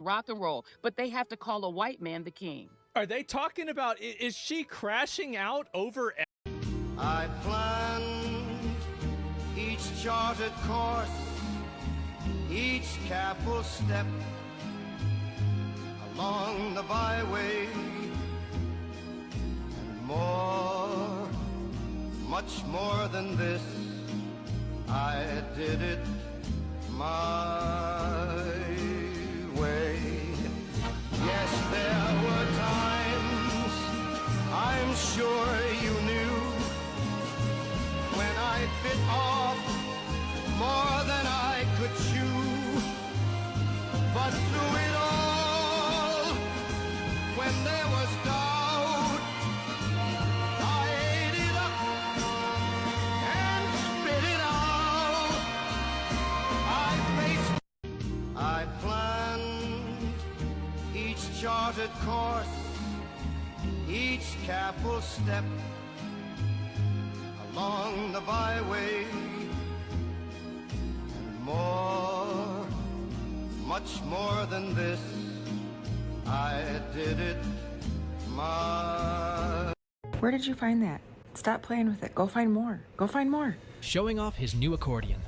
rock and roll, but they have to call a white man the king. Are they talking about, is she crashing out over? I planned each charted course, each careful step along the byway, and more, much more than this, I did it my way. Yes, there were times, I'm sure you knew, when I bit off more than I could chew. But through it all, when there was doubt, I ate it up and spit it out. I planned each charted course, each careful step along the byway, and more, much more than this, I did it my... Where did you find that? Stop playing with it. Go find more. Go find more. Showing off his new accordion.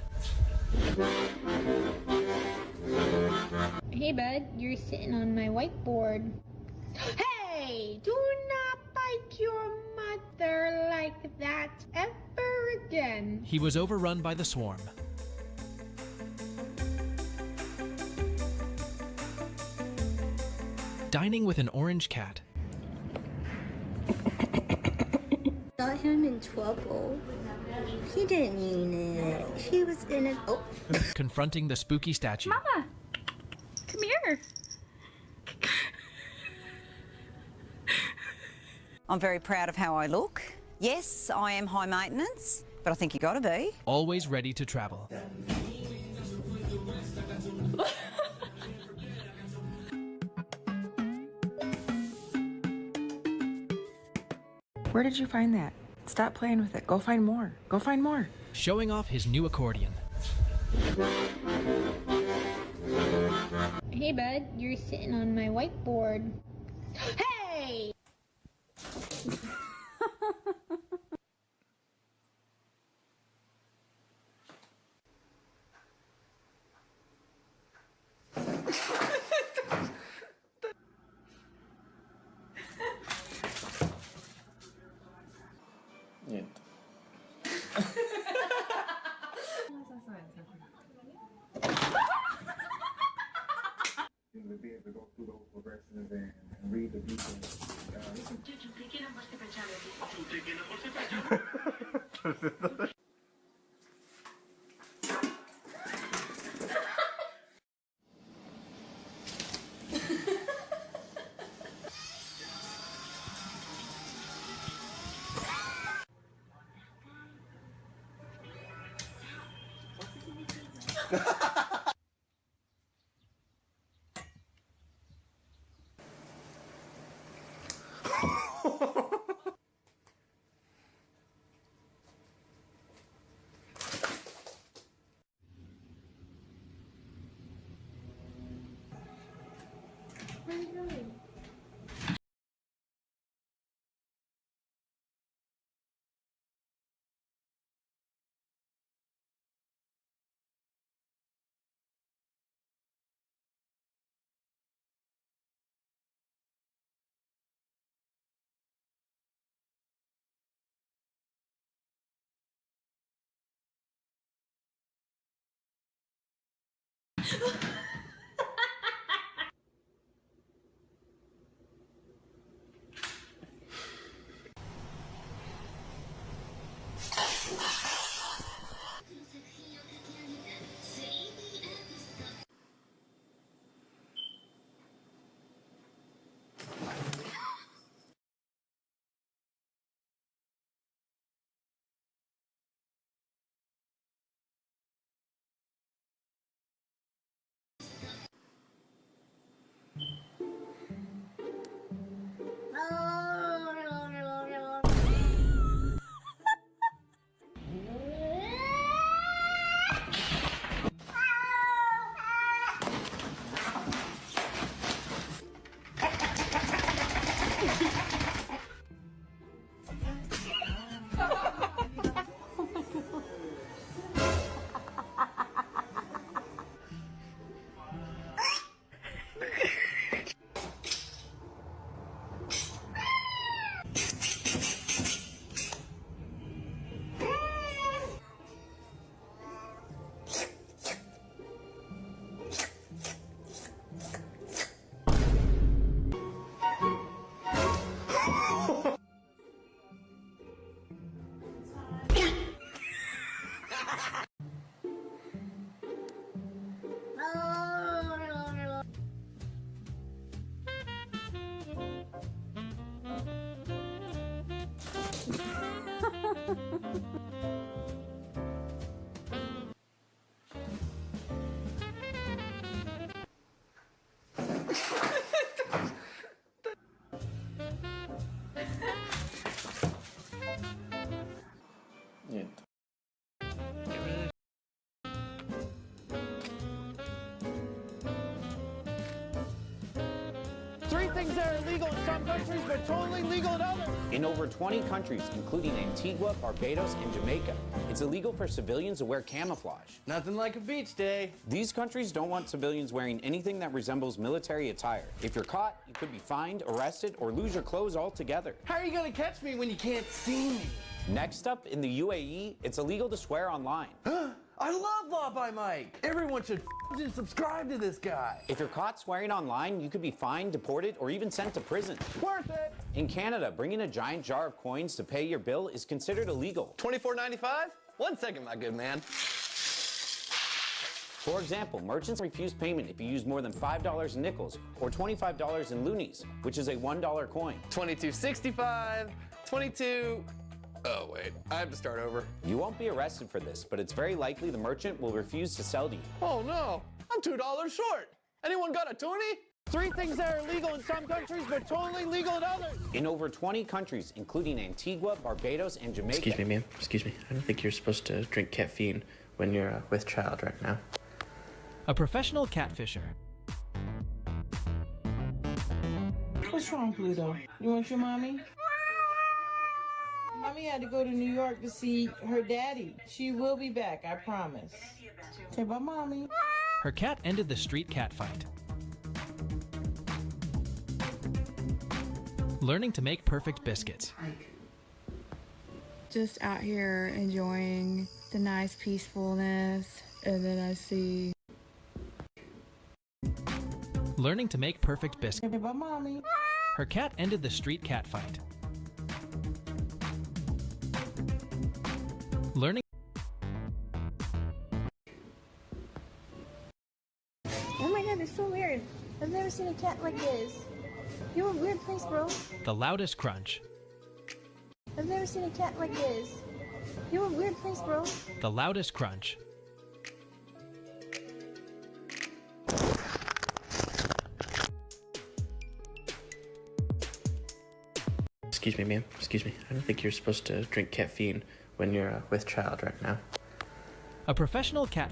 Hey bud, you're sitting on my whiteboard. Hey! Do not bite your mother like that ever again. He was overrun by the swarm. Dining with an orange cat. Got him in trouble. He didn't mean it. He was in it. Oh. Confronting the spooky statue. Mama! Come here! I'm very proud of how I look. Yes, I am high maintenance, but I think you gotta be. Always ready to travel. Where did you find that? Stop playing with it. Go find more. Go find more. Showing off his new accordion. Hey bud, you're sitting on my whiteboard. Hey! Niente. You would be able to go through those progressions and read the details. Where are you going? Three things that are illegal in some countries but totally legal in others. In over 20 countries, including Antigua, Barbados, and Jamaica, it's illegal for civilians to wear camouflage. Nothing like a beach day. These countries don't want civilians wearing anything that resembles military attire. If you're caught, you could be fined, arrested, or lose your clothes altogether. How are you gonna catch me when you can't see me? Next up, in the UAE, it's illegal to swear online. I love Law by Mike. Everyone should subscribe to this guy. If you're caught swearing online, you could be fined, deported, or even sent to prison. Worth it. In Canada, bringing a giant jar of coins to pay your bill is considered illegal. $24.95? 1 second, my good man. For example, merchants refuse payment if you use more than $5 in nickels or $25 in loonies, which is a $1 coin. $22.65, 22... Oh, wait, I have to start over. You won't be arrested for this, but it's very likely the merchant will refuse to sell to you. Oh, no, I'm $2 short. Anyone got a toonie? Three things that are illegal in some countries but totally legal in others. In over 20 countries, including Antigua, Barbados, and Jamaica. Excuse me, ma'am. Excuse me. I don't think you're supposed to drink caffeine when you're with child right now. A professional catfisher. What's wrong, Pluto? You want your mommy? Mommy had to go to New York to see her daddy. She will be back, I promise. Say bye, Mommy. Her cat ended the street cat fight. Learning to make perfect biscuits. Just out here enjoying the nice peacefulness, and then I see... Learning to make perfect biscuits. Say bye, Mommy. Her cat ended the street cat fight. Learning. Oh my god, it's so weird. I've never seen a cat like this. You're a weird place, bro. The loudest crunch. I've never seen a cat like this. You're a weird place, bro. The loudest crunch. Excuse me, ma'am. Excuse me. I don't think you're supposed to drink caffeine when you're with child right now. A professional cat.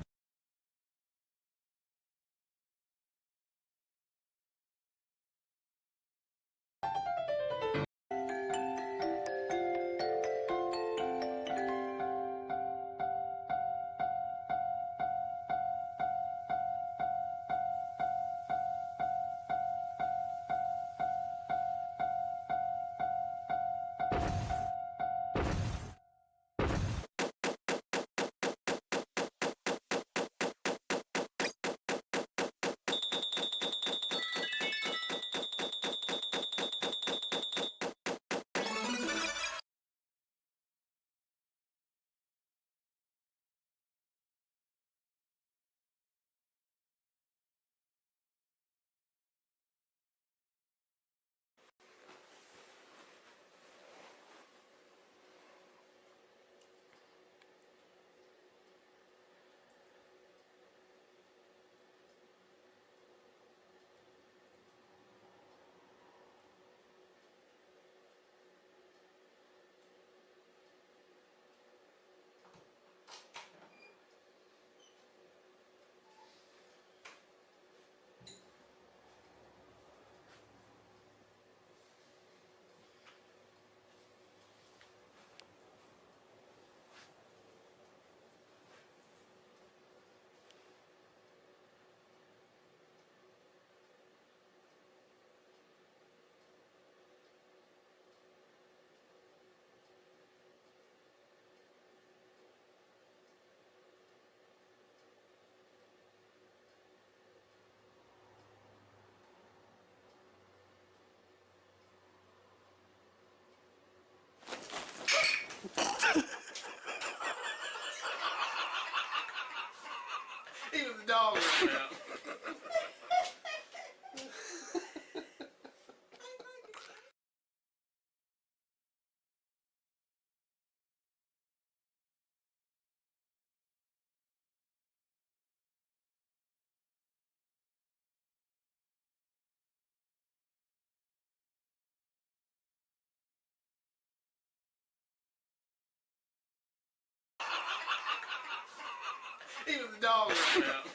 Even the dog ran out.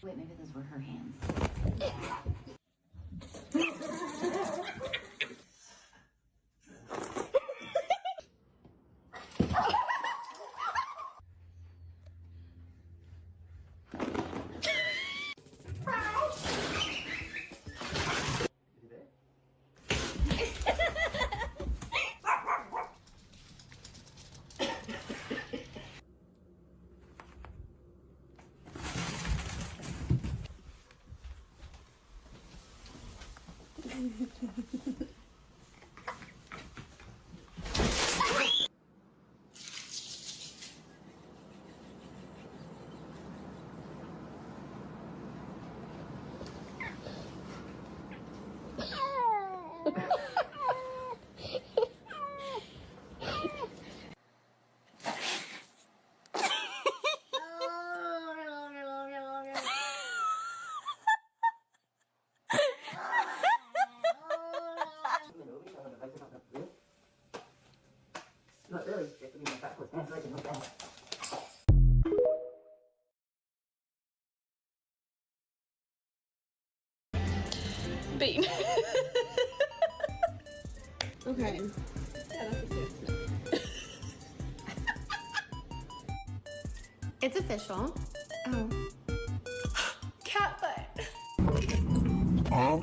Wait, maybe those were her hands. Bean. Okay. It's official. Oh. Cat butt. Huh?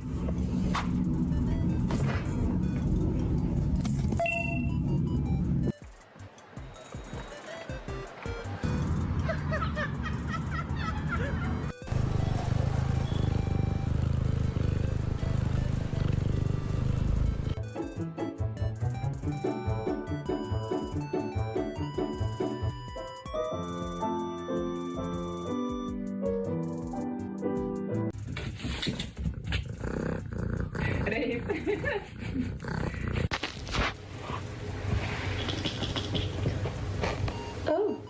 Oh.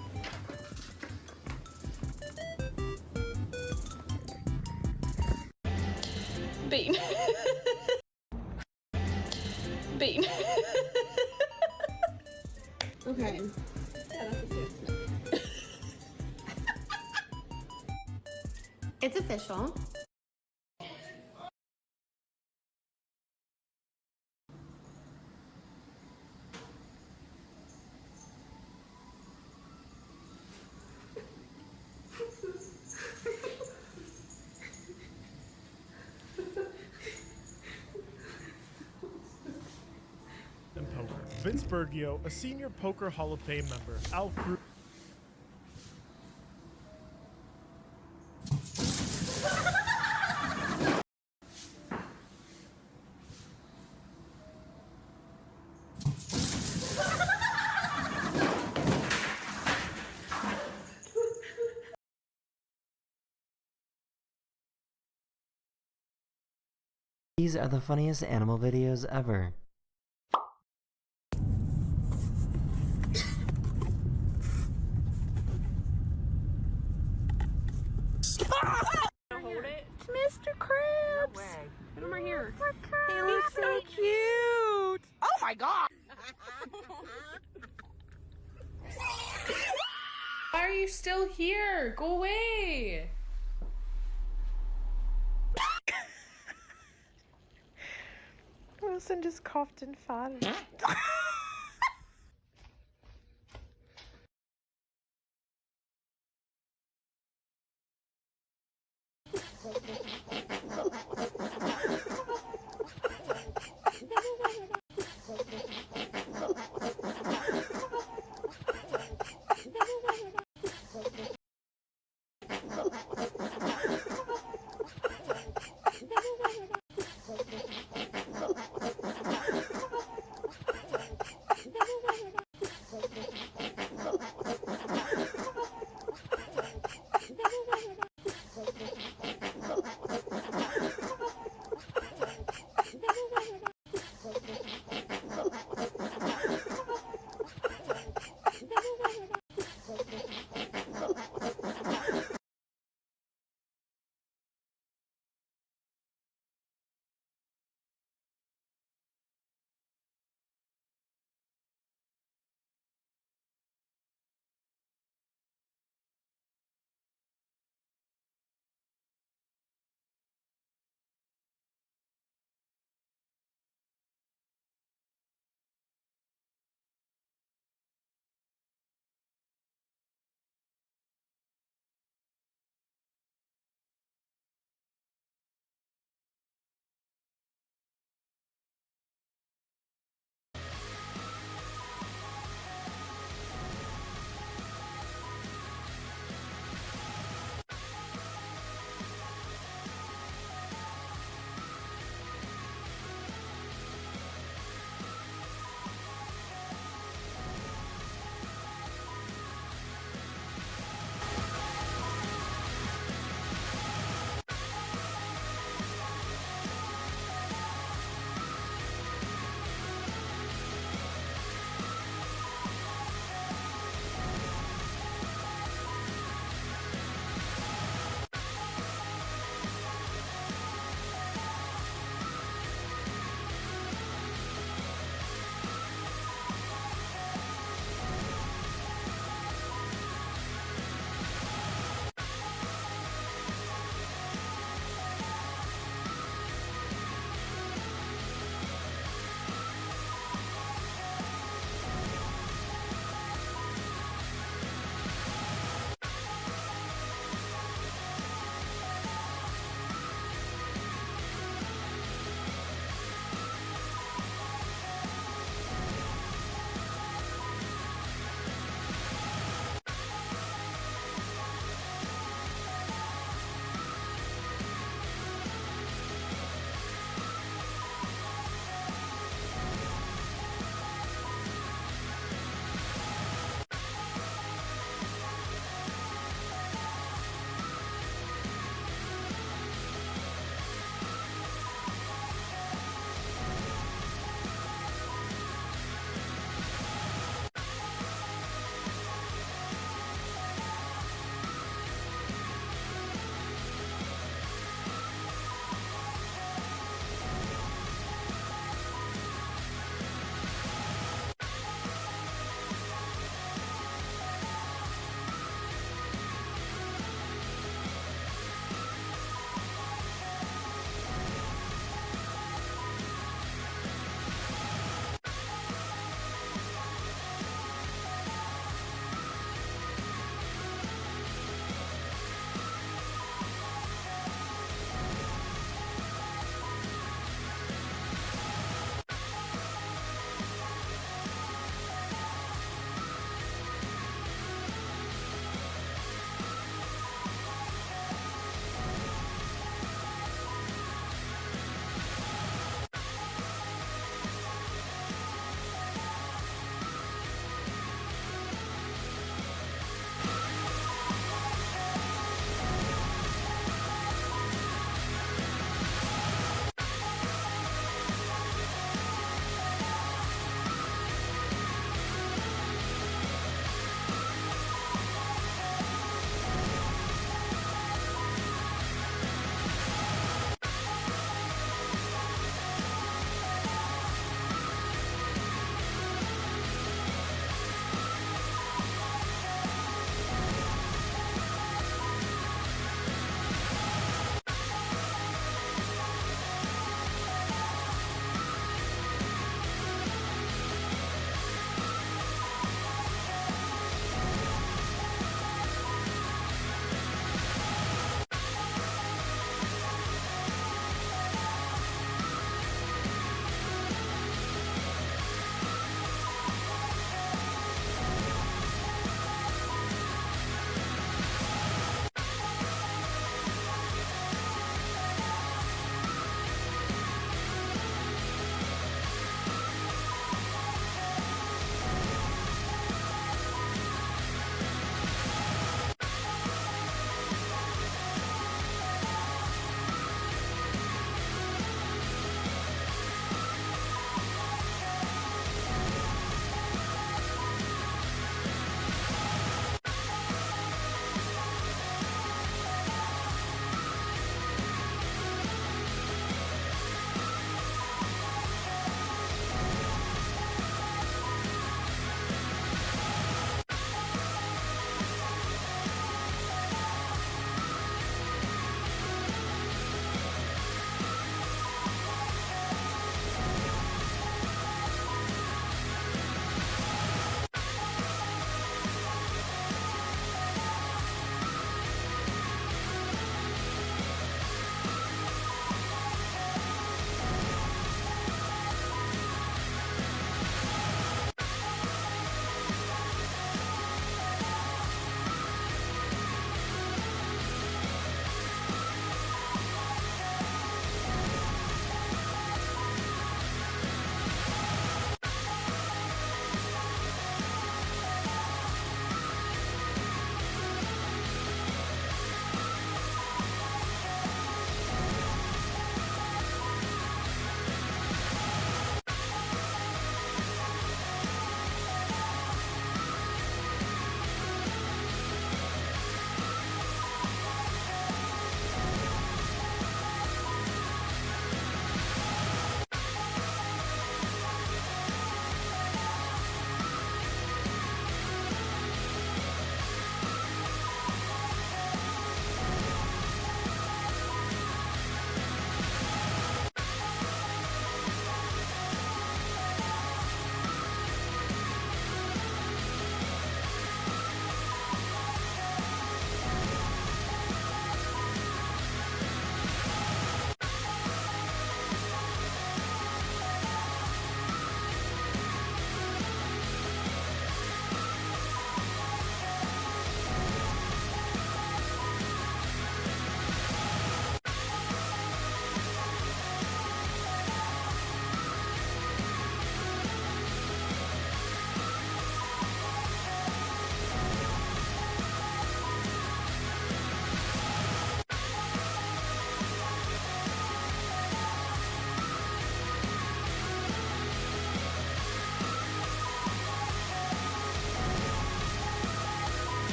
Bean. Bean. Okay. It's official. And poker. Vince Bergio, a senior poker Hall of Fame member. Al Cruz. These are the funniest animal videos ever. Hold it. Mr. Krabs. No way. Put him right here. He looks so cute. Oh my god. Why are you still here? Go away. Wilson just coughed and farted.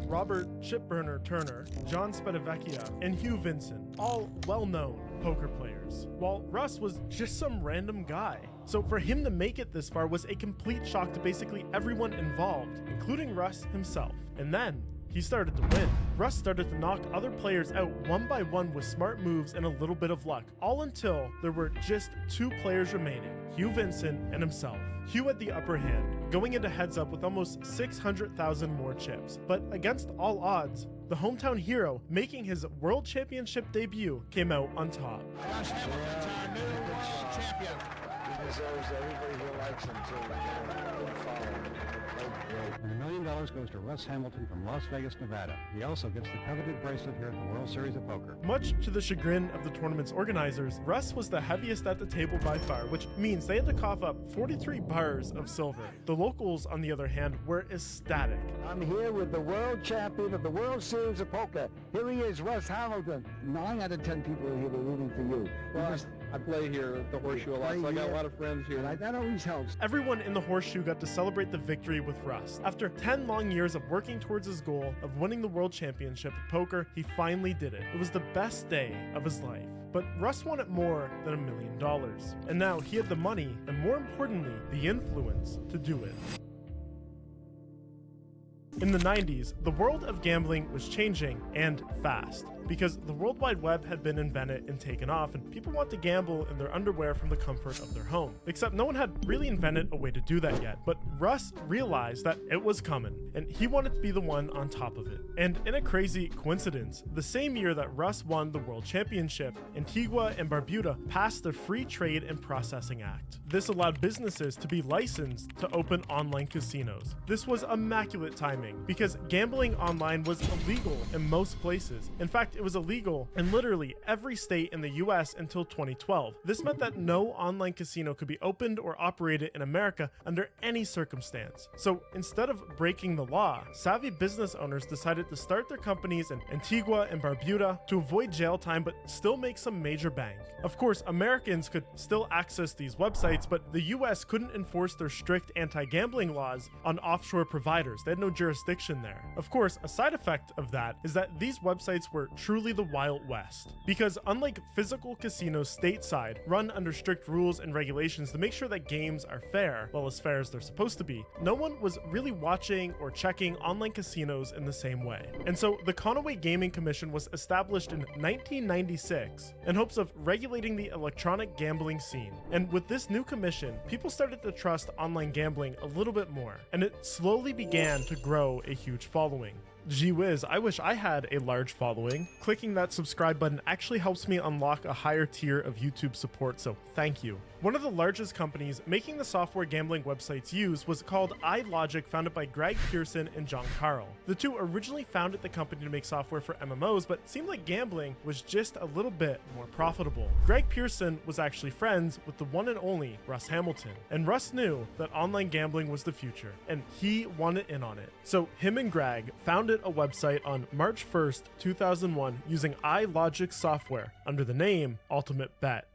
Robert Chipburner Turner, John Spedavecchia, and Hugh Vincent, all well-known poker players, while Russ was just some random guy. So for him to make it this far was a complete shock to basically everyone involved, including Russ himself. And then he started to win. Russ started to knock other players out one by one with smart moves and a little bit of luck, all until there were just 2 players remaining, Hugh Vincent and himself. Hugh had the upper hand, going into heads up with almost 600,000 more chips. But against all odds, the hometown hero, making his World Championship debut, came out on top. Russ Hamilton's our new world champion. He deserves everybody who likes him to follow him. And $1 million goes to Russ Hamilton from Las Vegas, Nevada. He also gets the coveted bracelet here at the World Series of Poker. Much to the chagrin of the tournament's organizers, Russ was the heaviest at the table by far, which means they had to cough up 43 bars of silver. The locals, on the other hand, were ecstatic. I'm here with the world champion of the World Series of Poker. Here he is, Russ Hamilton. 9 out of 10 people here were rooting for you. Well, I play here at the Horseshoe a lot, so I got a lot of friends here. That always helps. Everyone in the Horseshoe got to celebrate the victory with Russ. After 10 long years of working towards his goal of winning the World Championship of Poker, he finally did it. It was the best day of his life. But Russ wanted more than $1 million. And now he had the money, and more importantly, the influence to do it. In the 90s, the world of gambling was changing, and fast, because the World Wide Web had been invented and taken off, and people want to gamble in their underwear from the comfort of their home. Except no one had really invented a way to do that yet, but Russ realized that it was coming, and he wanted to be the one on top of it. And in a crazy coincidence, the same year that Russ won the World Championship, Antigua and Barbuda passed the Free Trade and Processing Act. This allowed businesses to be licensed to open online casinos. This was immaculate timing, because gambling online was illegal in most places. In fact, it was illegal in literally every state in the US until 2012. This meant that no online casino could be opened or operated in America under any circumstance. So instead of breaking the law, savvy business owners decided to start their companies in Antigua and Barbuda to avoid jail time but still make some major bank. Of course, Americans could still access these websites, but the US couldn't enforce their strict anti-gambling laws on offshore providers. They had no jurisdiction there. Of course, a side effect of that is that these websites were truly the Wild West. Because unlike physical casinos stateside, run under strict rules and regulations to make sure that games are fair, well, as fair as they're supposed to be, no one was really watching or checking online casinos in the same way. And so the Conaway Gaming Commission was established in 1996 in hopes of regulating the electronic gambling scene. And with this new commission, people started to trust online gambling a little bit more, and it slowly began to grow a huge following. Gee whiz, I wish I had a large following. Clicking that subscribe button actually helps me unlock a higher tier of YouTube support, so thank you. One of the largest companies making the software gambling websites use was called iLogic, founded by Greg Pearson and John Carl. The two originally founded the company to make software for MMOs, but it seemed like gambling was just a little bit more profitable. Greg Pearson was actually friends with the one and only Russ Hamilton, and Russ knew that online gambling was the future, and he wanted in on it. So him and Greg founded a website on March 1st, 2001 using iLogic software under the name Ultimate Bet.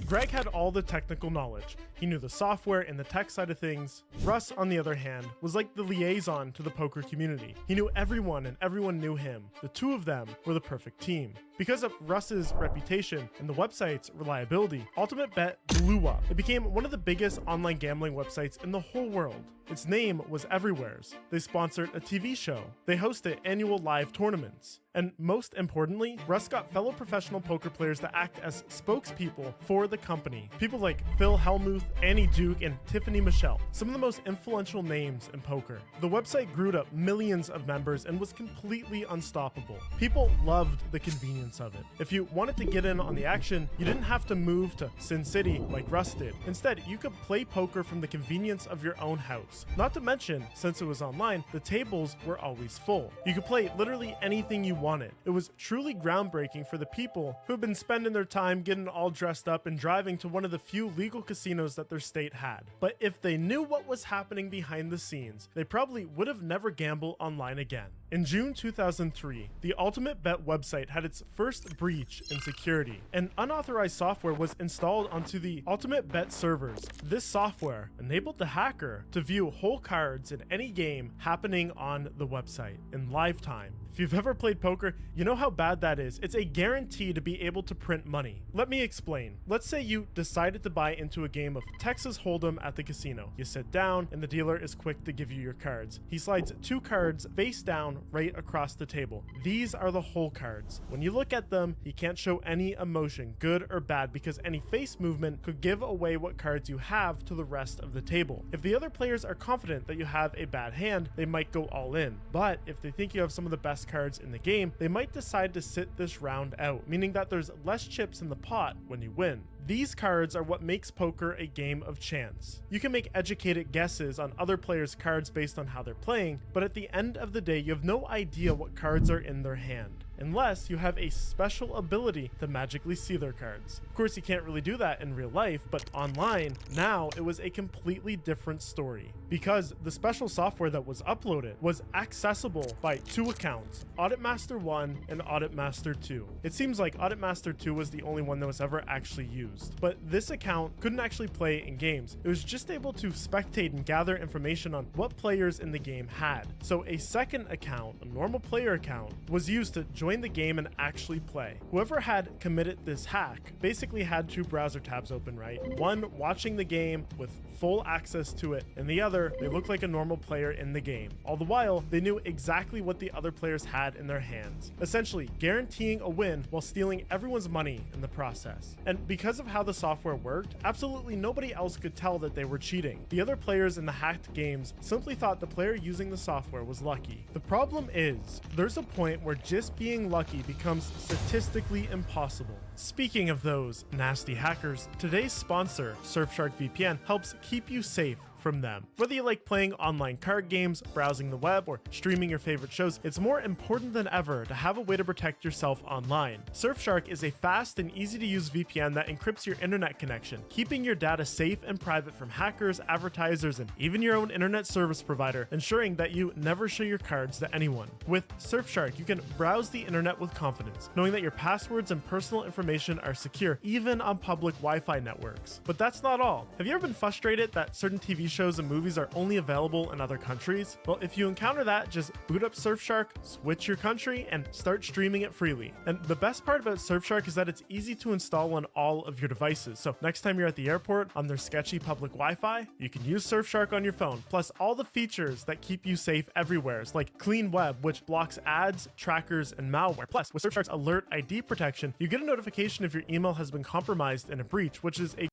Greg had all the technical knowledge. He knew the software and the tech side of things. Russ, on the other hand, was like the liaison to the poker community. He knew everyone and everyone knew him. The two of them were the perfect team. Because of Russ's reputation and the website's reliability, Ultimate Bet blew up. It became one of the biggest online gambling websites in the whole world. Its name was everywheres. They sponsored a TV show. They hosted annual live tournaments. And most importantly, Russ got fellow professional poker players to act as spokespeople for the company. People like Phil Hellmuth, Annie Duke, and Tiffany Michelle, some of the most influential names in poker. The website grew to millions of members and was completely unstoppable. People loved the convenience of it. If you wanted to get in on the action, you didn't have to move to Sin City like Russ did. Instead, you could play poker from the convenience of your own house. Not to mention, since it was online, the tables were always full. You could play literally anything you wanted. It was truly groundbreaking for the people who had been spending their time getting all dressed up and driving to one of the few legal casinos that their state had. But if they knew what was happening behind the scenes, they probably would have never gambled online again. In June 2003, the Ultimate Bet website had its first breach in security, and unauthorized software was installed onto the Ultimate Bet servers. This software enabled the hacker to view whole cards in any game happening on the website in live time. If you've ever played poker, you know how bad that is. It's a guarantee to be able to print money. Let me explain. Let's say you decided to buy into a game of Texas Hold'em at the casino. You sit down and the dealer is quick to give you your cards. He slides 2 cards face down right across the table. These are the whole cards. When you look at them, he can't show any emotion, good or bad, because any face movement could give away what cards you have to the rest of the table. If the other players are confident that you have a bad hand, they might go all in. But if they think you have some of the best cards in the game, they might decide to sit this round out, meaning that there's less chips in the pot when you win. These cards are what makes poker a game of chance. You can make educated guesses on other players' cards based on how they're playing, but at the end of the day, you have no idea what cards are in their hand, unless you have a special ability to magically see their cards. Of course, you can't really do that in real life, but online, now it was a completely different story, because the special software that was uploaded was accessible by 2 accounts, Audit Master 1 and Audit Master 2. It seems like Audit Master 2 was the only one that was ever actually used, but this account couldn't actually play in games. It was just able to spectate and gather information on what players in the game had. So a second account, a normal player account, was used to join the game and actually play. Whoever had committed this hack basically had 2 browser tabs open, right? One watching the game with full access to it, and the other, they looked like a normal player in the game. All the while, they knew exactly what the other players had in their hands, essentially guaranteeing a win while stealing everyone's money in the process. And because of how the software worked, absolutely nobody else could tell that they were cheating. The other players in the hacked games simply thought the player using the software was lucky. The problem is, there's a point where just being lucky becomes statistically impossible. Speaking of those nasty hackers, today's sponsor, Surfshark VPN, helps keep you safe from them. Whether you like playing online card games, browsing the web, or streaming your favorite shows, it's more important than ever to have a way to protect yourself online. Surfshark is a fast and easy to use VPN that encrypts your internet connection, keeping your data safe and private from hackers, advertisers, and even your own internet service provider, ensuring that you never show your cards to anyone. With Surfshark, you can browse the internet with confidence, knowing that your passwords and personal information are secure, even on public Wi-Fi networks. But that's not all. Have you ever been frustrated that certain TV shows and movies are only available in other countries? Well, if you encounter that, just boot up Surfshark, switch your country, and start streaming it freely. And the best part about Surfshark is that it's easy to install on all of your devices. So next time you're at the airport on their sketchy public Wi-Fi, you can use Surfshark on your phone, plus all the features that keep you safe everywhere, like Clean Web, which blocks ads, trackers, and malware. Plus, with Surfshark's Alert ID protection, you get a notification if your email has been compromised in a breach, which is a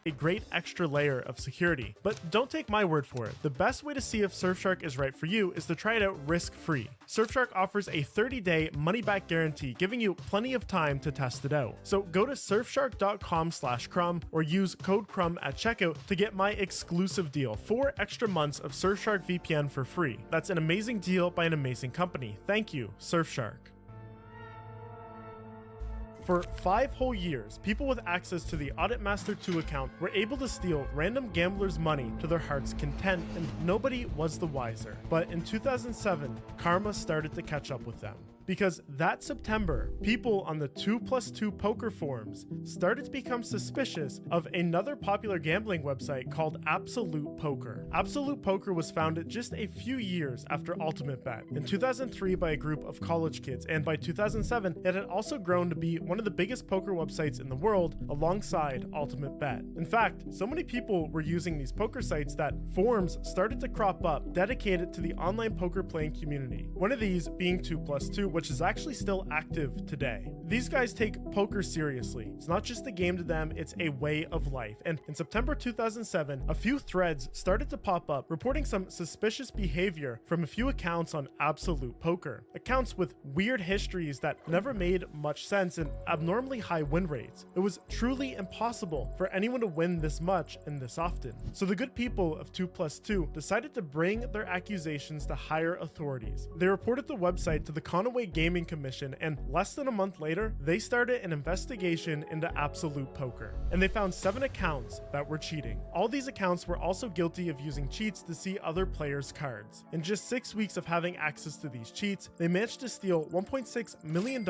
a great extra layer of security. But don't take my word for it. The best way to see if Surfshark is right for you is to try it out risk-free. Surfshark offers a 30-day money-back guarantee, giving you plenty of time to test it out. So go to surfshark.com/crumb or use code crumb at checkout to get my exclusive deal, 4 extra months of Surfshark VPN for free. That's an amazing deal by an amazing company. Thank you, Surfshark. For 5 whole years, people with access to the Auditmaster 2 account were able to steal random gamblers' money to their heart's content, and nobody was the wiser. But in 2007, karma started to catch up with them. Because that September, people on the 2+2 poker forums started to become suspicious of another popular gambling website called Absolute Poker. Absolute Poker was founded just a few years after Ultimate Bet, in 2003 by a group of college kids, and by 2007 it had also grown to be one of the biggest poker websites in the world alongside Ultimate Bet. In fact, so many people were using these poker sites that forums started to crop up dedicated to the online poker playing community. One of these being 2+2, which is actually still active today. These guys take poker seriously. It's not just a game to them, it's a way of life. And in September 2007, a few threads started to pop up reporting some suspicious behavior from a few accounts on Absolute Poker. Accounts with weird histories that never made much sense and abnormally high win rates. It was truly impossible for anyone to win this much and this often. So the good people of 2+2 decided to bring their accusations to higher authorities. They reported the website to the Conaway Gaming Commission, and less than a month later, they started an investigation into Absolute Poker. And they found 7 accounts that were cheating. All these accounts were also guilty of using cheats to see other players' cards. In just 6 weeks of having access to these cheats, they managed to steal $1.6 million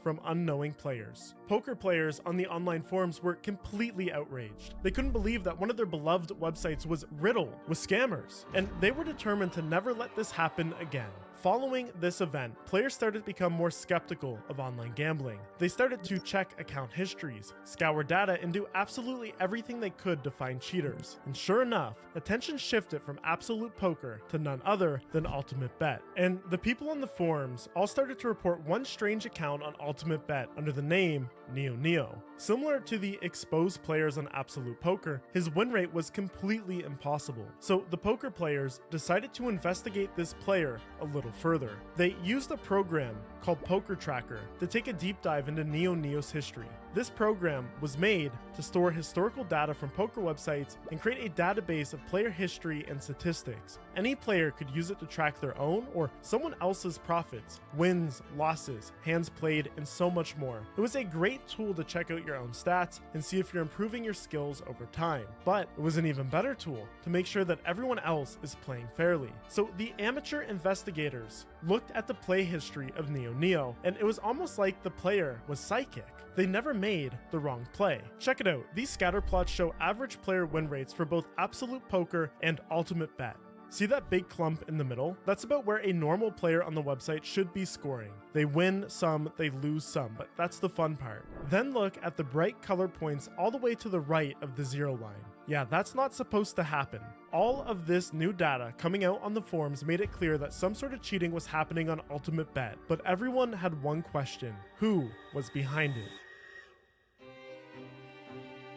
from unknowing players. Poker players on the online forums were completely outraged. They couldn't believe that one of their beloved websites was riddled with scammers, and they were determined to never let this happen again. Following this event, players started to become more skeptical of online gambling. They started to check account histories, scour data, and do absolutely everything they could to find cheaters. And sure enough, attention shifted from Absolute Poker to none other than Ultimate Bet. And the people on the forums all started to report one strange account on Ultimate Bet under the name Neo. Similar to the exposed players on Absolute Poker, his win rate was completely impossible. So the poker players decided to investigate this player a little further. They used a program called Poker Tracker to take a deep dive into Neo's history. This program was made to store historical data from poker websites and create a database of player history and statistics. Any player could use it to track their own or someone else's profits, wins, losses, hands played, and so much more. It was a great tool to check out your own stats and see if you're improving your skills over time. But it was an even better tool to make sure that everyone else is playing fairly. So the amateur investigators looked at the play history of Neo, and it was almost like the player was psychic. They never made the wrong play. Check it out. These scatter plots show average player win rates for both Absolute Poker and Ultimate Bet. See that big clump in the middle? That's about where a normal player on the website should be scoring. They win some, they lose some, but that's the fun part. Then look at the bright color points all the way to the right of the 0 line. Yeah, that's not supposed to happen. All of this new data coming out on the forums made it clear that some sort of cheating was happening on Ultimate Bet, but everyone had one question: who was behind it?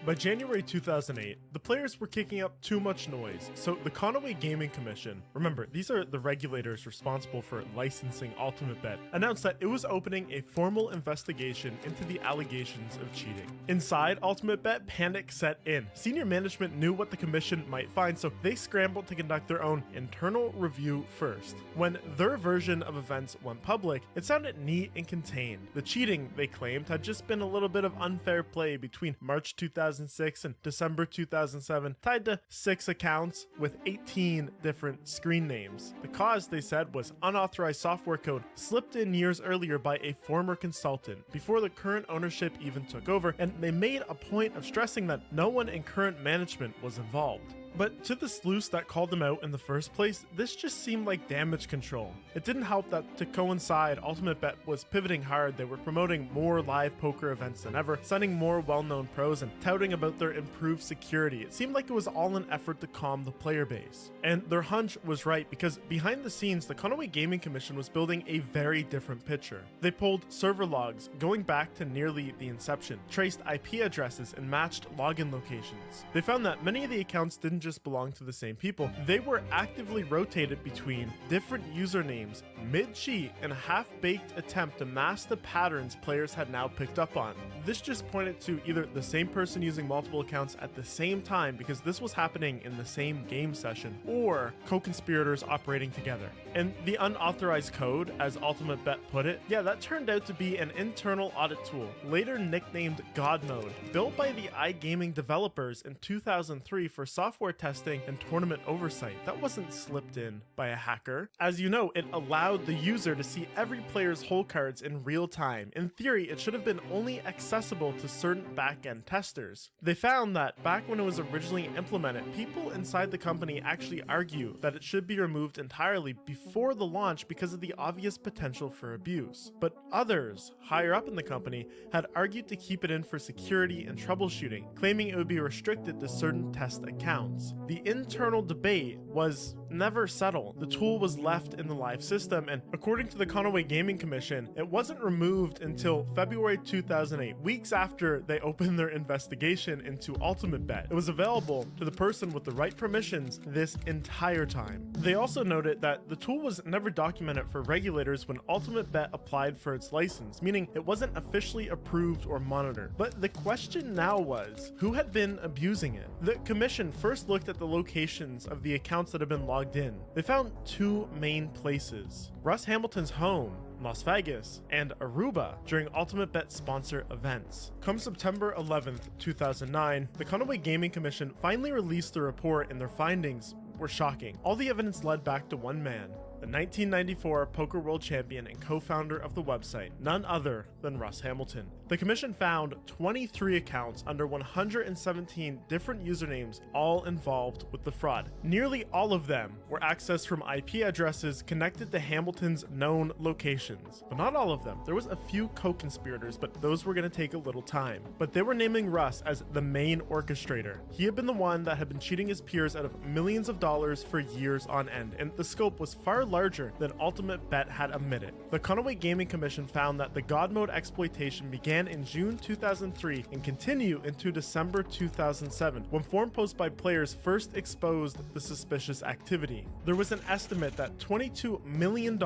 By January 2008, the players were kicking up too much noise, so the Conaway Gaming Commission, remember, these are the regulators responsible for licensing Ultimate Bet, announced that it was opening a formal investigation into the allegations of cheating. Inside Ultimate Bet, panic set in. Senior management knew what the commission might find, so they scrambled to conduct their own internal review first. When their version of events went public, it sounded neat and contained. The cheating, they claimed, had just been a little bit of unfair play between March 2006 and December 2007, tied to 6 accounts with 18 different screen names. The cause, they said, was unauthorized software code slipped in years earlier by a former consultant, before the current ownership even took over, and they made a point of stressing that no one in current management was involved. But to the sleuths that called them out in the first place, this just seemed like damage control. It didn't help that to coincide, Ultimate Bet was pivoting hard. They were promoting more live poker events than ever, signing more well-known pros, and touting about their improved security. It seemed like it was all an effort to calm the player base. And their hunch was right, because behind the scenes, the Conaway Gaming Commission was building a very different picture. They pulled server logs going back to nearly the inception, traced IP addresses, and matched login locations. They found that many of the accounts didn't just belong to the same people. They were actively rotated between different usernames, mid-cheat, and a half-baked attempt to mask the patterns players had now picked up on. This just pointed to either the same person using multiple accounts at the same time, because this was happening in the same game session, or co-conspirators operating together. And the unauthorized code, as Ultimate Bet put it, yeah, that turned out to be an internal audit tool, later nicknamed God Mode, built by the iGaming developers in 2003 for software testing and tournament oversight. That wasn't slipped in by a hacker. As you know, it allowed the user to see every player's hole cards in real time. In theory, it should have been only accessible to certain back-end testers. They found that back when it was originally implemented, people inside the company actually argue that it should be removed entirely before the launch because of the obvious potential for abuse. But others, higher up in the company, had argued to keep it in for security and troubleshooting, claiming it would be restricted to certain test accounts. The internal debate was never settled. The tool was left in the live system, and according to the Conaway Gaming Commission, it wasn't removed until February 2008, weeks after they opened their investigation into Ultimate Bet. It was available to the person with the right permissions this entire time. They also noted that the tool was never documented for regulators when Ultimate Bet applied for its license, meaning it wasn't officially approved or monitored. But the question now was, who had been abusing it? The commission first looked at the locations of the accounts that had been logged in. They found two main places: Russ Hamilton's home, Las Vegas, and Aruba during Ultimate Bet sponsor events. Come September 11th, 2009, the Conaway Gaming Commission finally released the report, and their findings were shocking. All the evidence led back to one man, the 1994 Poker World Champion and co-founder of the website, none other than Russ Hamilton. The commission found 23 accounts under 117 different usernames, all involved with the fraud. Nearly all of them were accessed from IP addresses connected to Hamilton's known locations. But not all of them. There was a few co-conspirators, but those were going to take a little time. But they were naming Russ as the main orchestrator. He had been the one that had been cheating his peers out of millions of dollars for years on end, and the scope was far larger than Ultimate Bet had admitted. The Conaway Gaming Commission found that the God Mode exploitation began in June 2003 and continued into December 2007, when forum posts by players first exposed the suspicious activity. There was an estimate that $22 million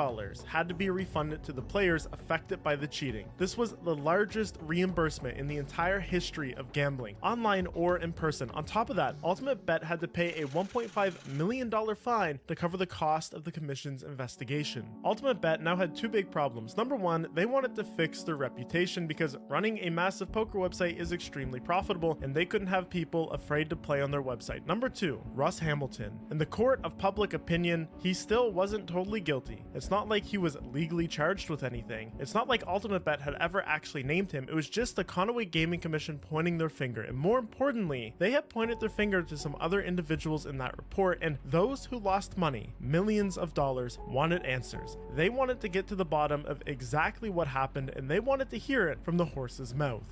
had to be refunded to the players affected by the cheating. This was the largest reimbursement in the entire history of gambling, online or in person. On top of that, Ultimate Bet had to pay a $1.5 million fine to cover the cost of the commission's investigation. Ultimate Bet now had two big problems. Number one, they wanted to fix their reputation because running a massive poker website is extremely profitable, and they couldn't have people afraid to play on their website. Number two, Russ Hamilton. In the court of public opinion, he still wasn't totally guilty. It's not like he was legally charged with anything. It's not like Ultimate Bet had ever actually named him. It was just the Conaway Gaming Commission pointing their finger. And more importantly, they had pointed their finger to some other individuals in that report, and those who lost money, millions of dollars, wanted answers. They wanted to get to the bottom of exactly what happened, and they wanted to hear it from the horse's mouth.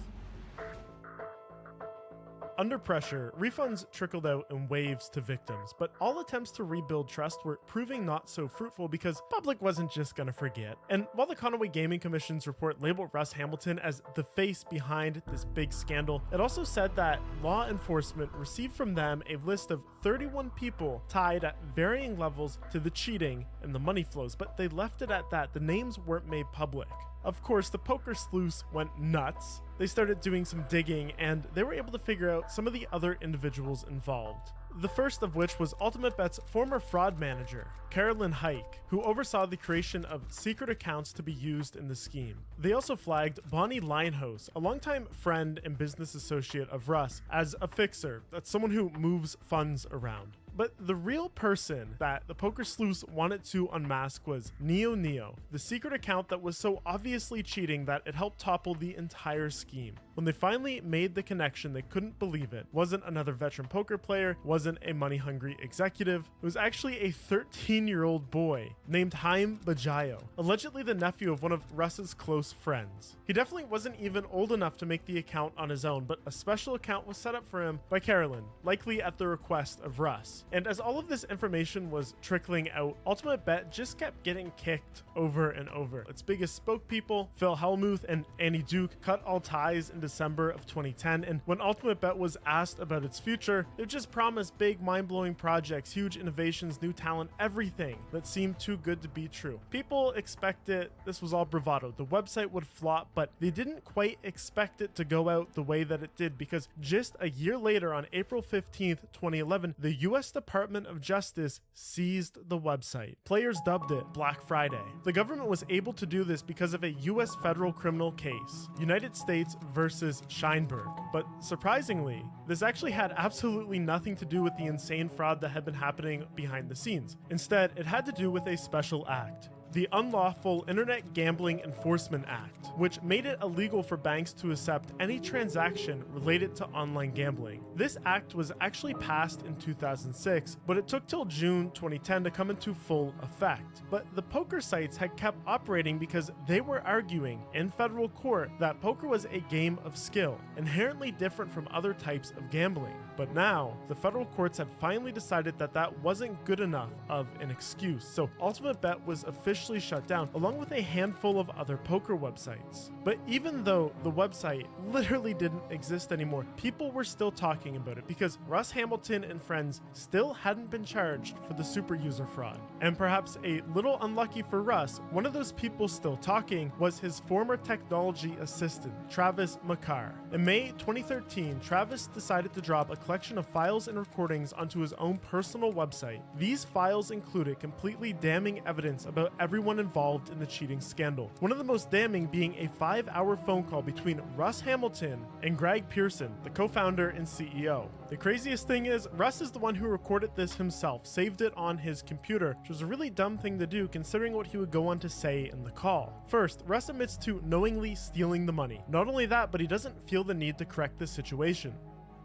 Under pressure, refunds trickled out in waves to victims, but all attempts to rebuild trust were proving not so fruitful because public wasn't just gonna forget. And while the Conaway Gaming Commission's report labeled Russ Hamilton as the face behind this big scandal, it also said that law enforcement received from them a list of 31 people tied at varying levels to the cheating and the money flows, but they left it at that. The names weren't made public. Of course, the poker sleuths went nuts. They started doing some digging, and they were able to figure out some of the other individuals involved. The first of which was Ultimate Bet's former fraud manager, Carolyn Hike, who oversaw the creation of secret accounts to be used in the scheme. They also flagged Bonnie Linehouse, a longtime friend and business associate of Russ, as a fixer. That's someone who moves funds around. But the real person that the poker sleuths wanted to unmask was Neo, the secret account that was so obviously cheating that it helped topple the entire scheme. When they finally made the connection, they couldn't believe it. Wasn't another veteran poker player, wasn't a money-hungry executive. It was actually a 13-year-old boy named Haim Bajayo, allegedly the nephew of one of Russ's close friends. He definitely wasn't even old enough to make the account on his own, but a special account was set up for him by Carolyn, likely at the request of Russ. And as all of this information was trickling out, Ultimate Bet just kept getting kicked over and over. Its biggest spokespeople, Phil Hellmuth and Annie Duke, cut all ties in December of 2010, and when Ultimate Bet was asked about its future, it just promised big, mind-blowing projects, huge innovations, new talent, everything that seemed too good to be true. People expected this was all bravado. The website would flop, but they didn't quite expect it to go out the way that it did, because just a year later, on April 15th, 2011, the US Department of Justice seized the website. Players dubbed it Black Friday. The government was able to do this because of a US federal criminal case, United States versus Scheinberg. But surprisingly, this actually had absolutely nothing to do with the insane fraud that had been happening behind the scenes. Instead, it had to do with a special act, the Unlawful Internet Gambling Enforcement Act, which made it illegal for banks to accept any transaction related to online gambling. This act was actually passed in 2006, but it took till June 2010 to come into full effect. But the poker sites had kept operating because they were arguing in federal court that poker was a game of skill, inherently different from other types of gambling. But now, the federal courts had finally decided that that wasn't good enough of an excuse, so Ultimate Bet was officially shut down, along with a handful of other poker websites. But even though the website literally didn't exist anymore, people were still talking about it because Russ Hamilton and friends still hadn't been charged for the super user fraud. And perhaps a little unlucky for Russ, one of those people still talking was his former technology assistant, Travis Makar. In May 2013, Travis decided to drop a collection of files and recordings onto his own personal website. These files included completely damning evidence about everyone involved in the cheating scandal. One of the most damning being a 5-hour phone call between Russ Hamilton and Greg Pearson, the co-founder and CEO. The craziest thing is, Russ is the one who recorded this himself, saved it on his computer, which was a really dumb thing to do considering what he would go on to say in the call. First, Russ admits to knowingly stealing the money. Not only that, but he doesn't feel the need to correct the situation.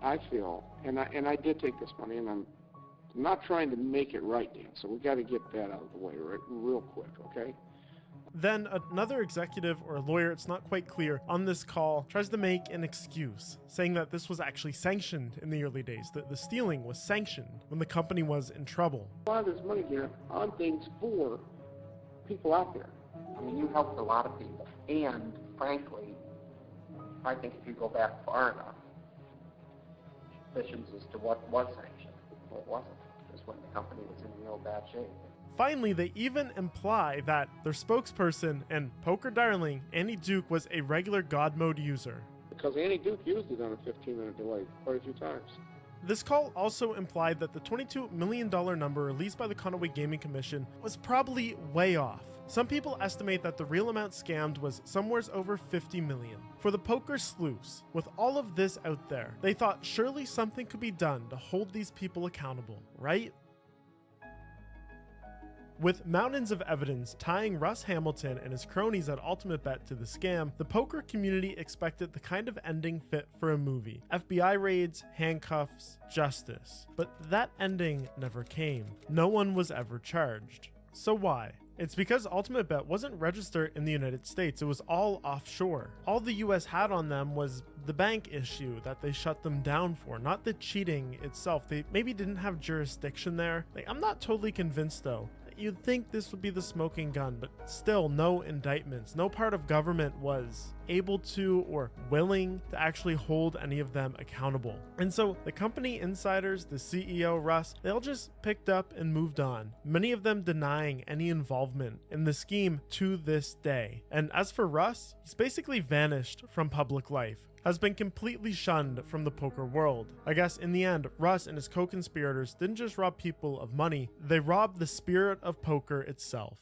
I feel, and I did take this money, and I'm not trying to make it right, Dan, so we got to get that out of the way real quick, okay? Then another executive or lawyer, it's not quite clear, on this call tries to make an excuse, saying that this was actually sanctioned in the early days, that the stealing was sanctioned when the company was in trouble. A lot of this money, Dan, on things for people out there. I mean, you helped a lot of people, and frankly, I think if you go back far enough, suspicions as to what was sanctioned, what wasn't, is when the company was in real bad shape. Finally, they even imply that their spokesperson and poker darling, Annie Duke, was a regular God Mode user. Because Annie Duke used it on a 15-minute delay quite a few times. This call also implied that the $22 million number released by the Conaway Gaming Commission was probably way off. Some people estimate that the real amount scammed was somewhere over $50 million. For the poker sleuths, with all of this out there, they thought surely something could be done to hold these people accountable, right? With mountains of evidence tying Russ Hamilton and his cronies at Ultimate Bet to the scam, the poker community expected the kind of ending fit for a movie. FBI raids, handcuffs, justice. But that ending never came. No one was ever charged. So why? It's because Ultimate Bet wasn't registered in the United States, it was all offshore. All the US had on them was the bank issue that they shut them down for, not the cheating itself. They maybe didn't have jurisdiction there. I'm not totally convinced though. You'd think this would be the smoking gun, but still no indictments. No part of government was able to or willing to actually hold any of them accountable. And so the company insiders, the CEO Russ, they all just picked up and moved on. Many of them denying any involvement in the scheme to this day. And as for Russ, he's basically vanished from public life, has been completely shunned from the poker world. I guess in the end, Russ and his co-conspirators didn't just rob people of money, they robbed the spirit of poker itself.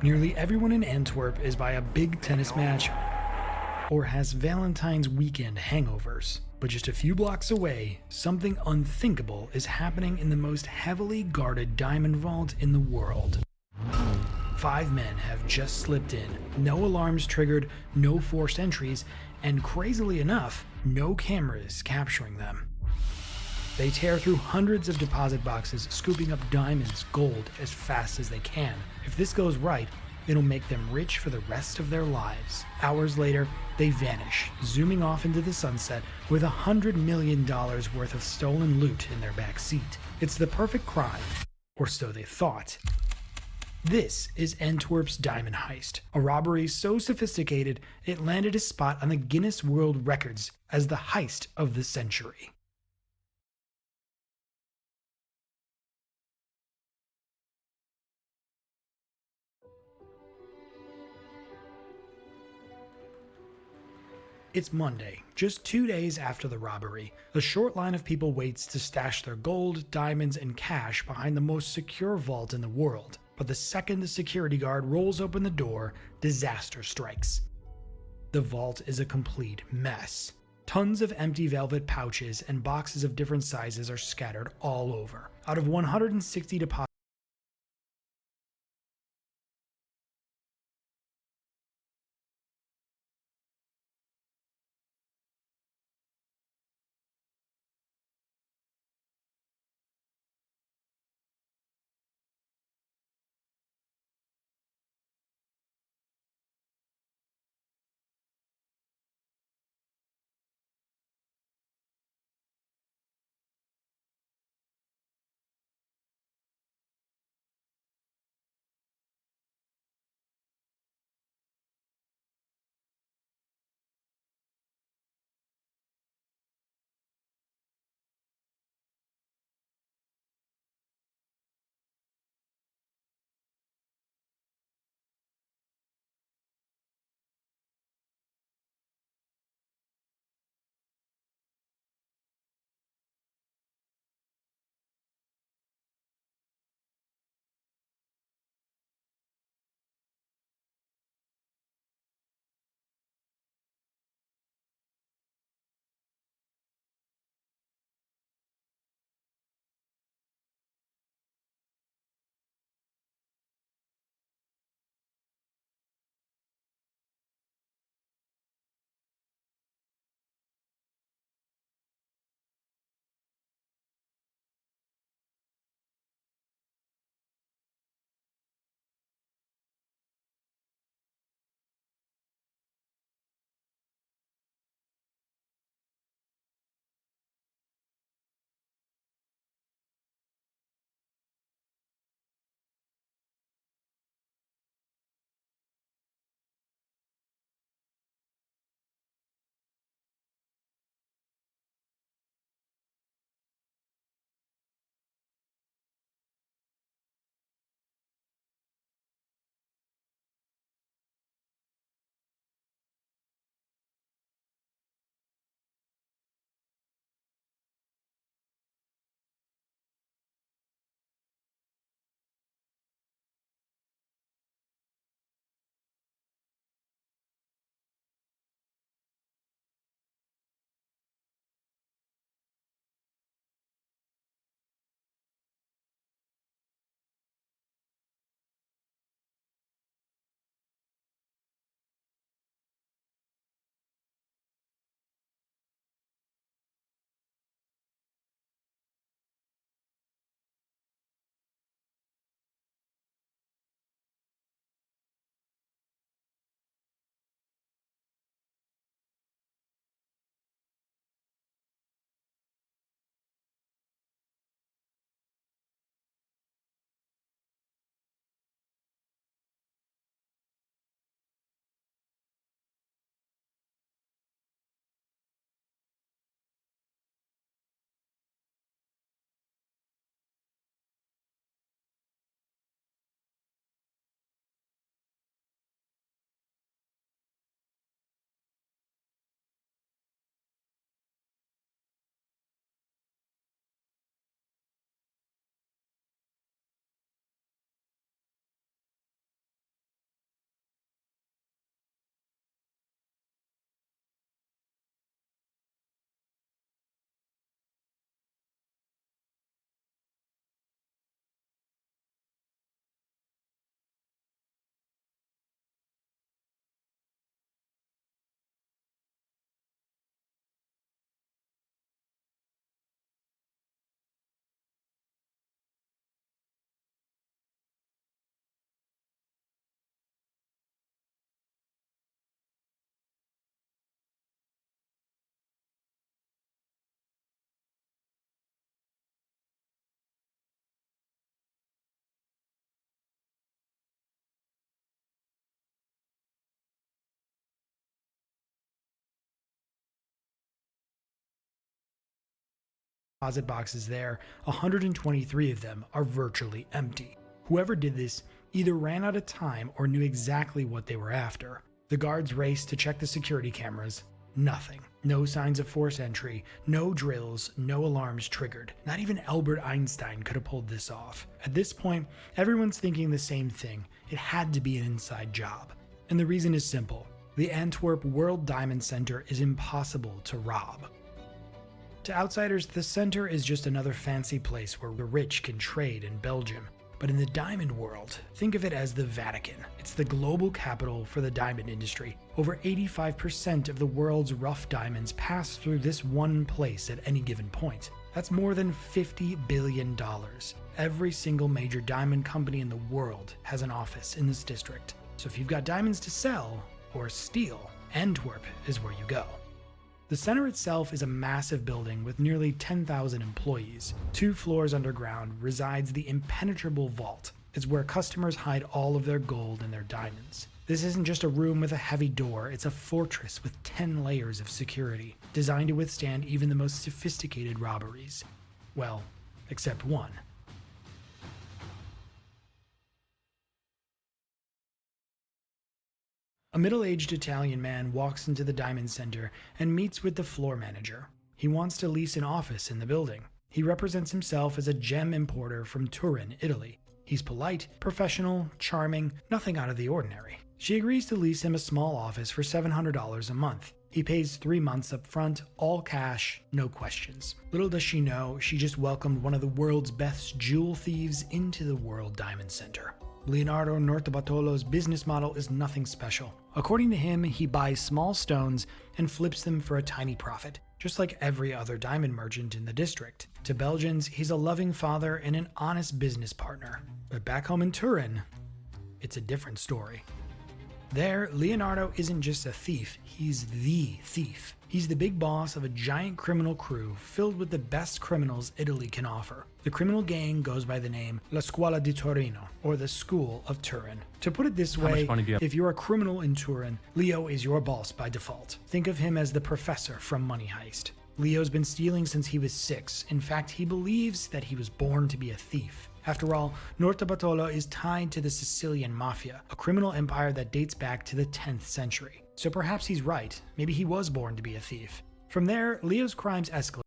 Nearly everyone in Antwerp is by a big tennis match or has Valentine's weekend hangovers. But just a few blocks away, something unthinkable is happening in the most heavily guarded diamond vault in the world. 5 men have just slipped in, no alarms triggered, no forced entries, and crazily enough, no cameras capturing them. They tear through hundreds of deposit boxes, scooping up diamonds, gold, as fast as they can. If this goes right, it'll make them rich for the rest of their lives. Hours later, they vanish, zooming off into the sunset with $100 million worth of stolen loot in their back seat. It's the perfect crime, or so they thought. This is Antwerp's diamond heist, a robbery so sophisticated it landed a spot on the Guinness World Records as the heist of the century. It's Monday, just 2 days after the robbery. A short line of people waits to stash their gold, diamonds, and cash behind the most secure vault in the world. But the second the security guard rolls open the door, disaster strikes. The vault is a complete mess. Tons of empty velvet pouches and boxes of different sizes are scattered all over. Out of 160 deposits, deposit boxes there, 123 of them are virtually empty. Whoever did this either ran out of time or knew exactly what they were after. The guards raced to check the security cameras. Nothing. No signs of forced entry, no drills, no alarms triggered. Not even Albert Einstein could have pulled this off. At this point, everyone's thinking the same thing. It had to be an inside job. And the reason is simple. The Antwerp World Diamond Center is impossible to rob. To outsiders, the center is just another fancy place where the rich can trade in Belgium. But in the diamond world, think of it as the Vatican. It's the global capital for the diamond industry. Over 85% of the world's rough diamonds pass through this one place at any given point. That's more than $50 billion. Every single major diamond company in the world has an office in this district. So if you've got diamonds to sell or steal, Antwerp is where you go. The center itself is a massive building with nearly 10,000 employees. 2 floors underground resides the impenetrable vault. It's where customers hide all of their gold and their diamonds. This isn't just a room with a heavy door, it's a fortress with 10 layers of security, designed to withstand even the most sophisticated robberies. Well, except one. A middle-aged Italian man walks into the diamond center and meets with the floor manager. He wants to lease an office in the building. He represents himself as a gem importer from Turin, Italy. He's polite, professional, charming, nothing out of the ordinary. She agrees to lease him a small office for $700 a month. He pays 3 months up front, all cash, no questions. Little does she know, she just welcomed one of the world's best jewel thieves into the World Diamond Center. Leonardo Nortabatolo's business model is nothing special. According to him, he buys small stones and flips them for a tiny profit, just like every other diamond merchant in the district. To Belgians, he's a loving father and an honest business partner. But back home in Turin, it's a different story. There, Leonardo isn't just a thief, he's the thief. He's the big boss of a giant criminal crew filled with the best criminals Italy can offer. The criminal gang goes by the name La Scuola di Torino, or the School of Turin. To put it this way, if you're a criminal in Turin, Leo is your boss by default. Think of him as the professor from Money Heist. Leo's been stealing since he was 6. In fact, he believes that he was born to be a thief. After all, Nortabatolo is tied to the Sicilian Mafia, a criminal empire that dates back to the 10th century. So perhaps he's right. Maybe he was born to be a thief. From there, Leo's crimes escalate.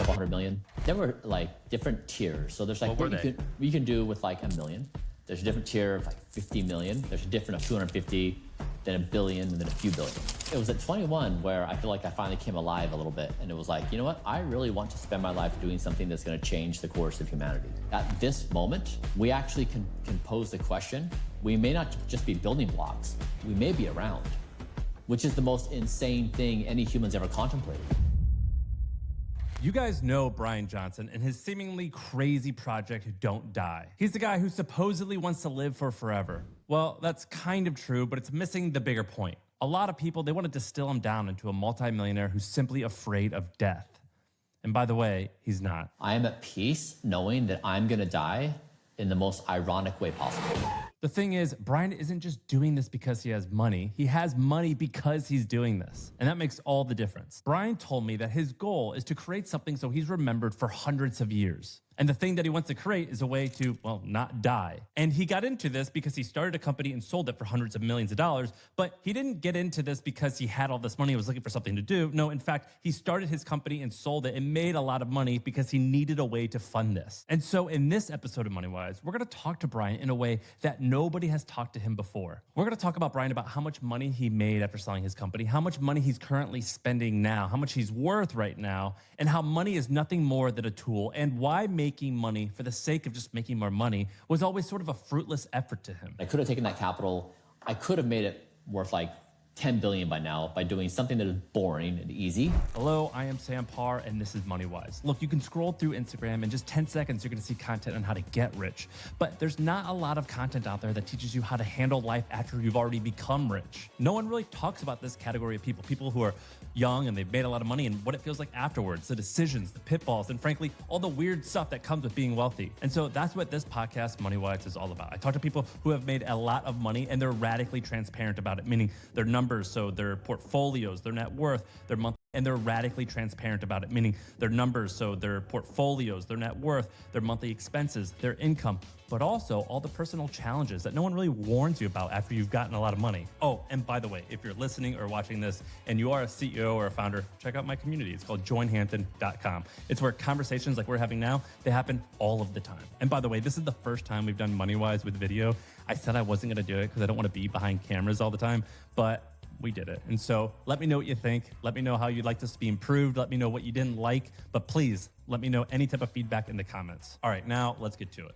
couple 100 million. There were like different tiers. So there's like what you can do with like $1 million. There's a different tier of like 50 million. There's a different of 250, then $1 billion, and then a few billion. It was at 21 where I feel like I finally came alive a little bit. And it was like, you know what? I really want to spend my life doing something that's going to change the course of humanity. At this moment, we actually can pose the question. We may not just be building blocks. We may be around, which is the most insane thing any human's ever contemplated. You guys know Brian Johnson and his seemingly crazy project, Don't Die. He's the guy who supposedly wants to live for forever. Well, that's kind of true, but it's missing the bigger point. A lot of people, they want to distill him down into a multimillionaire who's simply afraid of death. And by the way, he's not. I am at peace knowing that I'm going to die in the most ironic way possible. The thing is, Brian isn't just doing this because he has money. He has money because he's doing this. And that makes all the difference. Brian told me that his goal is to create something so he's remembered for hundreds of years. And the thing that he wants to create is a way to, well, not die. And he got into this because he started a company and sold it for hundreds of millions of dollars. But he didn't get into this because he had all this money and was looking for something to do. No, in fact, he started his company and sold it and made a lot of money because he needed a way to fund this. And so in this episode of MoneyWise, we're going to talk to Brian in a way that nobody has talked to him before. We're going to talk about Brian about how much money he made after selling his company, how much money he's currently spending now, how much he's worth right now, and how money is nothing more than a tool, and why making money for the sake of just making more money was always sort of a fruitless effort to him. I could have taken that capital. I could have made it worth like 10 billion by now by doing something that is boring and easy. Hello, I am Sam Parr, and this is MoneyWise. Look, you can scroll through Instagram in just 10 seconds, you're gonna see content on how to get rich. But there's not a lot of content out there that teaches you how to handle life after you've already become rich. No one really talks about this category of people who are young and they've made a lot of money and what it feels like afterwards, the decisions, the pitfalls, and frankly, all the weird stuff that comes with being wealthy. And so that's what this podcast, MoneyWise, is all about. I talk to people who have made a lot of money and they're radically transparent about it, meaning their numbers, so their portfolios, their net worth, their monthly, and they're radically transparent about it, meaning their numbers, so their portfolios, their net worth, their monthly expenses, their income, but also all the personal challenges that no one really warns you about after you've gotten a lot of money. Oh, and by the way, if you're listening or watching this and you are a CEO or a founder, check out my community. It's called joinhampton.com. It's where conversations like we're having now, they happen all of the time. And by the way, this is the first time we've done MoneyWise with video. I said I wasn't going to do it because I don't want to be behind cameras all the time, but we did it. And so let me know what you think. Let me know how you'd like this to be improved. Let me know what you didn't like, but please let me know any type of feedback in the comments. All right, now let's get to it.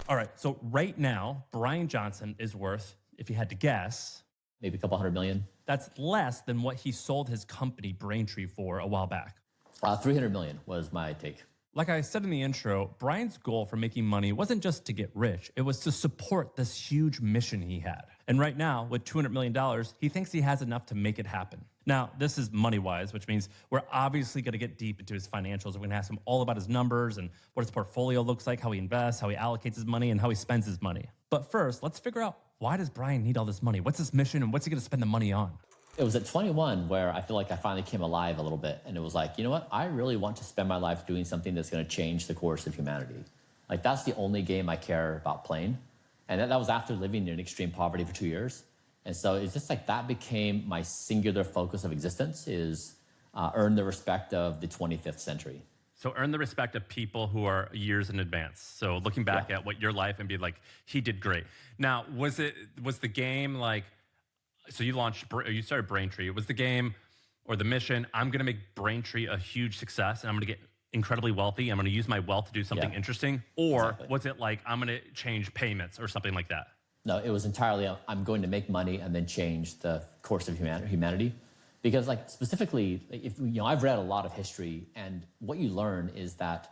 All right, so right now, Brian Johnson is worth, if you had to guess, maybe a couple 100 million. That's less than what he sold his company Braintree for a while back. 300 million was my take. Like I said in the intro, Brian's goal for making money wasn't just to get rich, it was to support this huge mission he had. And right now, with $200 million, he thinks he has enough to make it happen. Now, this is MoneyWise, which means we're obviously going to get deep into his financials. We're going to ask him all about his numbers and what his portfolio looks like, how he invests, how he allocates his money, and how he spends his money. But first, let's figure out, why does Brian need all this money? What's his mission, and what's he going to spend the money on? It was at 21 where I feel like I finally came alive a little bit. And it was like, you know what? I really want to spend my life doing something that's going to change the course of humanity. Like, that's the only game I care about playing. And that was after living in extreme poverty for 2 years. And so it's just like that became my singular focus of existence, is earn the respect of the 25th century. So earn the respect of people who are years in advance. So looking back at what your life and be like, he did great. Now, was the game like, so you started Braintree. Was the game or the mission, I'm going to make Braintree a huge success and I'm going to get incredibly wealthy. I'm going to use my wealth to do something interesting. Or was it like, I'm going to change payments or something like that? No, it was entirely, I'm going to make money and then change the course of humanity. Because like specifically, if I've read a lot of history, and what you learn is that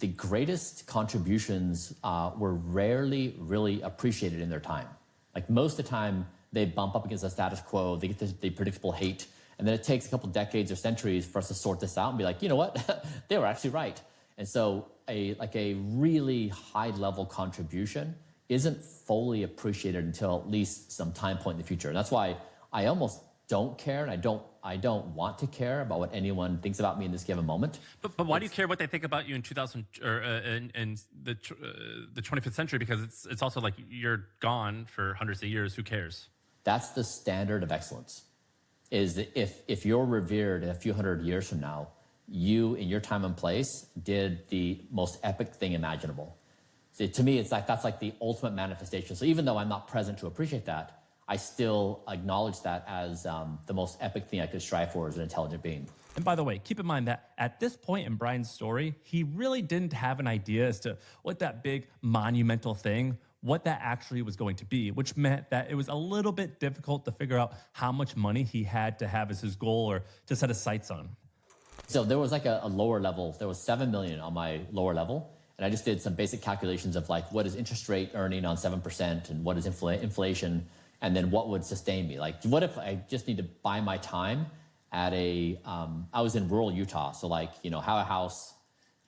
the greatest contributions were rarely really appreciated in their time. Like most of the time, they bump up against the status quo, they get the predictable hate, and then it takes a couple decades or centuries for us to sort this out and be like, you know what, they were actually right. And so a really high level contribution isn't fully appreciated until at least some time point in the future. And that's why I almost don't care, and I don't want to care about what anyone thinks about me in this given moment. But why do you care what they think about you in 2000 or in the 25th century? Because it's also like you're gone for hundreds of years. Who cares? That's the standard of excellence. Is that if you're revered in a few hundred years from now, you in your time and place did the most epic thing imaginable. So to me, it's like that's like the ultimate manifestation. So even though I'm not present to appreciate that, I still acknowledge that as the most epic thing I could strive for as an intelligent being. And by the way, keep in mind that at this point in Brian's story, he really didn't have an idea as to what that big monumental thing, what that actually was going to be, which meant that it was a little bit difficult to figure out how much money he had to have as his goal or to set his sights on. So there was like a lower level. There was 7 million on my lower level. And I just did some basic calculations of like, what is interest rate earning on 7% and what is inflation? And then what would sustain me? Like, what if I just need to buy my time at I was in rural Utah. So like, have a house,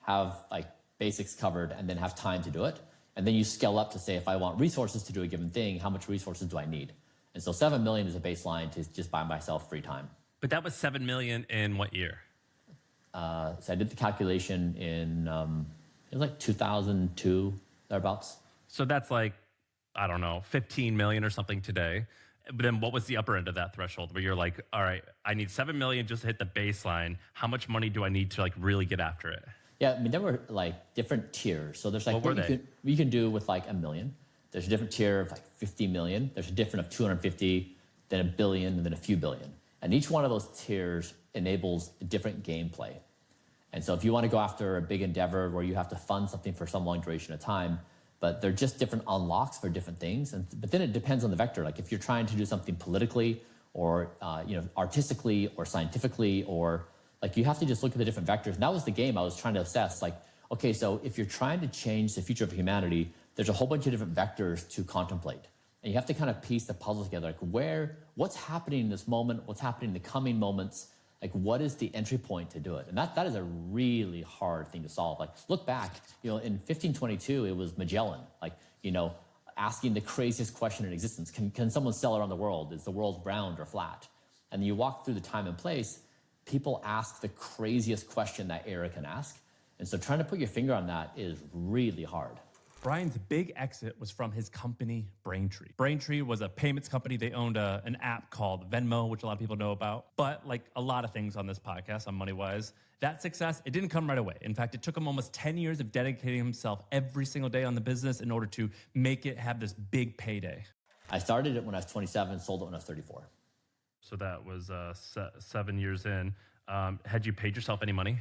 have like basics covered, and then have time to do it. And then you scale up to say, if I want resources to do a given thing, how much resources do I need? And so 7 million is a baseline to just buy myself free time. But that was 7 million in what year? So I did the calculation in, it was like 2002, thereabouts. So that's like, I don't know, 15 million or something today. But then what was the upper end of that threshold where you're like, all right, I need 7 million just to hit the baseline. How much money do I need to like really get after it? Yeah, I mean, there were like different tiers. So there's like What were you can do with like 1 million. There's a different tier of like 50 million. There's a different of 250, then a billion, and then a few billion. And each one of those tiers enables a different gameplay. And so if you want to go after a big endeavor where you have to fund something for some long duration of time, but they're just different unlocks for different things. But then it depends on the vector. Like if you're trying to do something politically or artistically or scientifically, or like you have to just look at the different vectors. And that was the game I was trying to assess. Like, okay, so if you're trying to change the future of humanity, there's a whole bunch of different vectors to contemplate. And you have to kind of piece the puzzle together. Like what's happening in this moment? What's happening in the coming moments? Like, what is the entry point to do it? And that is a really hard thing to solve. Like, look back, in 1522, it was Magellan, like, asking the craziest question in existence. Can someone sail around the world? Is the world round or flat? And you walk through the time and place, people ask the craziest question that era can ask. And so trying to put your finger on that is really hard. Brian's big exit was from his company, Braintree. Braintree was a payments company. They owned an app called Venmo, which a lot of people know about. But like a lot of things on this podcast, on MoneyWise, that success, it didn't come right away. In fact, it took him almost 10 years of dedicating himself every single day on the business in order to make it have this big payday. I started it when I was 27, sold it when I was 34. So that was 7 years in. Had you paid yourself any money?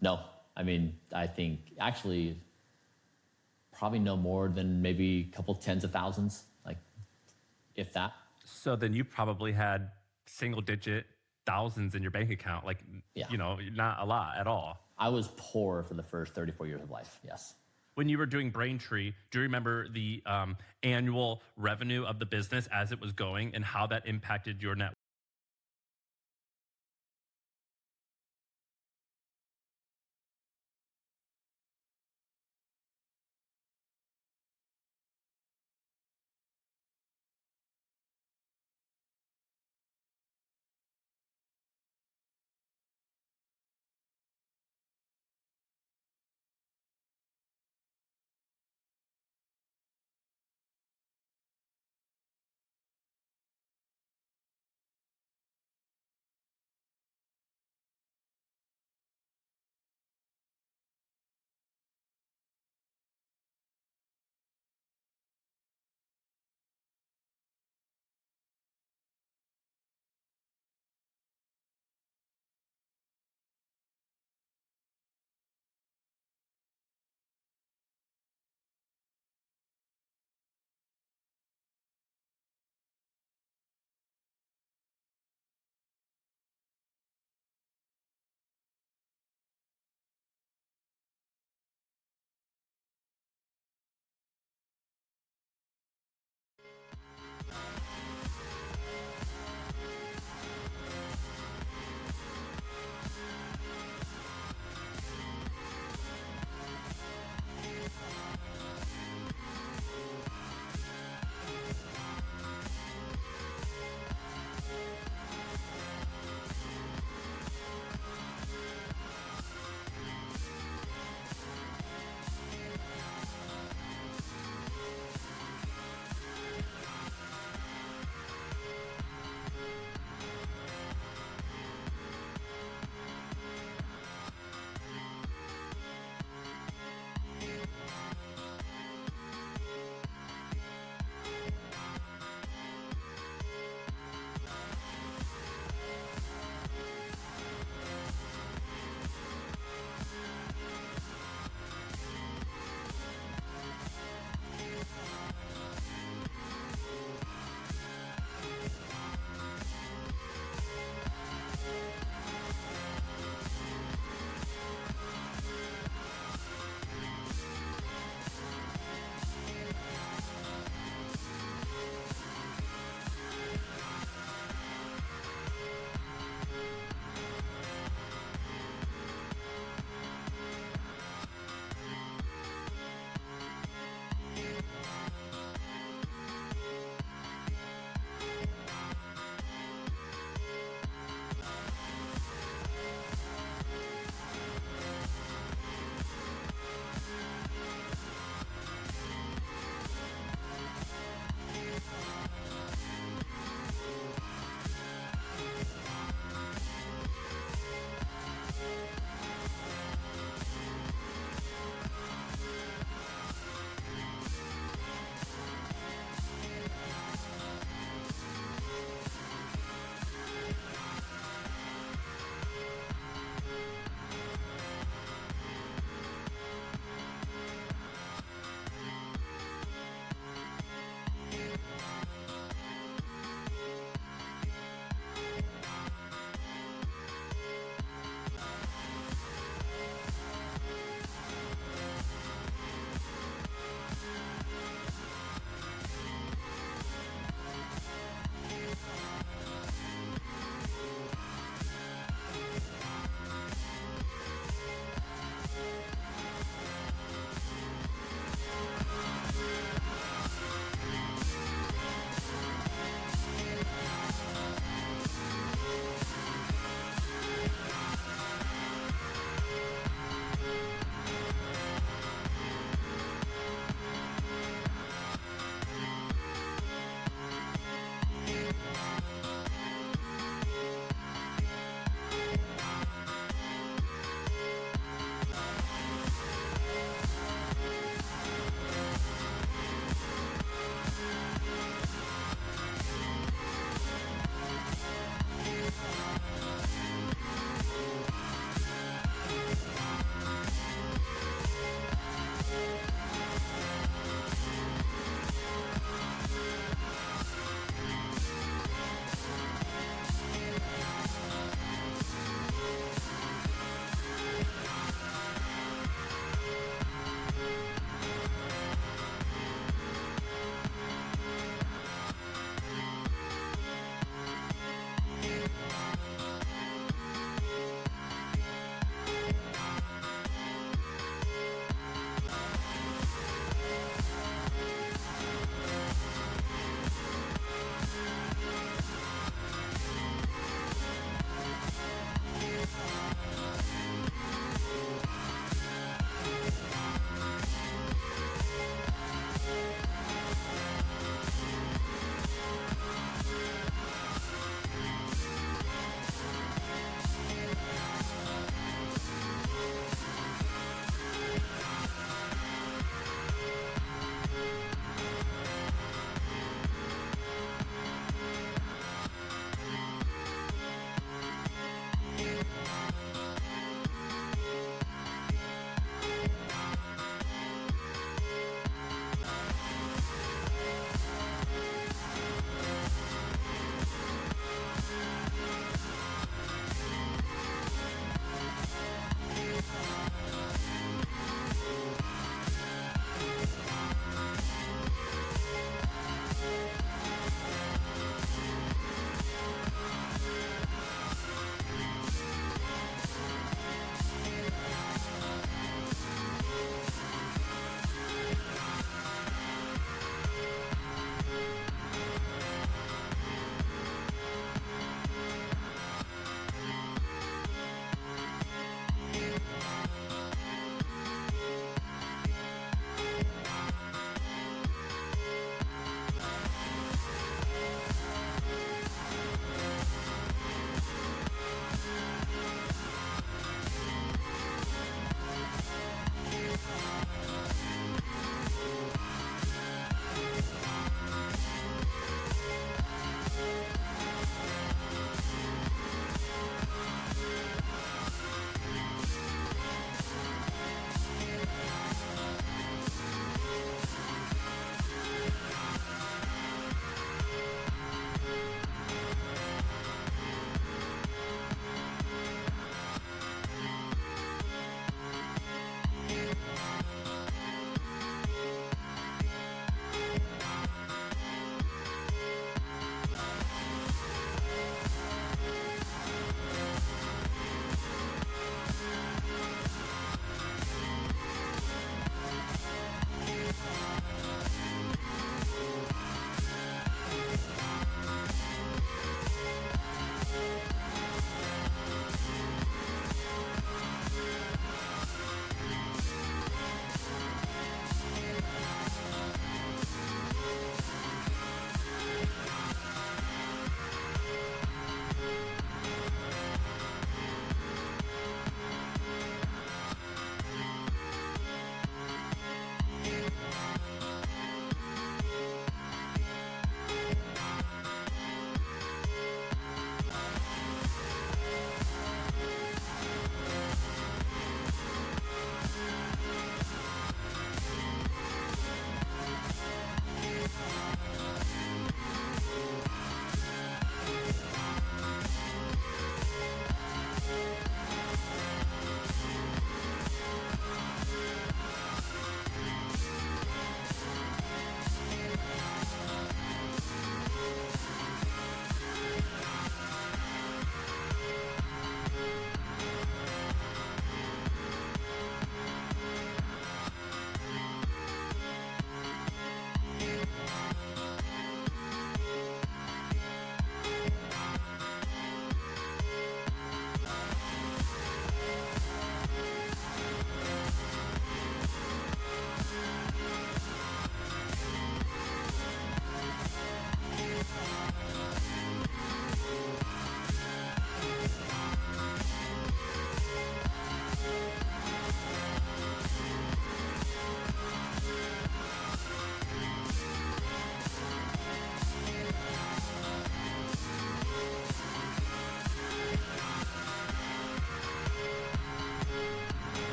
No. I mean, I think actually probably no more than maybe a couple tens of thousands, like if that. So then you probably had single digit thousands in your bank account, like, not a lot at all. I was poor for the first 34 years of life, yes. When you were doing Braintree, do you remember the annual revenue of the business as it was going and how that impacted your net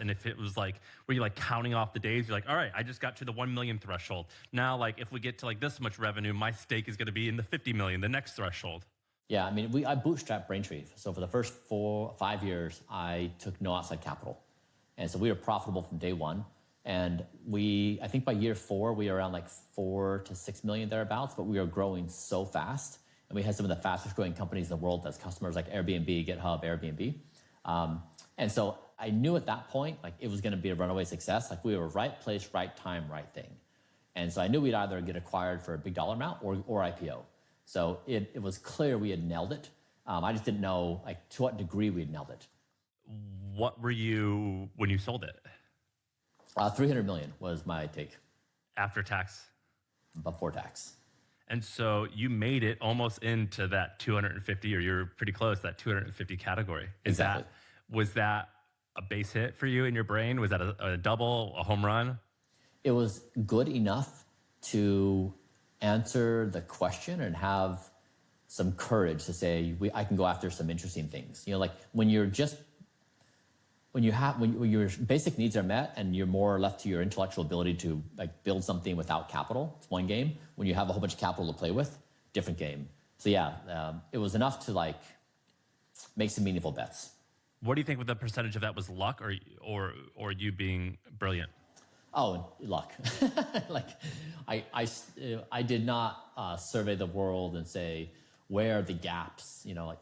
And if it was like, were you like counting off the days? You're like, all right, I just got to the 1 million threshold. Now, like if we get to like this much revenue, my stake is going to be in the 50 million, the next threshold. Yeah, I mean, I bootstrapped Braintree. So for the first 5 years, I took no outside capital. And so we were profitable from day one. And I think by year 4, we were around like 4 to 6 million thereabouts, but we were growing so fast. And we had some of the fastest growing companies in the world as customers, like Airbnb, GitHub, Airbnb. And so I knew at that point, like it was going to be a runaway success. Like we were right place, right time, right thing. And so I knew we'd either get acquired for a big dollar amount or IPO. So it was clear we had nailed it. I just didn't know like to what degree we had nailed it. What were you when you sold it? 300 million was my take. After tax? Before tax. And so you made it almost into that 250, or you're pretty close, that 250 category. Exactly. Was that a base hit for you in your brain? Was that a double, a home run? It was good enough to answer the question and have some courage to say, I can go after some interesting things. You know, like when your basic needs are met and you're more left to your intellectual ability to like build something without capital, it's one game. When you have a whole bunch of capital to play with, different game. So yeah, it was enough to like make some meaningful bets. What do you think the percentage of that was luck or you being brilliant? Oh, luck. Like I did not survey the world and say, where are the gaps? You know, like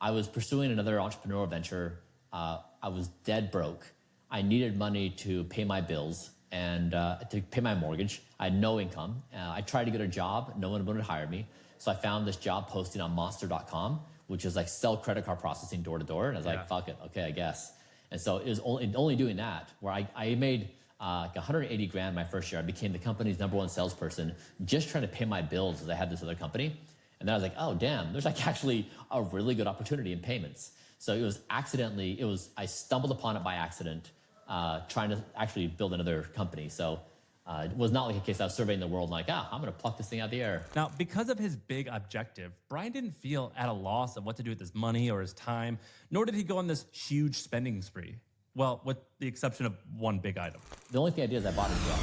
I was pursuing another entrepreneurial venture. I was dead broke. I needed money to pay my bills and to pay my mortgage. I had no income. I tried to get a job. No one would hire me. So I found this job posting on monster.com, which is like sell credit card processing door to door. And I was like, fuck it. Okay, I guess. And so it was only doing that where I made like 180 grand my first year. I became the company's #1 salesperson, just trying to pay my bills as I had this other company. And then I was like, oh, damn, there's like actually a really good opportunity in payments. So it was I stumbled upon it by accident, trying to actually build another company. So it was not like a case I was surveying the world like, I'm going to pluck this thing out of the air. Now, because of his big objective, Brian didn't feel at a loss of what to do with his money or his time, nor did he go on this huge spending spree. Well, with the exception of one big item. The only thing I did is I bought a jet.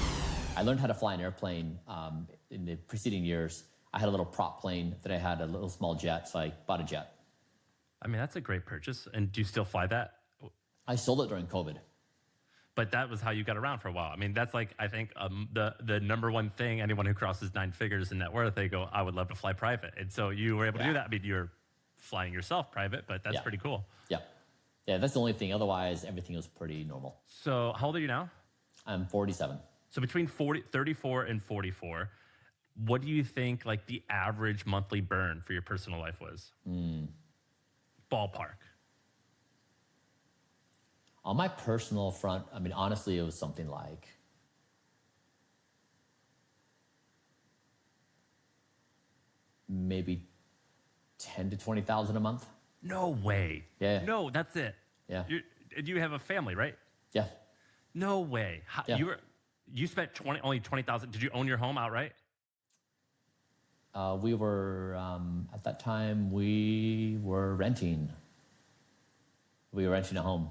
I learned how to fly an airplane in the preceding years. I had a little prop plane that I had a little small jet, so I bought a jet. I mean, that's a great purchase. And do you still fly that? I sold it during COVID. But that was how you got around for a while. I mean, that's like, I think the #1 thing, anyone who crosses 9 figures in net worth, they go, I would love to fly private. And so you were able to do that. I mean, you're flying yourself private, but that's pretty cool. Yeah. Yeah, that's the only thing. Otherwise, everything was pretty normal. So how old are you now? I'm 47. So between 34 and 44, what do you think like the average monthly burn for your personal life was? Ballpark. On my personal front, I mean, honestly, it was something like maybe 10 to 20,000 a month. No way. Yeah. No, that's it. Yeah. You have a family, right? Yeah. No way. You spent only 20,000. Did you own your home outright? We were at that time we were renting. We were renting a home.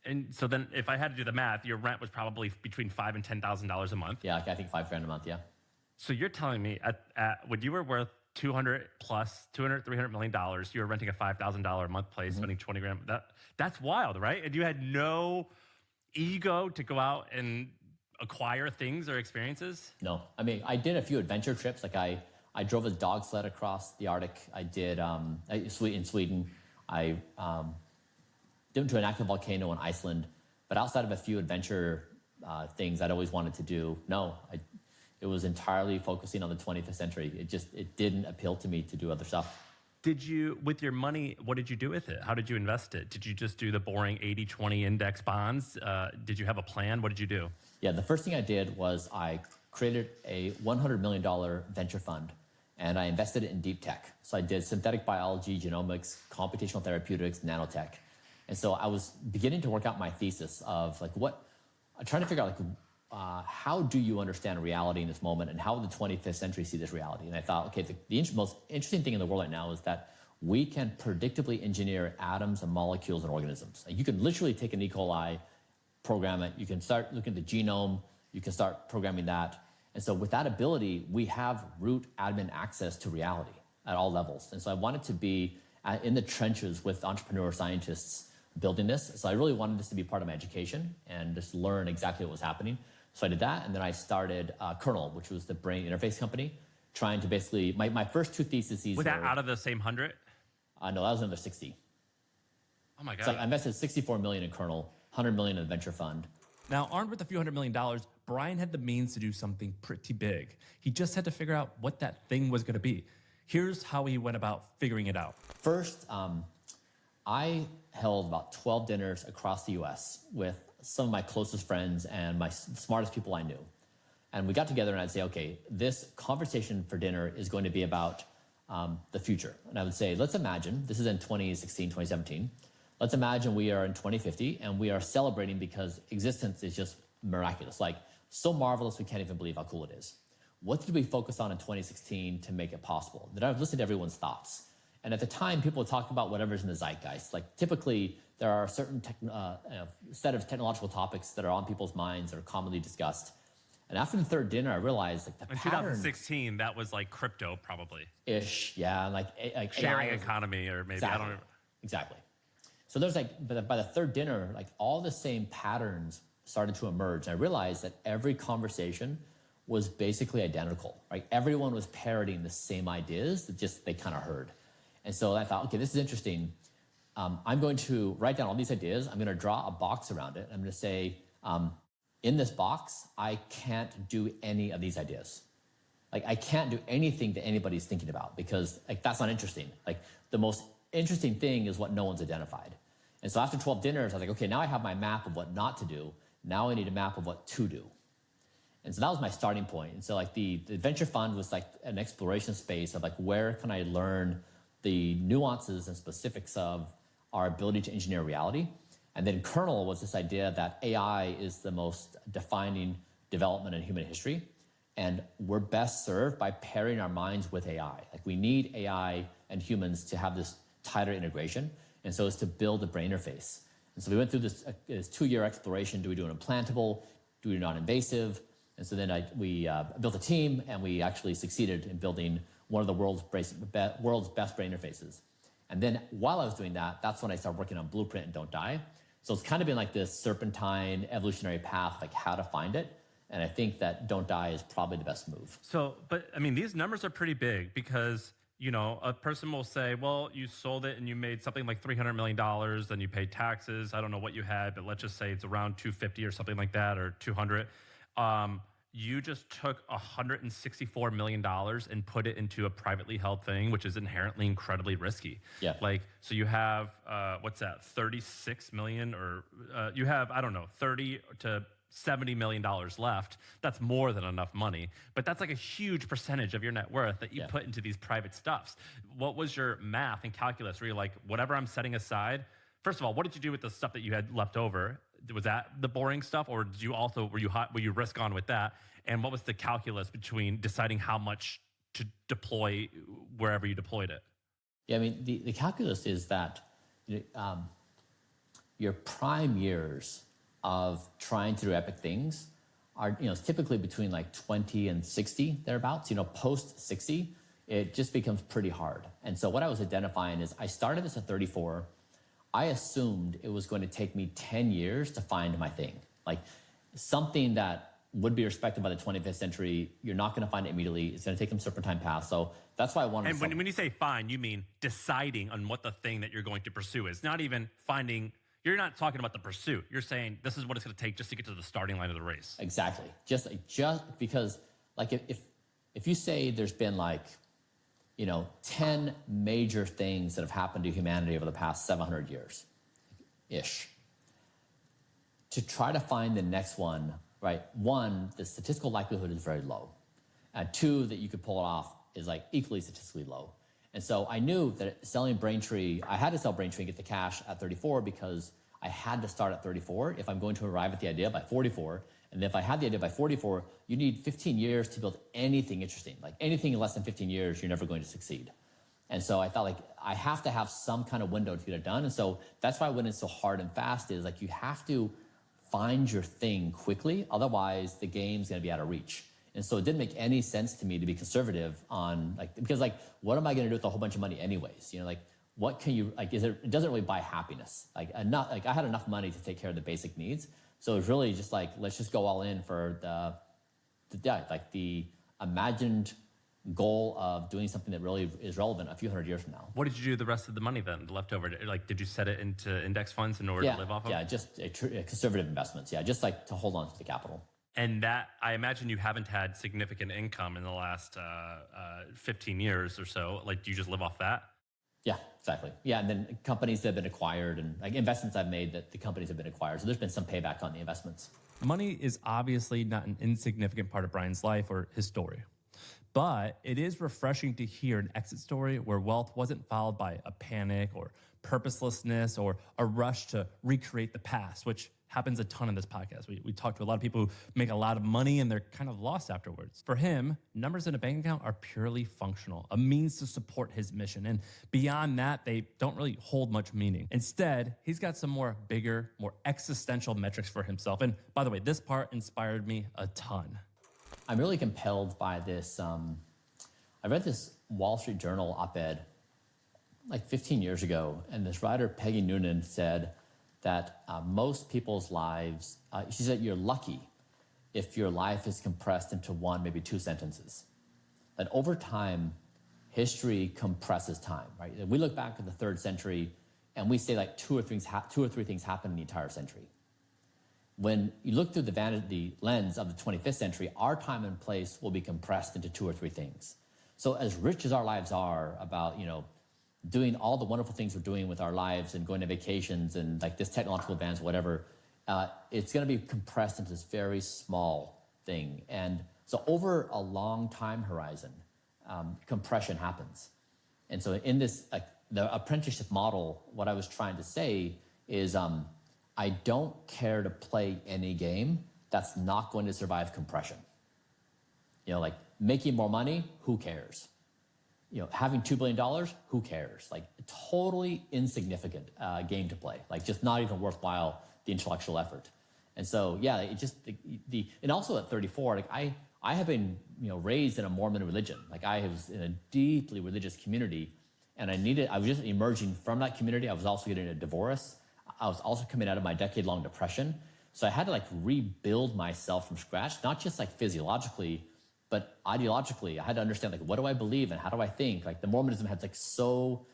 And so then, if I had to do the math, your rent was probably between $5,000 and $10,000 a month. Yeah, I think $5,000 a month. Yeah. So you're telling me when you were worth $200 $300 million, you were renting a $5,000 a month place, spending 20 grand. That's wild, right? And you had no ego to go out and acquire things or experiences? No, I mean, I did a few adventure trips. Like I drove a dog sled across the Arctic. I did in Sweden. I went to an active volcano in Iceland. But outside of a few adventure things I'd always wanted to do, no, it was entirely focusing on the 25th century. It didn't appeal to me to do other stuff. Did you, with your money, what did you do with it? How did you invest it? Did you just do the boring 80-20 index bonds? Did you have a plan? What did you do? Yeah, the first thing I did was I created a $100 million venture fund, and I invested it in deep tech. So I did synthetic biology, genomics, computational therapeutics, nanotech. And so I was beginning to work out my thesis of trying to figure out how do you understand reality in this moment, and how would the 25th century see this reality? And I thought, okay, the most interesting thing in the world right now is that we can predictably engineer atoms and molecules and organisms. Like you can literally take an E. coli program it. You can start looking at the genome. You can start programming that. And so with that ability, we have root admin access to reality at all levels. And so I wanted to be in the trenches with entrepreneur scientists building this. So I really wanted this to be part of my education and just learn exactly what was happening. So I did that, and then I started Kernel, which was the brain interface company, trying to basically, my first two theses Was that out of the same 100? No, that was another 60. Oh my God. So I invested 64 million in Kernel, 100 million in the venture fund. Now, armed with a few $100 million, Brian had the means to do something pretty big. He just had to figure out what that thing was going to be. Here's how he went about figuring it out. First, I held about 12 dinners across the US with some of my closest friends and the smartest people I knew. And we got together and I'd say, okay, this conversation for dinner is going to be about the future. And I would say, let's imagine, this is in 2016, 2017. Let's imagine we are in 2050 and we are celebrating because existence is just miraculous, like so marvelous we can't even believe how cool it is. What did we focus on in 2016 to make it possible? Then I've listened to everyone's thoughts. And at the time, people would talk about whatever's in the zeitgeist. Like typically, there are a certain set of technological topics that are on people's minds that are commonly discussed. And after the third dinner, I realized like the in pattern. 2016, that was like crypto, probably. Ish, yeah, like sharing economy, or maybe exactly, I don't know. Exactly. So there's like, but by the third dinner, like all the same patterns started to emerge. And I realized that every conversation was basically identical. Right? Everyone was parroting the same ideas that just they kind of heard. And so I thought, okay, this is interesting. I'm going to write down all these ideas. I'm going to draw a box around it. I'm going to say, in this box, I can't do any of these ideas. Like I can't do anything that anybody's thinking about because like that's not interesting. Like the most interesting thing is what no one's identified. And so after 12 dinners, I was like, okay, now I have my map of what not to do. Now I need a map of what to do. And so that was my starting point. And so like the venture fund was like an exploration space of like, where can I learn the nuances and specifics of our ability to engineer reality? And then Kernel was this idea that AI is the most defining development in human history. And we're best served by pairing our minds with AI. Like we need AI and humans to have this tighter integration. And so it's to build a brain interface. And so we went through this 2-year exploration. Do we do an implantable? Do we do non-invasive? And so then we built a team and we actually succeeded in building one of the world's best brain interfaces. And then while I was doing that, that's when I started working on Blueprint and Don't Die. So it's kind of been like this serpentine evolutionary path, like how to find it. And I think that Don't Die is probably the best move. So, but I mean, these numbers are pretty big because, you know, a person will say, well, you sold it and you made something like $300 million, then you paid taxes. I don't know what you had, but let's just say it's around 250 or something like that, or 200. You just took $164 million and put it into a privately held thing, which is inherently incredibly risky. Yeah. Like, so you have, what's that, 36 million, or you have, I don't know, 30 to $70 million left. That's more than enough money, but that's like a huge percentage of your net worth that you put into these private stuffs. What was your math and calculus where you're like, whatever I'm setting aside, first of all, what did you do with the stuff that you had left over? Was that the boring stuff, or did you also were you risk on with that? And what was the calculus between deciding how much to deploy wherever you deployed it? Yeah, I mean the calculus is that your prime years of trying to do epic things are typically between like 20 and 60 thereabouts. Post 60, it just becomes pretty hard. And so what I was identifying is I started this at 34. I assumed it was going to take me 10 years to find my thing, like something that would be respected by the 25th century. You're not going to find it immediately. It's going to take some serpentine path. So that's why I wanted to. And when you say find, you mean deciding on what the thing that you're going to pursue is. Not even finding. You're not talking about the pursuit. You're saying this is what it's going to take just to get to the starting line of the race. Exactly. Just because, like, if you say there's been like, 10 major things that have happened to humanity over the past 700 years-ish. To try to find the next one, right? One, the statistical likelihood is very low. And two, that you could pull it off is like equally statistically low. And so I knew that selling Braintree, I had to sell Braintree and get the cash at 34 because I had to start at 34 if I'm going to arrive at the idea by 44. And if I had the idea by 44, you need 15 years to build anything interesting. Like anything in less than 15 years, you're never going to succeed. And so I thought like, I have to have some kind of window to get it done. And so that's why I went in so hard and fast is like, you have to find your thing quickly. Otherwise, the game's going to be out of reach. And so it didn't make any sense to me to be conservative on because what am I going to do with a whole bunch of money anyways? What can you, it doesn't really buy happiness. I had enough money to take care of the basic needs. So it's really just let's just go all in for the imagined goal of doing something that really is relevant a few hundred years from now. What did you do the rest of the money then, the leftover? Did you set it into index funds in order to live off of? Yeah, just conservative investments. Yeah, just to hold on to the capital. And that, I imagine you haven't had significant income in the last 15 years or so. Do you just live off that? Yeah, exactly. Yeah, and then companies that have been acquired and investments I've made that the companies have been acquired. So there's been some payback on the investments. Money is obviously not an insignificant part of Brian's life or his story. But it is refreshing to hear an exit story where wealth wasn't followed by a panic or purposelessness or a rush to recreate the past, which happens a ton in this podcast. We talk to a lot of people who make a lot of money and they're kind of lost afterwards. For him, numbers in a bank account are purely functional, a means to support his mission. And beyond that, they don't really hold much meaning. Instead, he's got some bigger, more existential metrics for himself. And by the way, this part inspired me a ton. I'm really compelled by this. I read this Wall Street Journal op-ed 15 years ago, and this writer, Peggy Noonan, said that most people's lives, she said, you're lucky if your life is compressed into one, maybe two sentences. That over time, history compresses time, right? We look back at the 3rd century, and we say two or three things happened in the entire century. When you look through the lens of the 25th century, our time and place will be compressed into 2 or 3 things. So as rich as our lives are about, doing all the wonderful things we're doing with our lives and going to vacations and this technological advance, whatever, it's going to be compressed into this very small thing. And so over a long time horizon, compression happens. And so in this, the apprenticeship model, what I was trying to say is, I don't care to play any game that's not going to survive compression. Making more money, who cares? Having $2 billion, who cares? Totally insignificant game to play. Just not even worthwhile the intellectual effort. And so, yeah, it just and also at 34, I have been raised in a Mormon religion. I was in a deeply religious community, and I was just emerging from that community. I was also getting a divorce. I was also coming out of my decade-long depression. So I had to rebuild myself from scratch, not just physiologically, but ideologically. I had to understand what do I believe and how do I think? The Mormonism had so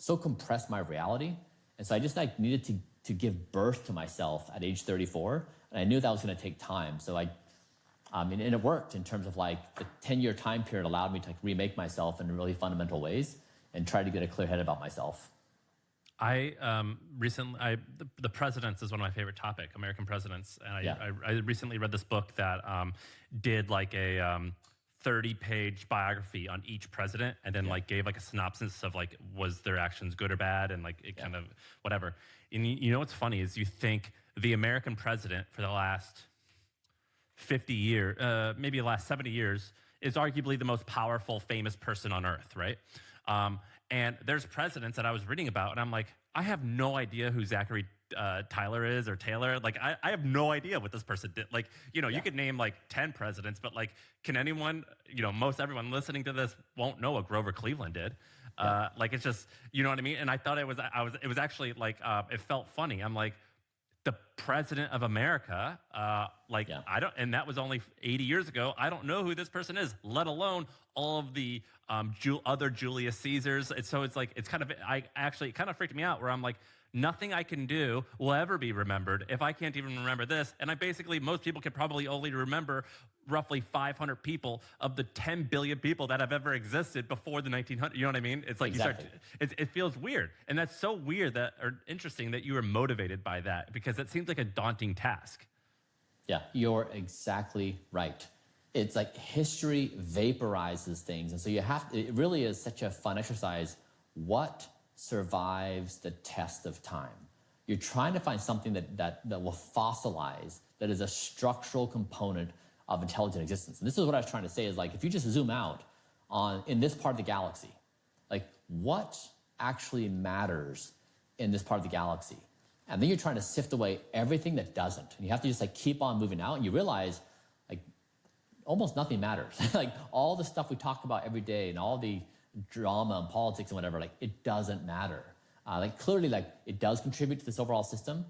compressed my reality. And so I just needed to give birth to myself at age 34. And I knew that was going to take time. So and it worked in terms of the 10-year time period allowed me to remake myself in really fundamental ways and try to get a clear head about myself. The presidents is one of my favorite topics, American presidents. And I recently read this book that did a 30-page biography on each president and then gave a synopsis of was their actions good or bad and it kind of whatever. And what's funny is you think the American president for the last 50 years, maybe the last 70 years, is arguably the most powerful, famous person on earth, right? And there's presidents that I was reading about, and I'm like, I have no idea who Zachary Tyler is or Taylor. I have no idea what this person did. You could name 10 presidents, but can anyone, most everyone listening to this won't know what Grover Cleveland did. It's just, you know what I mean? And I thought it was actually it felt funny. I'm like, the president of America, I don't, and that was only 80 years ago. I don't know who this person is, let alone all of the other Julius Caesars. It kind of freaked me out where I'm like, nothing I can do will ever be remembered if I can't even remember this. And most people can probably only remember roughly 500 people of the 10 billion people that have ever existed before the 1900s. You know what I mean? It's exactly. It feels weird. And that's so weird or interesting that you were motivated by that, because it seems like a daunting task. Yeah, you're exactly right. It's history vaporizes things. And so it really is such a fun exercise. What survives the test of time? You're trying to find something that will fossilize, that is a structural component of intelligent existence. And this is what I was trying to say is if you just zoom out in this part of the galaxy, what actually matters in this part of the galaxy? And then you're trying to sift away everything that doesn't. And you have to just like keep on moving out, and you realize like almost nothing matters. Like all the stuff we talk about every day and all the drama and politics and whatever, like it doesn't matter. Like clearly, like it does contribute to this overall system.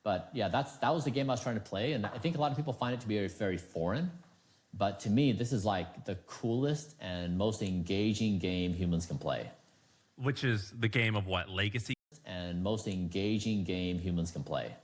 But yeah, that was the game I was trying to play. And I think a lot of people find it to be very, very foreign. But to me, this is like the coolest and most engaging game humans can play. Which is the game of what? Legacy? And most engaging game humans can play.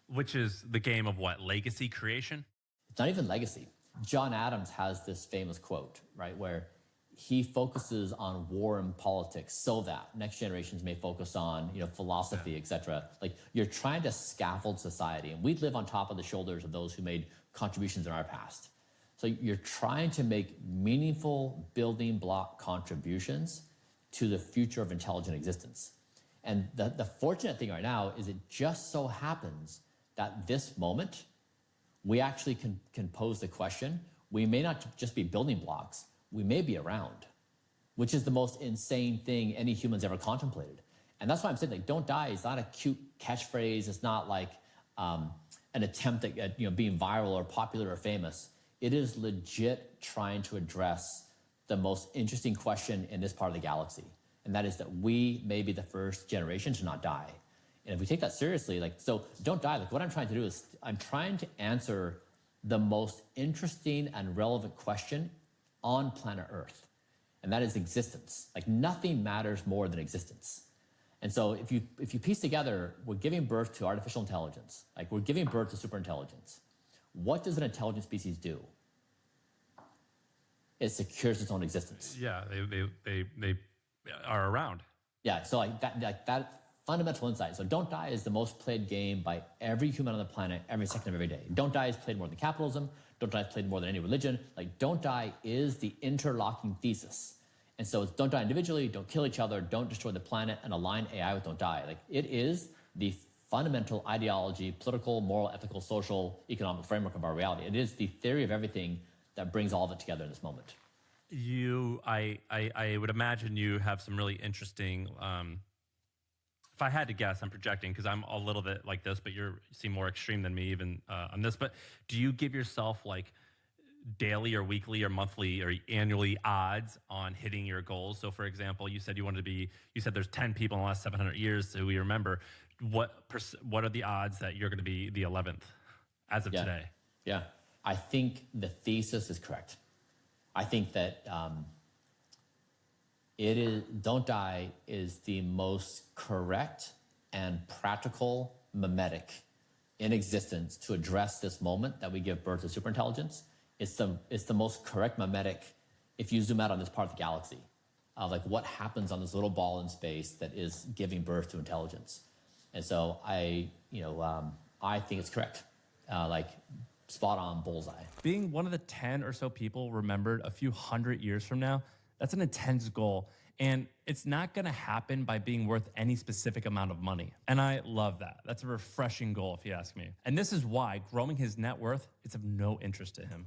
Which is the game of what? Legacy creation? It's not even legacy. John Adams has this famous quote, right, where he focuses on war and politics so that next generations may focus on, philosophy, etc. Like you're trying to scaffold society, and we live on top of the shoulders of those who made contributions in our past. So you're trying to make meaningful building block contributions to the future of intelligent existence. And the fortunate thing right now is it just so happens that this moment, we actually can pose the question, we may not just be building blocks, we may be around, which is the most insane thing any human's ever contemplated. And that's why I'm saying, like, don't die is not a cute catchphrase. It's not like an attempt at being viral or popular or famous. It is legit trying to address the most interesting question in this part of the galaxy. And that is that we may be the first generation to not die. And if we take that seriously, so don't die. Like what I'm trying to do is I'm trying to answer the most interesting and relevant question on planet Earth. And that is existence. Like nothing matters more than existence. And so if you piece together, we're giving birth to artificial intelligence, like we're giving birth to superintelligence. What does an intelligent species do? It secures its own existence. Yeah, they are around. Yeah, so that fundamental insight. So Don't Die is the most played game by every human on the planet every second of every day. Don't Die is played more than capitalism. Don't Die is played more than any religion. Like Don't Die is the interlocking thesis. And so it's don't die individually, don't kill each other, don't destroy the planet, and align AI with Don't Die. Like it is the fundamental ideology, political, moral, ethical, social, economic framework of our reality. It is the theory of everything that brings all of it together in this moment. I would imagine you have some really interesting, if I had to guess, I'm projecting because I'm a little bit like this, but you seem more extreme than me even on this, but do you give yourself like daily or weekly or monthly or annually odds on hitting your goals? So for example, you said you said there's 10 people in the last 700 years who we remember. What are the odds that you're going to be the 11th as of today? Yeah, I think the thesis is correct. I think that Don't Die is the most correct and practical mimetic in existence to address this moment that we give birth to superintelligence. It's the most correct mimetic if you zoom out on this part of the galaxy, like what happens on this little ball in space that is giving birth to intelligence. And so I think it's correct, like spot on bullseye. Being one of the 10 or so people remembered a few hundred years from now, that's an intense goal. And it's not going to happen by being worth any specific amount of money. And I love that. That's a refreshing goal, if you ask me. And this is why growing his net worth is of no interest to him.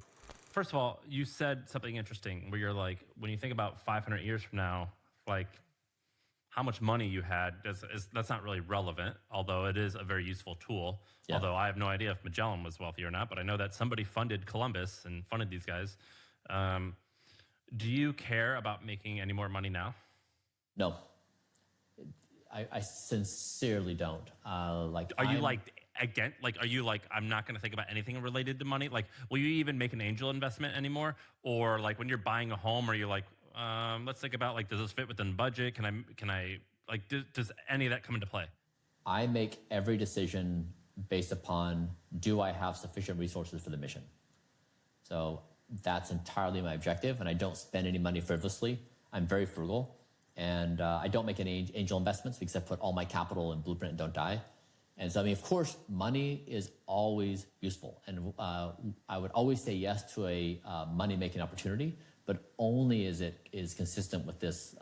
First of all, you said something interesting where you're like, when you think about 500 years from now, like how much money you had, that's not really relevant, although it is a very useful tool. Yeah. Although I have no idea if Magellan was wealthy or not, but I know that somebody funded Columbus and funded these guys. Do you care about making any more money now? No, I sincerely don't. Are you like, I'm not going to think about anything related to money? Like, will you even make an angel investment anymore? Or like when you're buying a home, are you like, let's think about like, does this fit within budget? Can I like, does any of that come into play? I make every decision based upon, do I have sufficient resources for the mission? So that's entirely my objective, and I don't spend any money frivolously. I'm very frugal, and I don't make any angel investments because I put all my capital in Blueprint and Don't Die. And so, I mean, of course, money is always useful, and I would always say yes to a money-making opportunity, but only as it is consistent with this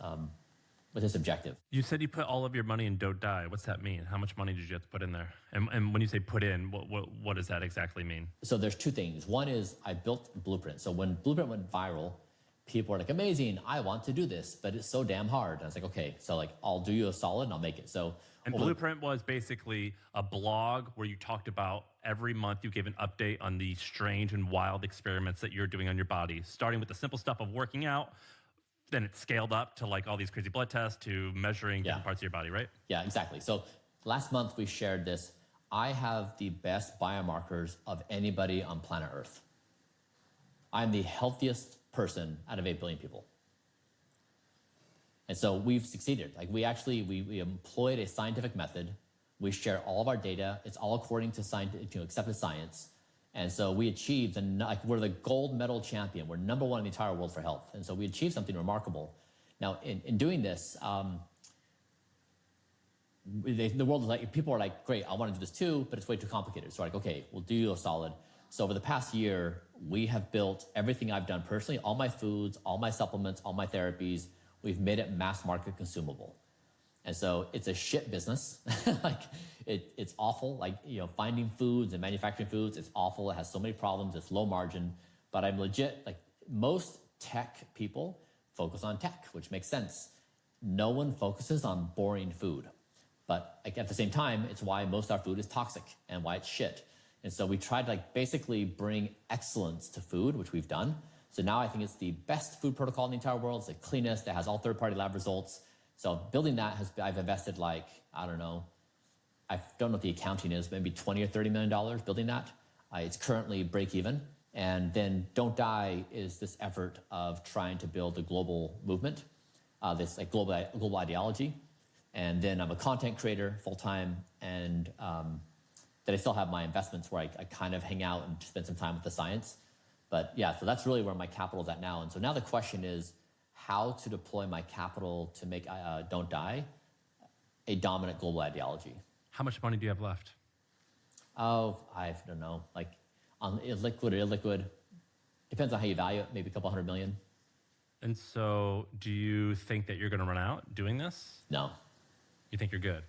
objective. You said you put all of your money in Don't Die. What's that mean? How much money did you have to put in there? And when you say put in, what does that exactly mean? So there's two things. One is I built Blueprint. So when Blueprint went viral, people are like, amazing, I want to do this, but it's so damn hard. And I was like, okay, so like, I'll do you a solid and I'll make it. So And Blueprint was basically a blog where you talked about every month you gave an update on the strange and wild experiments that you're doing on your body, starting with the simple stuff of working out. Then it scaled up to like all these crazy blood tests to measuring different parts of your body, right? Yeah, exactly. So last month we shared this. I have the best biomarkers of anybody on planet Earth. I'm the healthiest person out of 8 billion people. And so we've succeeded. Like we employed a scientific method. We share all of our data. It's all according to accepted science. And so we achieved, we're the gold medal champion. We're number one in the entire world for health. And so we achieved something remarkable. Now, in doing this, the world is like, people are like, great, I want to do this too, but it's way too complicated. So we're like, okay, we'll do you a solid. So over the past year, we have built everything I've done personally, all my foods, all my supplements, all my therapies, we've made it mass market consumable. And so it's a shit business. Like it's awful. Like, finding foods and manufacturing foods, it's awful. It has so many problems. It's low margin, but I'm legit, like most tech people focus on tech, which makes sense. No one focuses on boring food, but like, at the same time, it's why most of our food is toxic and why it's shit. And so we tried to basically bring excellence to food, which we've done. So now I think it's the best food protocol in the entire world. It's the cleanest. It has all third-party lab results. So building that I've invested I don't know what the accounting is, maybe $20 or $30 million building that. It's currently break even. And then Don't Die is this effort of trying to build a global movement, this global ideology. And then I'm a content creator full-time, and that I still have my investments where I kind of hang out and spend some time with the science. But yeah, so that's really where my capital is at now. And so now the question is how to deploy my capital to make Don't Die a dominant global ideology. How much money do you have left? Oh, I don't know, like on liquid or illiquid. Depends on how you value it, maybe a couple $100 million. And so do you think that you're going to run out doing this? No. You think you're good?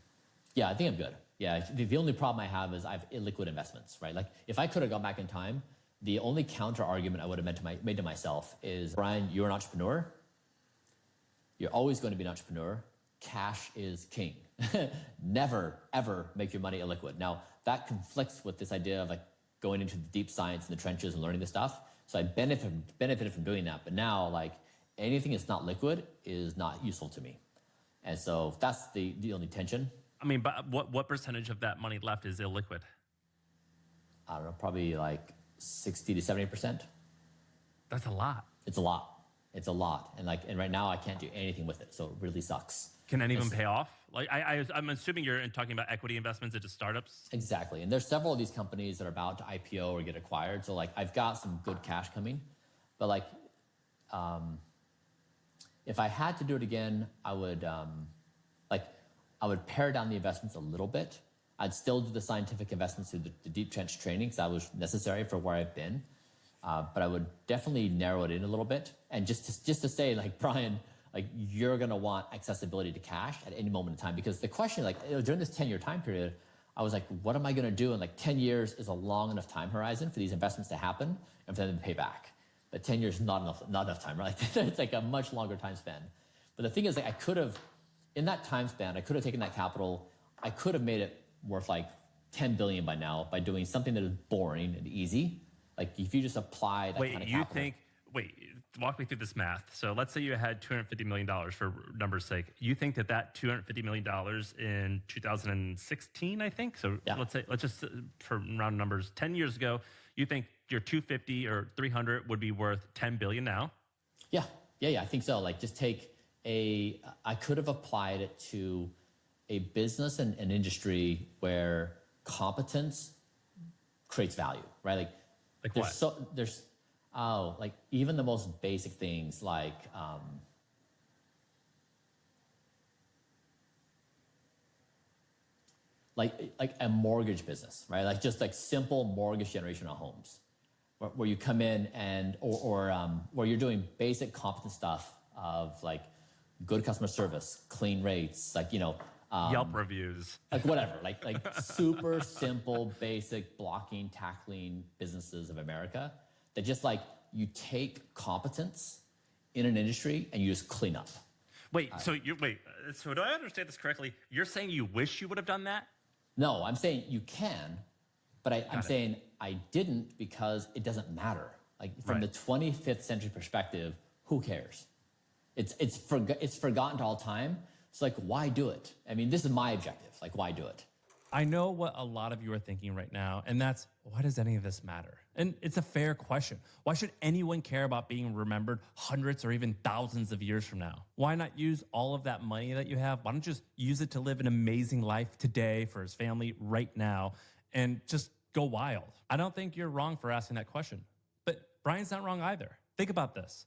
Yeah, I think I'm good. Yeah, the only problem I have is I have illiquid investments, right? Like if I could have gone back in time, the only counter argument I would have made to myself is, Brian, you're an entrepreneur. You're always going to be an entrepreneur. Cash is king. Never, ever make your money illiquid. Now, that conflicts with this idea of going into the deep science in the trenches and learning this stuff. So I benefited from doing that. But now, anything that's not liquid is not useful to me. And so that's the only tension. I mean, but what percentage of that money left is illiquid? I don't know, probably 60 to 70%. That's a lot. It's a lot. It's a lot. And right now I can't do anything with it. So it really sucks. Can any of them pay off? I'm assuming you're talking about equity investments into startups. Exactly. And there's several of these companies that are about to IPO or get acquired. So I've got some good cash coming, but if I had to do it again, I would pare down the investments a little bit. I'd still do the scientific investments through the deep trench training because that was necessary for where I've been. But I would definitely narrow it in a little bit. And just to say, Brian, you're going to want accessibility to cash at any moment in time. Because the question, during this 10-year time period, I was like, what am I going to do? And 10 years is a long enough time horizon for these investments to happen and for them to pay back. But 10 years is not enough time, right? It's a much longer time span. But the thing is, I could have, in that time span, I could have taken that capital, I could have made it worth 10 billion by now by doing something that is boring and easy. If you just apply that kind of capital. Walk me through this math. So let's say you had $250 million for numbers' sake. You think that $250 million in 2016, I think? So yeah. Let's just, for round numbers, 10 years ago, you think your 250 or 300 would be worth 10 billion now? Yeah, I think so. Just take I could have applied it to a business and an industry where competence creates value, right? Even the most basic things like a mortgage business, right? Just simple mortgage generation on homes, where you come in and or where you're doing basic competent stuff of good customer service, clean rates, Yelp reviews, whatever, super simple, basic blocking, tackling businesses of America that just you take competence in an industry and you just clean up. Wait, so do I understand this correctly? You're saying you wish you would have done that? No, I'm saying you can, but I'm saying I didn't because it doesn't matter. Like from the 25th century perspective, who cares? It's forgotten to all time. So like, why do it? I mean, this is my objective. Like, why do it? I know what a lot of you are thinking right now, and that's, why does any of this matter? And it's a fair question. Why should anyone care about being remembered hundreds or even thousands of years from now? Why not use all of that money that you have? Why don't you just use it to live an amazing life today for his family right now and just go wild? I don't think you're wrong for asking that question, but Brian's not wrong either. Think about this.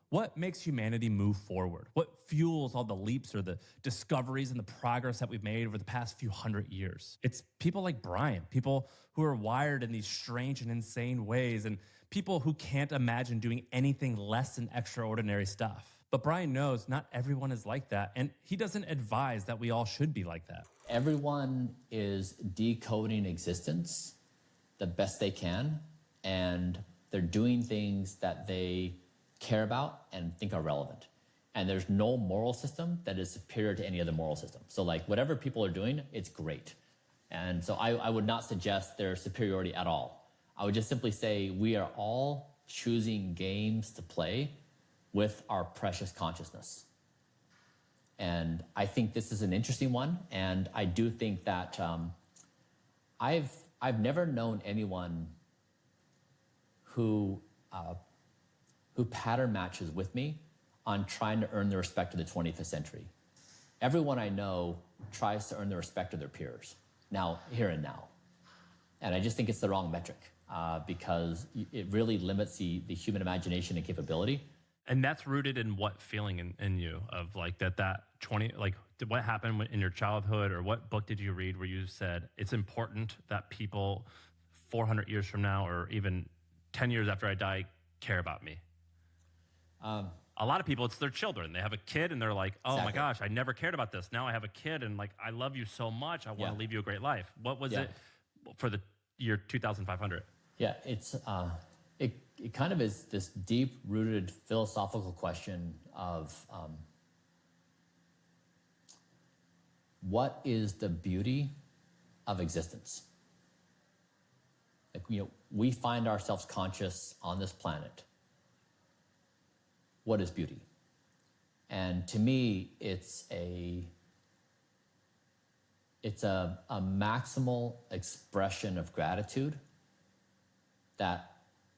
What makes humanity move forward? What fuels all the leaps or the discoveries and the progress that we've made over the past few hundred years? It's people like Brian, people who are wired in these strange and insane ways, and people who can't imagine doing anything less than extraordinary stuff. But Brian knows not everyone is like that, and he doesn't advise that we all should be like that. Everyone is decoding existence the best they can, and they're doing things that they care about and think are relevant. And there's no moral system that is superior to any other moral system. So like whatever people are doing, it's great. And so I would not suggest their superiority at all. I would just simply say we are all choosing games to play with our precious consciousness. And I think this is an interesting one. And I do think that I've never known anyone who pattern matches with me on trying to earn the respect of the 25th century. Everyone I know tries to earn the respect of their peers, now, here and now. And I just think it's the wrong metric because it really limits the human imagination and capability. And that's rooted in what feeling in you of like that 20, like what happened in your childhood, or what book did you read where you said it's important that people 400 years from now or even 10 years after I die care about me? A lot of people, it's their children. They have a kid and they're like, oh my gosh, I never cared about this. Now I have a kid and like, I love you so much. I want to leave you a great life. What was it for the year 2500? Yeah, it kind of is this deep-rooted philosophical question of what is the beauty of existence? Like, we find ourselves conscious on this planet. What is beauty? And to me, it's a maximal expression of gratitude that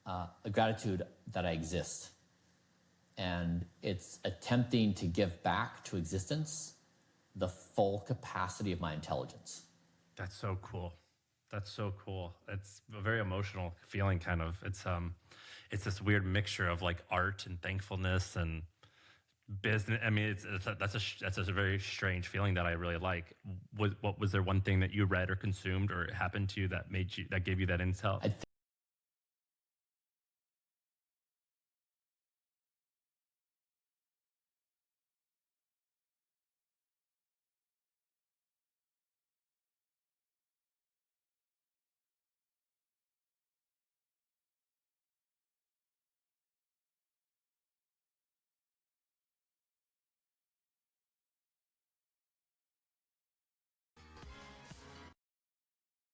I exist. And it's attempting to give back to existence the full capacity of my intelligence. That's so cool. That's so cool. It's a very emotional feeling, kind of. It's this weird mixture of like art and thankfulness and business. I mean, that's a very strange feeling that I really like. Was there one thing that you read or consumed or happened to you that gave you that insight?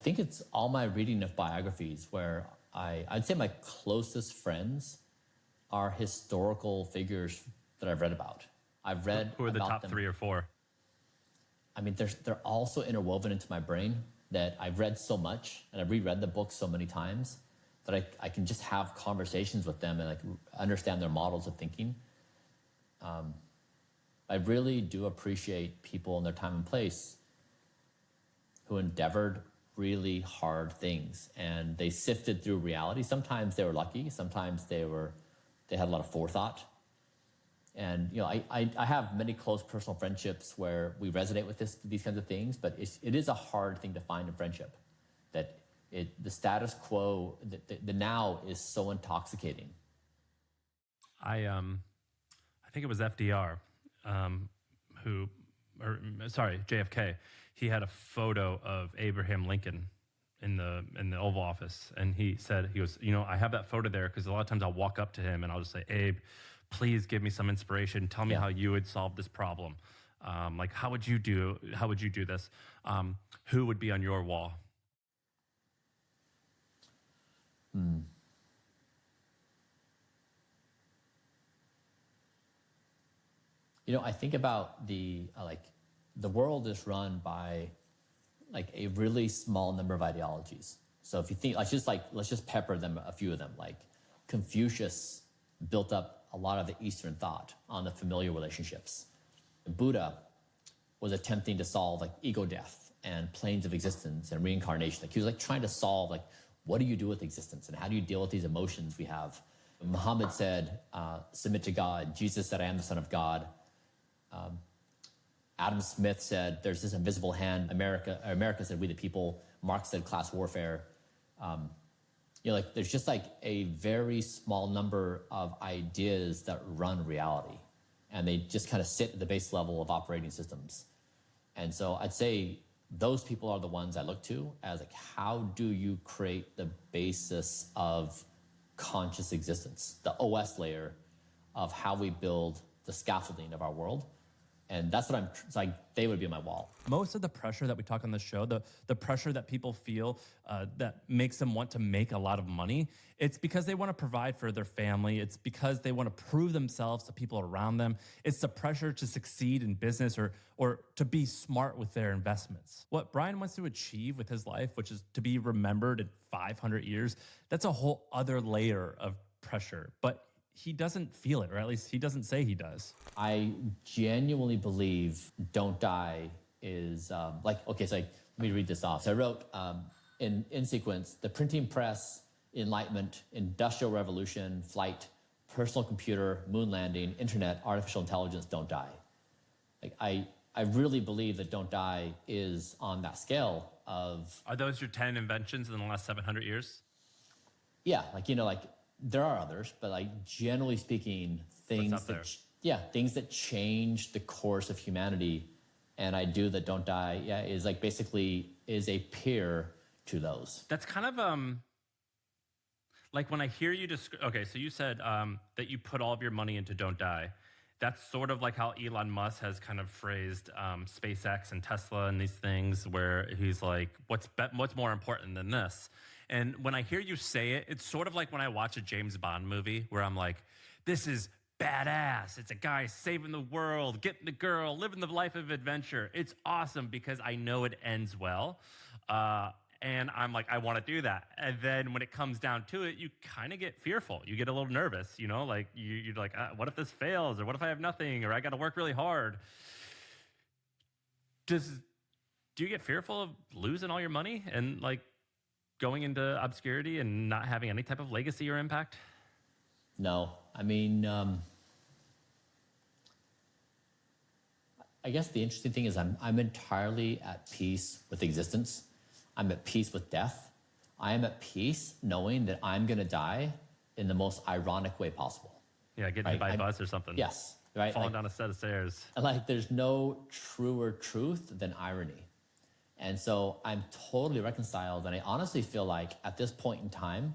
I think it's all my reading of biographies where I'd say my closest friends are historical figures that I've read about. I've read Who are the about top them. 3 or 4? I mean, they're all so interwoven into my brain that I've read so much and I've reread the book so many times that I can just have conversations with them and like understand their models of thinking. I really do appreciate people in their time and place who endeavored really hard things and they sifted through reality. Sometimes they were lucky, sometimes they had a lot of forethought. And I have many close personal friendships where we resonate with these kinds of things, but it is a hard thing to find in friendship. That the status quo, the now is so intoxicating. I think it was FDR, JFK. He had a photo of Abraham Lincoln in the Oval Office, and he said, I have that photo there because a lot of times I'll walk up to him and I'll just say, Abe, please give me some inspiration. Tell me how you would solve this problem. Like, how would you do this? Who would be on your wall? You know, I think about the world is run by like a really small number of ideologies. So if you think, let's just pepper them, a few of them. Like Confucius built up a lot of the Eastern thought on the familiar relationships. Buddha was attempting to solve like ego death and planes of existence and reincarnation. Like he was like trying to solve like, what do you do with existence and how do you deal with these emotions we have? Muhammad said, submit to God. Jesus said, I am the Son of God. Adam Smith said, there's this invisible hand. America said, we the people. Marx said, class warfare. You know, like there's just like a very small number of ideas that run reality, and they just kind of sit at the base level of operating systems. And so I'd say those people are the ones I look to as like, how do you create the basis of conscious existence, the OS layer of how we build the scaffolding of our world? And that's what it's like, they would be on my wall. Most of the pressure that we talk on the show, the pressure that people feel that makes them want to make a lot of money, it's because they want to provide for their family. It's because they want to prove themselves to people around them. It's the pressure to succeed in business or to be smart with their investments. What Brian wants to achieve with his life, which is to be remembered in 500 years, that's a whole other layer of pressure. But he doesn't feel it, or at least he doesn't say he does. I genuinely believe Don't Die is okay, so let me read this off. So I wrote in sequence, the printing press, enlightenment, industrial revolution, flight, personal computer, moon landing, internet, artificial intelligence, don't die. Like I really believe that Don't Die is on that scale of... Are those your 10 inventions in the last 700 years? Yeah, there are others, but like generally speaking, things that change the course of humanity, and I do that Don't Die, is like basically is a peer to those. That's kind of like when I hear you okay, so you said that you put all of your money into Don't Die. That's sort of like how Elon Musk has kind of phrased SpaceX and Tesla and these things, where he's like, what's more important than this? And when I hear you say it, it's sort of like when I watch a James Bond movie where I'm like, this is badass. It's a guy saving the world, getting the girl, living the life of adventure. It's awesome because I know it ends well. And I'm like, I want to do that. And then when it comes down to it, you kind of get fearful. You get a little nervous, you know, like you're like, what if this fails? Or what if I have nothing? Or I got to work really hard. Do you get fearful of losing all your money and like going into obscurity and not having any type of legacy or impact? No, I mean, I guess the interesting thing is I'm entirely at peace with existence. I'm at peace with death. I am at peace knowing that I'm going to die in the most ironic way possible. Yeah, getting hit by a bus or something. Yes, right. Falling down a set of stairs. And there's no truer truth than irony. And so I'm totally reconciled. And I honestly feel like at this point in time,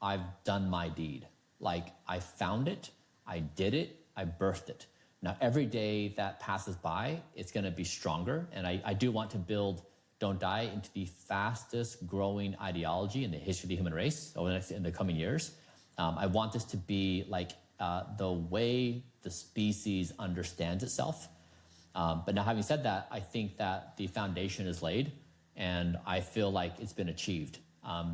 I've done my deed. Like I found it, I did it, I birthed it. Now, every day that passes by, it's going to be stronger. And I do want to build Don't Die into the fastest growing ideology in the history of the human race in the coming years. I want this to be like the way the species understands itself. But now, having said that, I think that the foundation is laid, and I feel like it's been achieved,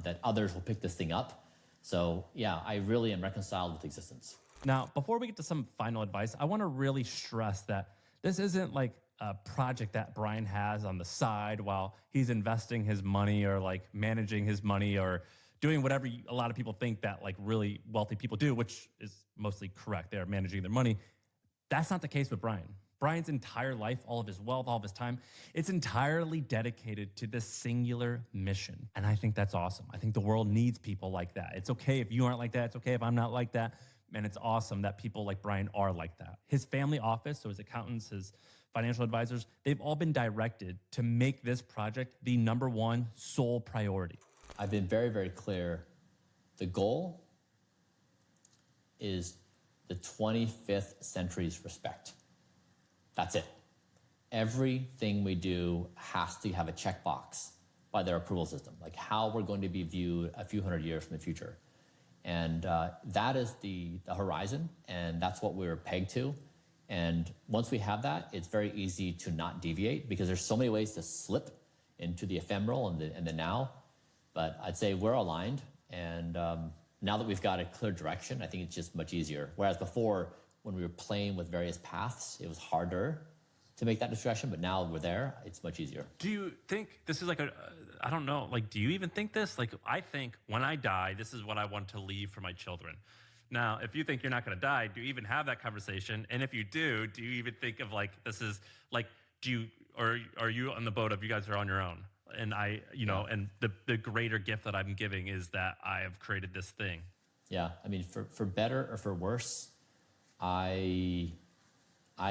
that others will pick this thing up. So yeah, I really am reconciled with existence. Now, before we get to some final advice, I want to really stress that this isn't like a project that Brian has on the side while he's investing his money or like managing his money or doing whatever a lot of people think that like really wealthy people do, which is mostly correct. They're managing their money. That's not the case with Brian. Brian's entire life, all of his wealth, all of his time, it's entirely dedicated to this singular mission. And I think that's awesome. I think the world needs people like that. It's okay if you aren't like that. It's okay if I'm not like that. And it's awesome that people like Brian are like that. His family office, so his accountants, his financial advisors, they've all been directed to make this project the #1 sole priority. I've been very, very clear. The goal is the 25th century's respect. That's it. Everything we do has to have a checkbox by their approval system, like how we're going to be viewed a few hundred years from the future. And that is the horizon, and that's what we're pegged to. And once we have that, it's very easy to not deviate because there's so many ways to slip into the ephemeral and the now. But I'd say we're aligned, and now that we've got a clear direction, I think it's just much easier. Whereas before, when we were playing with various paths, it was harder to make that discretion, but now we're there, it's much easier. Do you think this is like I don't know, like, do you even think this? Like, I think when I die, this is what I want to leave for my children. Now, if you think you're not going to die, do you even have that conversation? And if you do you even think of like, this is like, or are you on the boat of you guys are on your own? And and the greater gift that I'm giving is that I have created this thing. Yeah, I mean, for better or for worse, I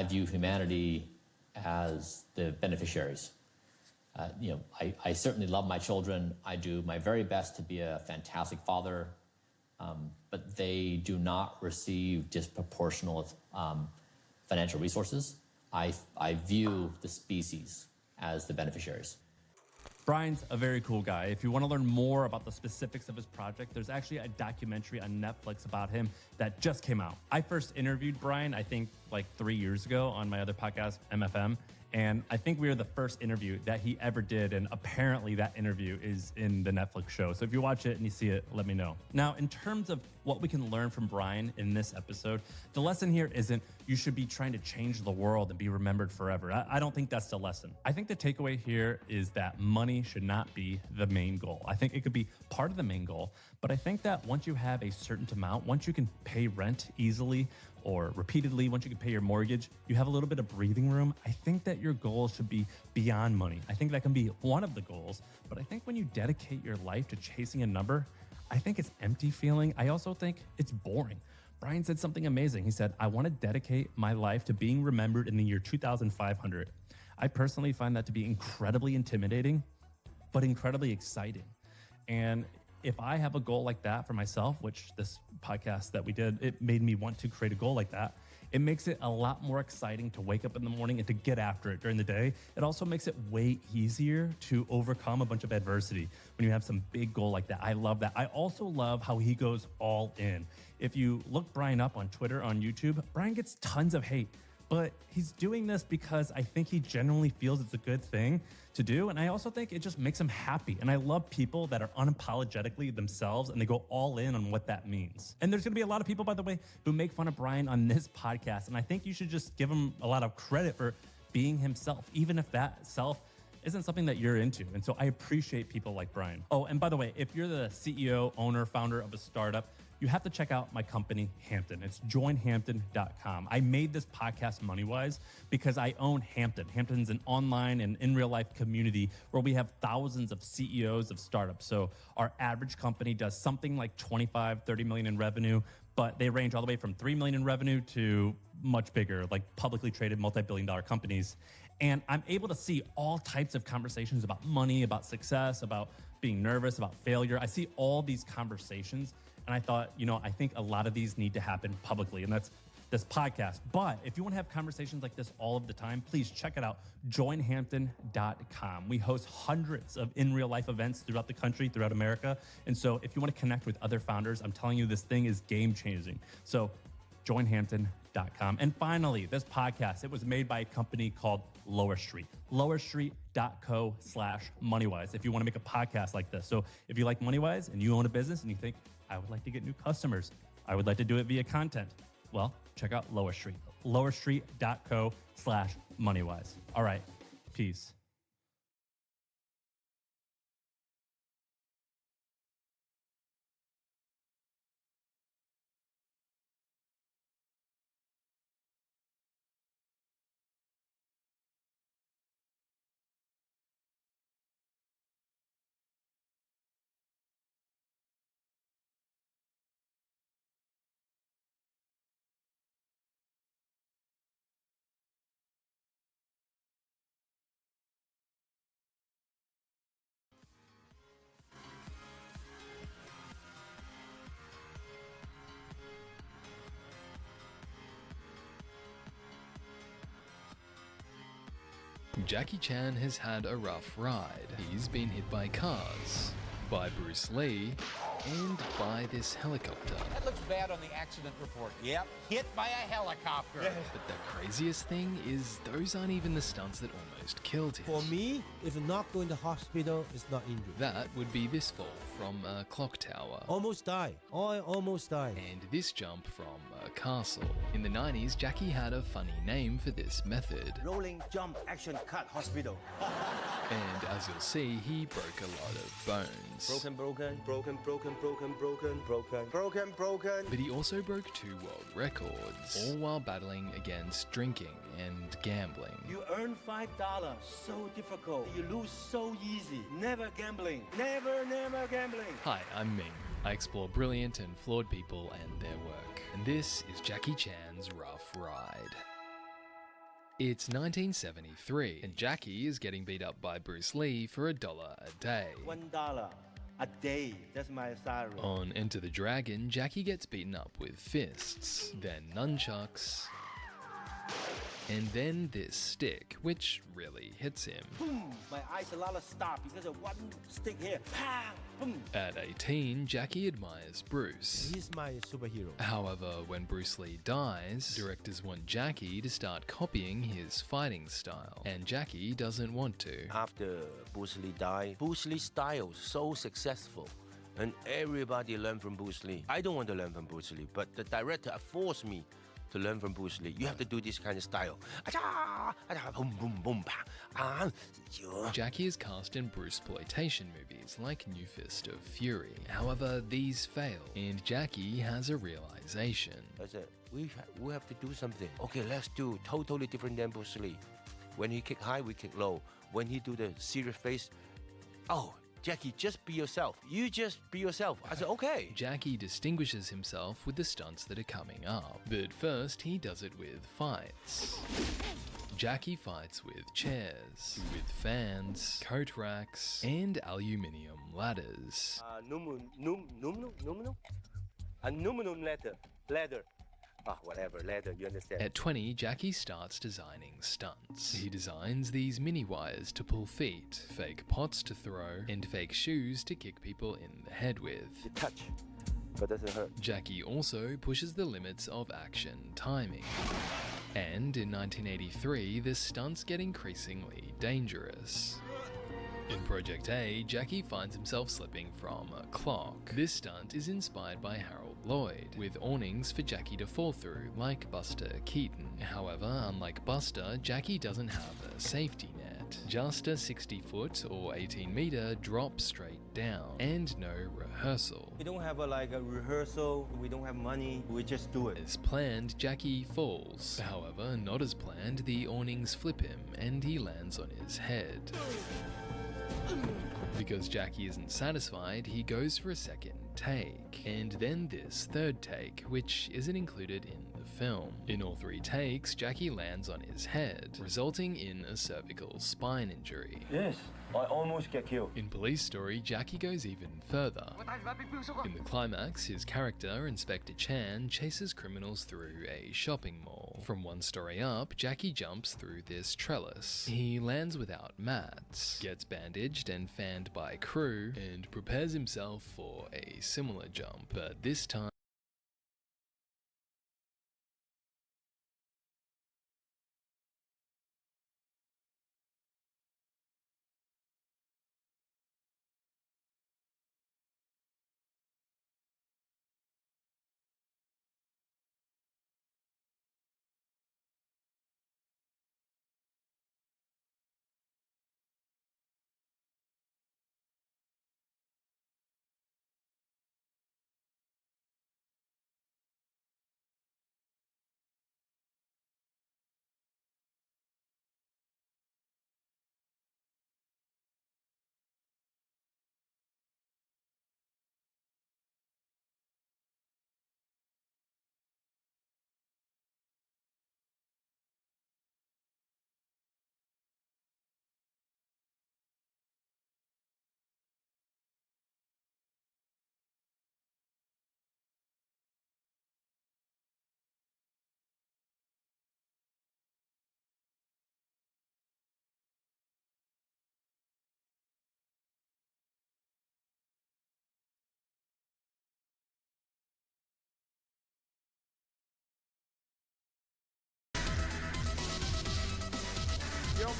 view humanity as the beneficiaries. I certainly love my children. I do my very best to be a fantastic father, but they do not receive disproportional financial resources. I view the species as the beneficiaries. Brian's a very cool guy. If you want to learn more about the specifics of his project, there's actually a documentary on Netflix about him that just came out. I first interviewed Brian, I think like 3 years ago on my other podcast, MFM. And I think we were the first interview that he ever did. And apparently that interview is in the Netflix show. So if you watch it and you see it, let me know. Now, in terms of what we can learn from Brian in this episode, the lesson here isn't you should be trying to change the world and be remembered forever. I don't think that's the lesson. I think the takeaway here is that money should not be the main goal. I think it could be part of the main goal, but I think that once you have a certain amount, once you can pay rent easily or repeatedly, once you can pay your mortgage, you have a little bit of breathing room. I think that your goal should be beyond money. I think that can be one of the goals, but I think when you dedicate your life to chasing a number, I think it's empty feeling. I also think it's boring. Brian said something amazing. He said, I want to dedicate my life to being remembered in the year 2500. I personally find that to be incredibly intimidating, but incredibly exciting. And if I have a goal like that for myself, which this podcast that we did, it made me want to create a goal like that. It makes it a lot more exciting to wake up in the morning and to get after it during the day. It also makes it way easier to overcome a bunch of adversity when you have some big goal like that. I love that. I also love how he goes all in. If you look Brian up on Twitter, on YouTube, Brian gets tons of hate, but he's doing this because I think he genuinely feels it's a good thing to do. And I also think it just makes him happy. And I love people that are unapologetically themselves and they go all in on what that means. And there's going to be a lot of people, by the way, who make fun of Brian on this podcast. And I think you should just give him a lot of credit for being himself, even if that self isn't something that you're into. And so I appreciate people like Brian. Oh, and by the way, if you're the CEO, owner, founder of a startup, you have to check out my company, Hampton. It's joinhampton.com. I made this podcast MoneyWise because I own Hampton. Hampton's an online and in real life community where we have thousands of CEOs of startups. So our average company does something like 25, 30 million in revenue, but they range all the way from 3 million in revenue to much bigger, like publicly traded multi-billion-dollar companies. And I'm able to see all types of conversations about money, about success, about being nervous, about failure. I see all these conversations. And I thought, I think a lot of these need to happen publicly, and that's this podcast. But if you want to have conversations like this all of the time, please check it out, joinhampton.com. We host hundreds of in real life events throughout the country, throughout America. And so if you want to connect with other founders, I'm telling you, this thing is game changing. So joinhampton.com. And finally, this podcast, it was made by a company called Lower Street. lowerstreet.co/moneywise if you want to make a podcast like this. So if you like MoneyWise and you own a business and you think, I would like to get new customers, I would like to do it via content, well, check out Lower Street. lowerstreet.co/moneywise. All right, peace. Jackie Chan has had a rough ride. He's been hit by cars, by Bruce Lee, and by this helicopter. That looks bad on the accident report. Yep, hit by a helicopter. But the craziest thing is those aren't even the stunts that almost killed him. For me, if not going to hospital, it's not injured. That would be this fall from a clock tower. Almost died. I almost died. And this jump from a castle. In the 90s, Jackie had a funny name for this method. Rolling jump action cut hospital. And as you'll see, he broke a lot of bones. Broken. But he also broke 2 world records, all while battling against drinking and gambling. You earn $5, so difficult. You lose so easy. Never gambling. Never gambling. Hi, I'm Ming. I explore brilliant and flawed people and their work. And this is Jackie Chan's Rough Ride. It's 1973, and Jackie is getting beat up by Bruce Lee for $1 a day. $1 a day. That's my salary. On Enter the Dragon, Jackie gets beaten up with fists, then nunchucks, and then this stick, which really hits him. Boom! My eyes a lot of stop because of one stick here. Pa! Boom! At 18, Jackie admires Bruce. He's my superhero. However, when Bruce Lee dies, directors want Jackie to start copying his fighting style, and Jackie doesn't want to. After Bruce Lee died, Bruce Lee's style so successful, and everybody learned from Bruce Lee. I don't want to learn from Bruce Lee, but the director forced me to learn from Bruce Lee. You have to do this kind of style. Boom, boom, boom, Jackie is cast in Bruceploitation movies like New Fist of Fury. However, these fail, and Jackie has a realization. I said, we have to do something. Okay, let's do totally different than Bruce Lee. When he kick high, we kick low. When he do the serious face, oh, Jackie, just be yourself. You just be yourself. I said, okay. Jackie distinguishes himself with the stunts that are coming up. But first, he does it with fights. Jackie fights with chairs, with fans, coat racks, and aluminium ladders. Aluminum ladder. Whatever, ladder, you understand. At 20, Jackie starts designing stunts. He designs these mini wires to pull feet, fake pots to throw, and fake shoes to kick people in the head with. You touch, but doesn't hurt. Jackie also pushes the limits of action timing. And in 1983, the stunts get increasingly dangerous. In Project A, Jackie finds himself slipping from a clock. This stunt is inspired by Harold Lloyd, with awnings for Jackie to fall through, like Buster Keaton. However, unlike Buster, Jackie doesn't have a safety net. Just a 60-foot or 18-meter drop straight down, and no rehearsal. We don't have a rehearsal, we don't have money, we just do it. As planned, Jackie falls. However, not as planned, the awnings flip him, and he lands on his head. Because Jackie isn't satisfied, he goes for a second take, and then this third take, which isn't included in the film. In all 3 takes, Jackie lands on his head, resulting in a cervical spine injury. Yes, I almost get killed. In Police Story, Jackie goes even further. In the climax, his character, Inspector Chan, chases criminals through a shopping mall. From 1 story up, Jackie jumps through this trellis. He lands without mats, gets bandaged and fanned by crew, and prepares himself for a similar jump, but this time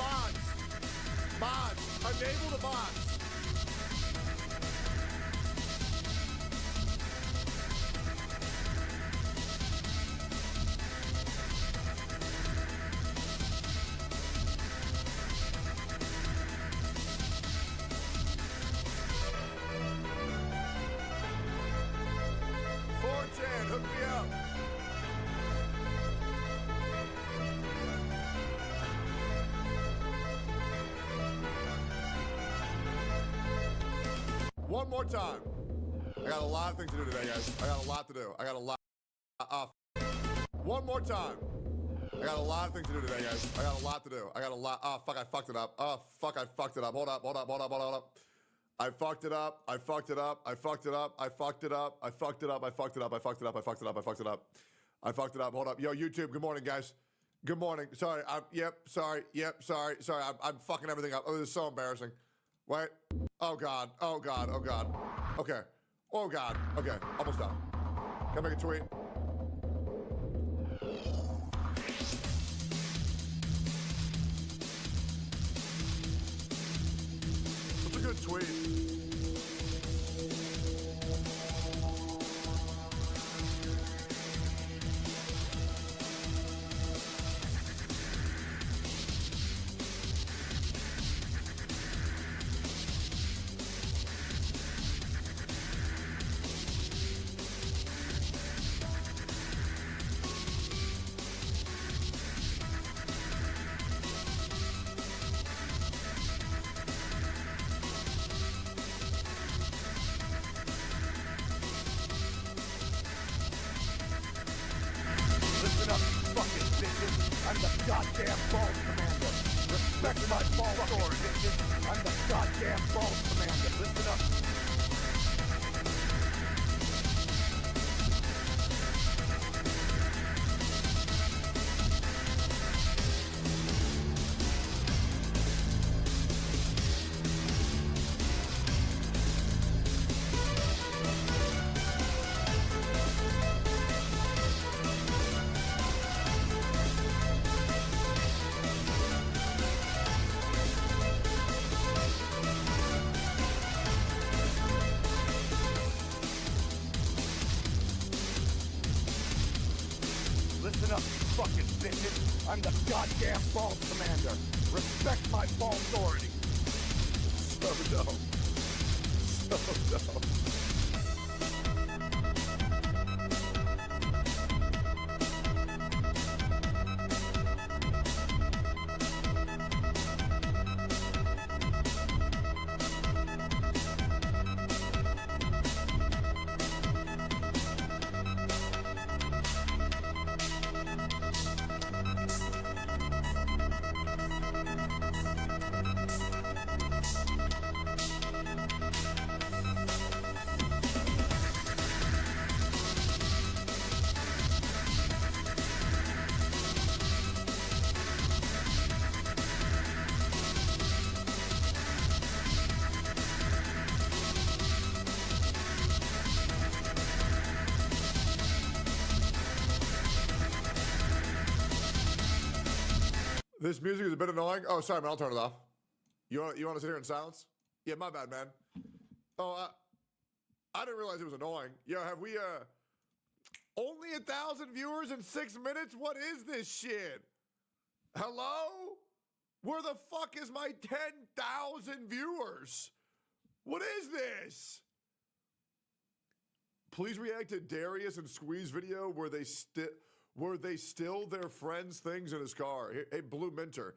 mods. Mods. Enable the mods. Hook me up. One more time. I got a lot of things to do today, guys. I got a lot to do. I got a lot. One more time. I got a lot of things to do today, guys. I got a lot to do. I got a lot. Oh, fuck, I fucked it up. Oh, fuck, I fucked it up. Hold up. I fucked it up. I fucked it up. I fucked it up. I fucked it up. I fucked it up. I fucked it up. I fucked it up. I fucked it up. I fucked it up. I fucked it up. Hold up. Yo, YouTube. Good morning, guys. Good morning. Sorry. Sorry. Sorry. I'm fucking everything up. Oh, this is so embarrassing. Wait. Oh, God. Oh, God. Oh, God. Okay. Oh, God. Okay. Almost done. Can I make a tweet? What's a good tweet? I'm the goddamn balls commander. Respect my ball authority. I'm the goddamn balls commander. Listen up. Listen up, you fucking bitches. I'm the goddamn balls commander. Respect my ball authority. So dumb. So dumb. This music is a bit annoying. Oh, sorry, man. I'll turn it off. You want to sit here in silence? Yeah, my bad, man. Oh, I didn't realize it was annoying. Yo, have we only 1,000 viewers in 6 minutes? What is this shit? Hello? Where the fuck is my 10,000 viewers? What is this? Please react to Darius and Squeeze video where they still their friends' things in his car. Hey, Blue Minter,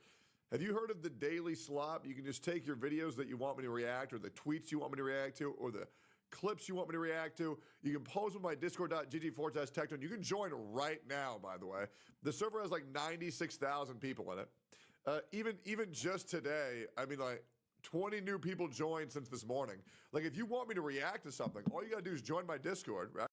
have you heard of the Daily Slop? You can just take your videos that you want me to react, or the tweets you want me to react to, or the clips you want me to react to. You can post with my discord.gg/Tecton. You can join right now, by the way. The server has like 96,000 people in it. Even just today, I mean, like 20 new people joined since this morning. Like, if you want me to react to something, all you gotta do is join my Discord, right?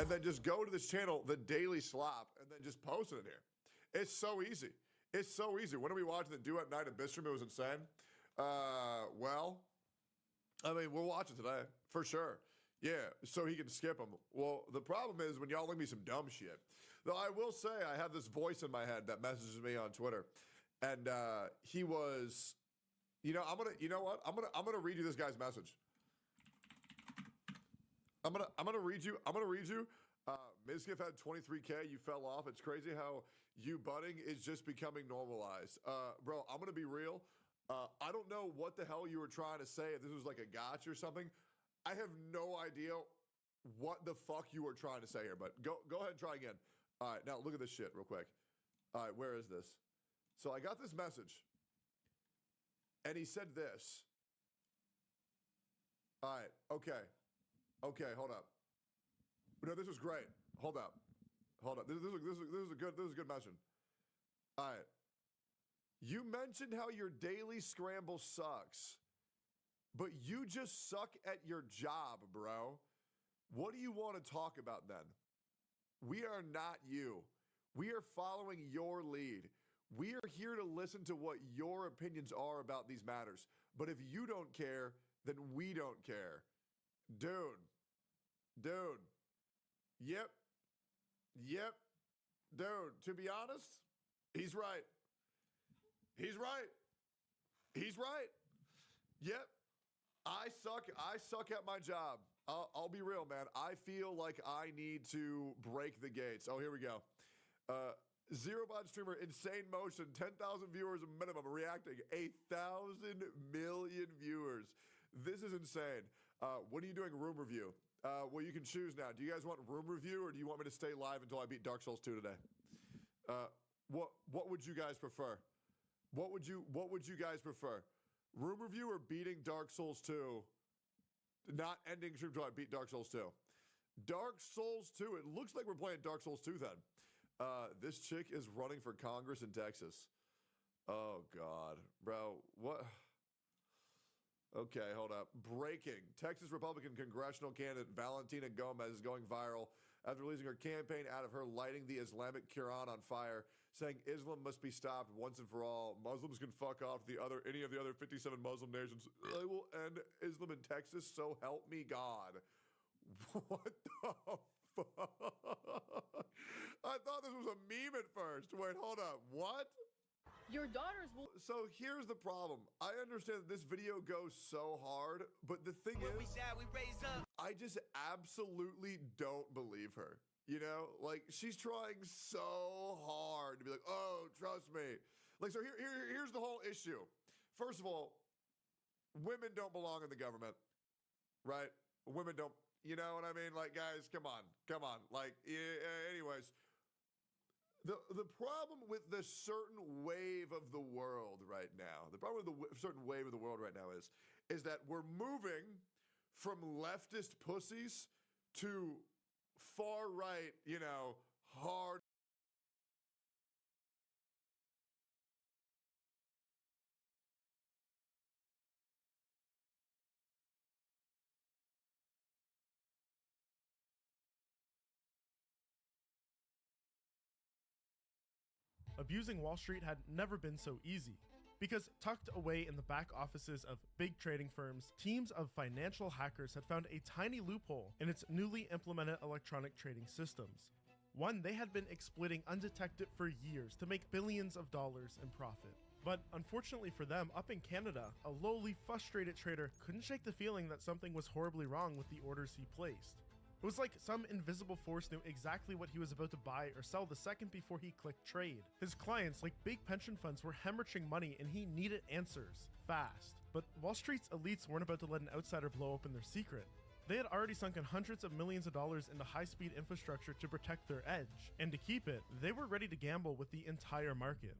and then just go to this channel, The Daily Slop, and then just post it in here. It's so easy. It's so easy. When are we watching the Do at Night at Bistrom? It was insane. Well, I mean, we'll watch it today, for sure. Yeah, so he can skip them. Well, the problem is when y'all link me some dumb shit. Though I will say I have this voice in my head that messages me on Twitter, and he was, you know what? Read you this guy's message. I'm gonna read you. Mizkif had 23K. You fell off. It's crazy how you budding is just becoming normalized. Bro, I'm gonna be real. I don't know what the hell you were trying to say. If this was like a gotcha or something, I have no idea what the fuck you were trying to say here. But go ahead and try again. All right, now look at this shit real quick. All right, where is this? So I got this message, and he said this. All right, okay, hold up. No, this is great. Hold up. This is a good message. All right. You mentioned how your daily scramble sucks, but you just suck at your job, bro. What do you want to talk about then? We are not you. We are following your lead. We are here to listen to what your opinions are about these matters. But if you don't care, then we don't care. Dude. Yep. Dude, to be honest, he's right. Yep. I suck at my job. I'll be real, man. I feel like I need to break the gates. Oh, here we go. Zero bot streamer, insane motion, 10,000 viewers a minimum, reacting, 1,000 million viewers. This is insane. When are you doing room review? Well, you can choose now. Do you guys want room review, or do you want me to stay live until I beat Dark Souls 2 today? What would you guys prefer? What would you guys prefer? Room review or beating Dark Souls 2? Not ending stream until I beat Dark Souls 2. Dark Souls 2. It looks like we're playing Dark Souls 2 then. This chick is running for Congress in Texas. Oh, God. Bro, what? Okay, hold up. Breaking. Texas Republican congressional candidate Valentina Gomez is going viral after releasing her campaign out of her lighting the Islamic Quran on fire, saying Islam must be stopped once and for all. Muslims can fuck off any of the other 57 Muslim nations. I will end Islam in Texas, so help me God. What the fuck? I thought this was a meme at first. Wait, hold up. What? Your daughters will. So here's the problem. I understand that this video goes so hard, but the thing is, I just absolutely don't believe her. You know, like she's trying so hard to be like, oh, trust me. Like, so here's the whole issue. First of all, women don't belong in the government, right? Women don't, you know what I mean? Like, guys, come on. Like, anyways. The problem with the certain wave of the world right now, is that we're moving from leftist pussies to far right, you know, hard. Abusing Wall Street had never been so easy. Because tucked away in the back offices of big trading firms, teams of financial hackers had found a tiny loophole in its newly implemented electronic trading systems. One they had been exploiting undetected for years to make billions of dollars in profit. But unfortunately for them, up in Canada, a lowly, frustrated trader couldn't shake the feeling that something was horribly wrong with the orders he placed. It was like some invisible force knew exactly what he was about to buy or sell the second before he clicked trade. His clients, like big pension funds, were hemorrhaging money and he needed answers, fast. But Wall Street's elites weren't about to let an outsider blow open their secret. They had already sunken hundreds of millions of dollars into high-speed infrastructure to protect their edge, and to keep it, they were ready to gamble with the entire market.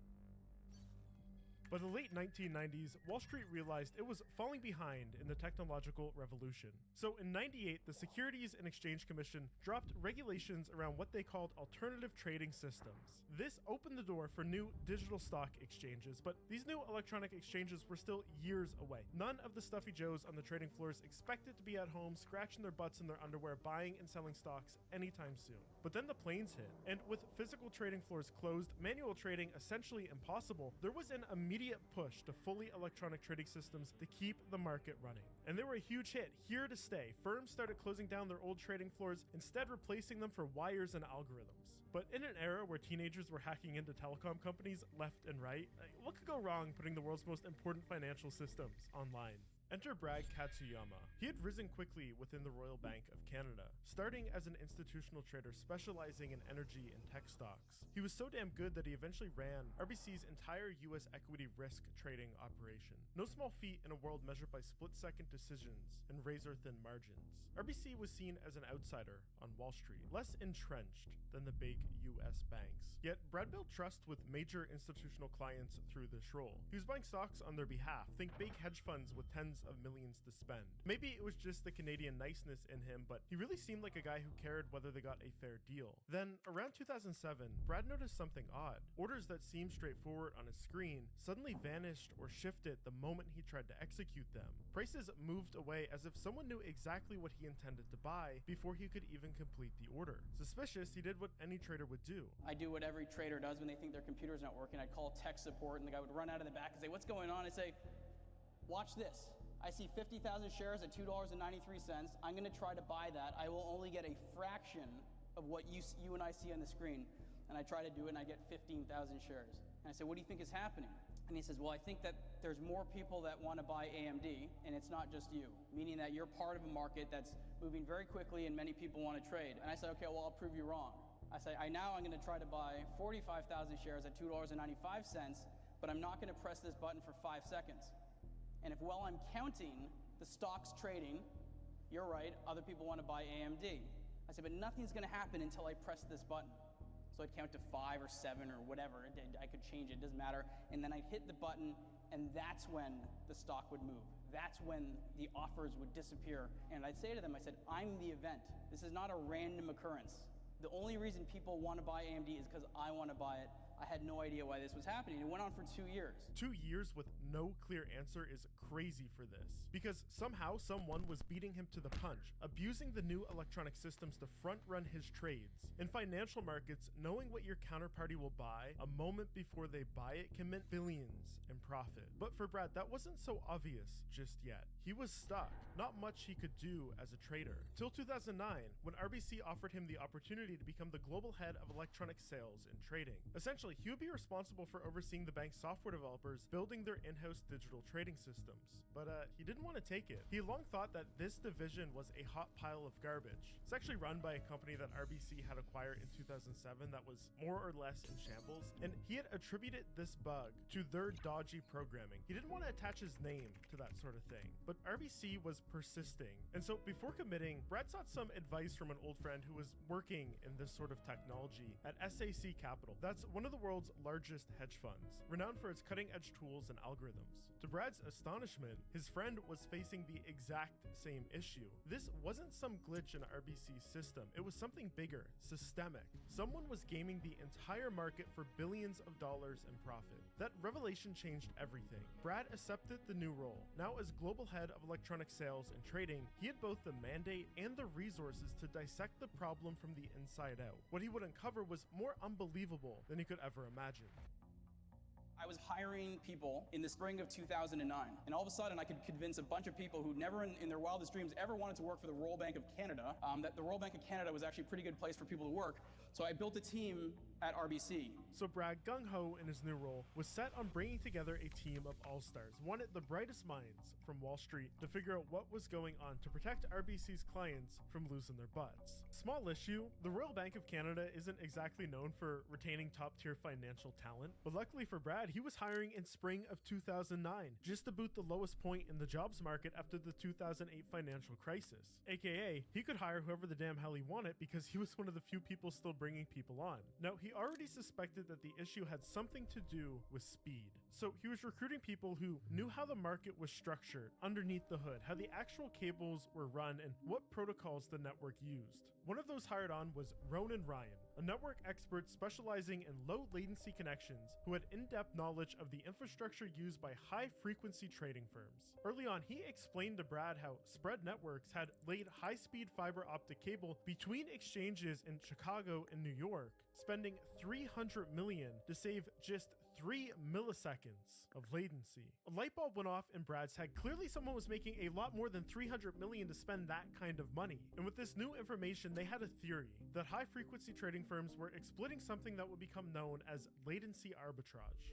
By the late 1990s, Wall Street realized it was falling behind in the technological revolution. So in '98, the Securities and Exchange Commission dropped regulations around what they called alternative trading systems. This opened the door for new digital stock exchanges, but these new electronic exchanges were still years away. None of the stuffy Joes on the trading floors expected to be at home scratching their butts in their underwear buying and selling stocks anytime soon. But then the planes hit, and with physical trading floors closed, manual trading essentially impossible, there was an immediate push to fully electronic trading systems to keep the market running. And they were a huge hit, here to stay. Firms started closing down their old trading floors, instead replacing them for wires and algorithms. But in an era where teenagers were hacking into telecom companies left and right, what could go wrong putting the world's most important financial systems online? Enter Brad Katsuyama. He had risen quickly within the Royal Bank of Canada, starting as an institutional trader specializing in energy and tech stocks. He was so damn good that he eventually ran RBC's entire US equity risk trading operation. No small feat in a world measured by split-second decisions and razor-thin margins. RBC was seen as an outsider on Wall Street, less entrenched than the big US banks. Yet Brad built trust with major institutional clients through this role. He was buying stocks on their behalf, think big hedge funds with tens of millions to spend. Maybe it was just the Canadian niceness in him, but he really seemed like a guy who cared whether they got a fair deal. Then, around 2007, Brad noticed something odd. Orders that seemed straightforward on his screen suddenly vanished or shifted the moment he tried to execute them. Prices moved away as if someone knew exactly what he intended to buy before he could even complete the order. Suspicious, he did what any trader would do. I do what every trader does when they think their computer's not working. I'd call tech support and the guy would run out of the back and say, "What's going on?" I'd say, "Watch this. I see 50,000 shares at $2.93. I'm going to try to buy that. I will only get a fraction of what you and I see on the screen." And I try to do it and I get 15,000 shares. And I said, "What do you think is happening?" And he says, "Well, I think that there's more people that want to buy AMD and it's not just you," meaning that you're part of a market that's moving very quickly and many people want to trade. And I said, "Okay, well, I'll prove you wrong." I say, I'm going to try to buy 45,000 shares at $2.95, but I'm not going to press this button for 5 seconds. And if while I'm counting the stocks trading, you're right, other people want to buy AMD. I said, but nothing's going to happen until I press this button. So I'd count to 5 or 7 or whatever. I could change it, doesn't matter. And then I'd hit the button, and that's when the stock would move. That's when the offers would disappear. And I'd say to them, I said, I'm the event. This is not a random occurrence. The only reason people want to buy AMD is because I want to buy it. I had no idea why this was happening. It went on for 2 years. 2 years with no clear answer is crazy for this, because somehow someone was beating him to the punch, abusing the new electronic systems to front-run his trades. In financial markets, knowing what your counterparty will buy a moment before they buy it can mean billions in profit. But for Brad, that wasn't so obvious just yet. He was stuck. Not much he could do as a trader. Till 2009, when RBC offered him the opportunity to become the global head of electronic sales and trading. Essentially, he would be responsible for overseeing the bank's software developers building their in-house digital trading systems. But he didn't want to take it. He long thought that this division was a hot pile of garbage. It's actually run by a company that RBC had acquired in 2007 that was more or less in shambles, and he had attributed this bug to their dodgy programming. He didn't want to attach his name to that sort of thing, but RBC was persisting. And so before committing, Brad sought some advice from an old friend who was working in this sort of technology at SAC Capital. That's one of the world's largest hedge funds, renowned for its cutting-edge tools and algorithms. To Brad's astonishment, his friend was facing the exact same issue. This wasn't some glitch in RBC's system. It was something bigger, systemic. Someone was gaming the entire market for billions of dollars in profit. That revelation changed everything. Brad accepted the new role. Now as global head of electronic sales and trading, he had both the mandate and the resources to dissect the problem from the inside out. What he would uncover was more unbelievable than he could ever imagine. I was hiring people in the spring of 2009, and all of a sudden I could convince a bunch of people who never in their wildest dreams ever wanted to work for the Royal Bank of Canada that the Royal Bank of Canada was actually a pretty good place for people to work. So I built a team at RBC. So Brad, gung-ho in his new role, was set on bringing together a team of all-stars, wanted the brightest minds from Wall Street to figure out what was going on to protect RBC's clients from losing their butts. Small issue, the Royal Bank of Canada isn't exactly known for retaining top-tier financial talent, but luckily for Brad, he was hiring in spring of 2009, just about the lowest point in the jobs market after the 2008 financial crisis. AKA, he could hire whoever the damn hell he wanted because he was one of the few people still bringing people on. Now, he already suspected that the issue had something to do with speed. So he was recruiting people who knew how the market was structured underneath the hood, how the actual cables were run, and what protocols the network used. One of those hired on was Ronan Ryan, a network expert specializing in low latency connections who had in-depth knowledge of the infrastructure used by high-frequency trading firms. Early on, he explained to Brad how Spread Networks had laid high-speed fiber optic cable between exchanges in Chicago and New York, spending $300 million to save just 3 milliseconds of latency. A light bulb went off in Brad's head. Clearly someone was making a lot more than $300 million to spend that kind of money. And with this new information, they had a theory that high-frequency trading firms were exploiting something that would become known as latency arbitrage.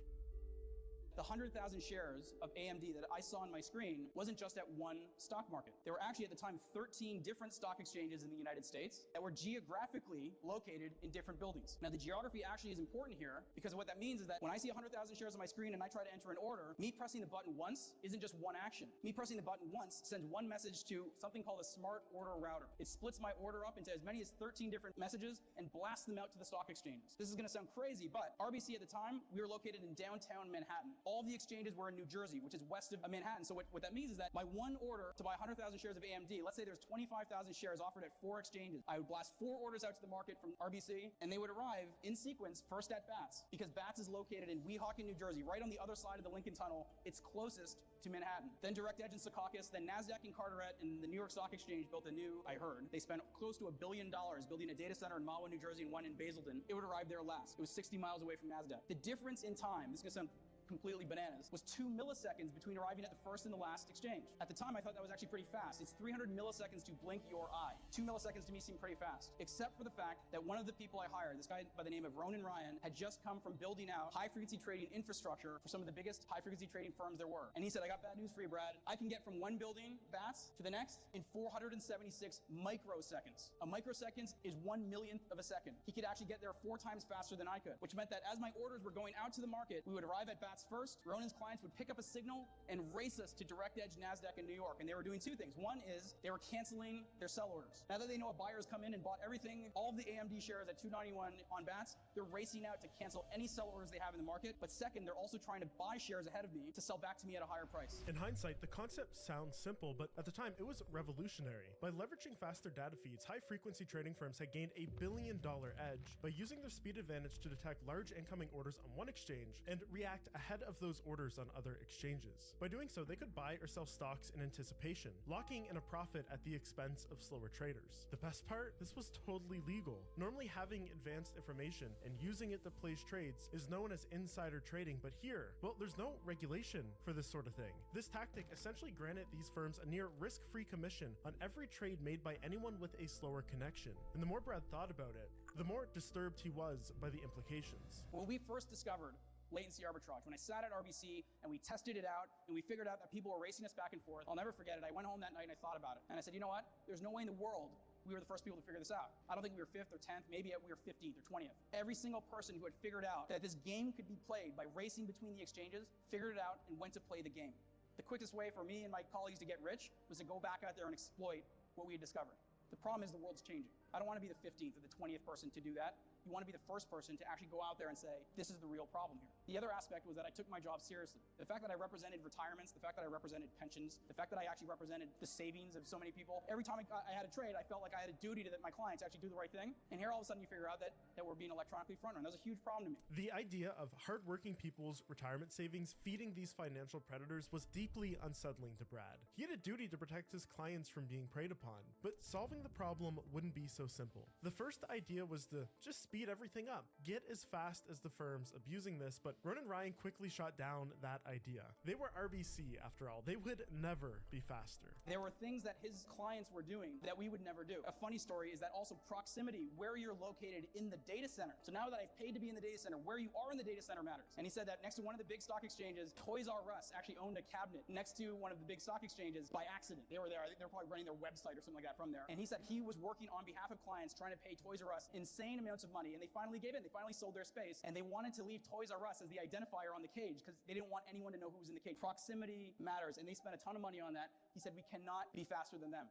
The 100,000 shares of AMD that I saw on my screen wasn't just at one stock market. There were actually at the time 13 different stock exchanges in the United States that were geographically located in different buildings. Now the geography actually is important here because what that means is that when I see 100,000 shares on my screen and I try to enter an order, me pressing the button once isn't just one action. Me pressing the button once sends one message to something called a smart order router. It splits my order up into as many as 13 different messages and blasts them out to the stock exchanges. This is going to sound crazy, but RBC at the time, we were located in downtown Manhattan. All of the exchanges were in New Jersey, which is west of Manhattan. So what that means is that my one order to buy 100,000 shares of AMD, let's say there's 25,000 shares offered at 4 exchanges. I would blast 4 orders out to the market from RBC, and they would arrive in sequence first at BATS, because BATS is located in Weehawken, New Jersey, right on the other side of the Lincoln Tunnel. It's closest to Manhattan. Then Direct Edge in Secaucus, then NASDAQ and Carteret, and the New York Stock Exchange built a new, I heard, they spent close to $1 billion building a data center in Mahwah, New Jersey, and one in Basildon. It would arrive there last. It was 60 miles away from NASDAQ. The difference in time, this is going to sound completely bananas, was 2 milliseconds between arriving at the first and the last exchange. At the time, I thought that was actually pretty fast. It's 300 milliseconds to blink your eye. 2 milliseconds to me seemed pretty fast, except for the fact that one of the people I hired, this guy by the name of Ronan Ryan, had just come from building out high-frequency trading infrastructure for some of the biggest high-frequency trading firms there were. And he said, I got bad news for you, Brad. I can get from one building, BATS, to the next in 476 microseconds. A microsecond is 1/1,000,000th of a second. He could actually get there 4 times faster than I could, which meant that as my orders were going out to the market, we would arrive at BATS first. Ronan's clients would pick up a signal and race us to Direct Edge, NASDAQ, and New York. And they were doing 2 things. One is they were canceling their sell orders. Now that they know a buyer's come in and bought everything, all of the AMD shares at $291 on BATS, they're racing out to cancel any sell orders they have in the market. But second, they're also trying to buy shares ahead of me to sell back to me at a higher price. In hindsight, the concept sounds simple, but at the time, it was revolutionary. By leveraging faster data feeds, high-frequency trading firms had gained a billion-dollar edge by using their speed advantage to detect large incoming orders on one exchange and react ahead of those orders on other exchanges. By doing so, they could buy or sell stocks in anticipation, locking in a profit at the expense of slower traders. The best part? This was totally legal. Normally, having advanced information and using it to place trades is known as insider trading, but here, well, there's no regulation for this sort of thing. This tactic essentially granted these firms a near risk-free commission on every trade made by anyone with a slower connection. And the more Brad thought about it, the more disturbed he was by the implications. When we first discovered latency arbitrage, when I sat at RBC and we tested it out and we figured out that people were racing us back and forth, I'll never forget it. I went home that night and I thought about it. And I said, you know what? There's no way in the world we were the first people to figure this out. I don't think we were 5th or 10th, maybe we were 15th or 20th. Every single person who had figured out that this game could be played by racing between the exchanges figured it out and went to play the game. The quickest way for me and my colleagues to get rich was to go back out there and exploit what we had discovered. The problem is the world's changing. I don't want to be the 15th or the 20th person to do that. You want to be the first person to actually go out there and say, this is the real problem here. The other aspect was that I took my job seriously. The fact that I represented retirements, the fact that I represented pensions, the fact that I actually represented the savings of so many people. Every time I had a trade, I felt like I had a duty to my clients to actually do the right thing. And here all of a sudden you figure out that we're being electronically front-run. That was a huge problem to me. The idea of hardworking people's retirement savings feeding these financial predators was deeply unsettling to Brad. He had a duty to protect his clients from being preyed upon, but solving the problem wouldn't be so simple. The first idea was to just speed everything up. Get as fast as the firms abusing this, but Ronan Ryan quickly shot down that idea. They were RBC after all. They would never be faster. There were things that his clients were doing that we would never do. A funny story is that also proximity, where you're located in the data center. So now that I've paid to be in the data center, where you are in the data center matters. And he said that next to one of the big stock exchanges, Toys R Us actually owned a cabinet next to one of the big stock exchanges by accident. They were there. I think they were probably running their website or something like that from there. And he said he was working on behalf half of clients trying to pay Toys R Us insane amounts of money, and they finally gave in. They finally sold their space, and they wanted to leave Toys R Us as the identifier on the cage because they didn't want anyone to know who was in the cage. Proximity matters, and they spent a ton of money on that. He said, we cannot be faster than them.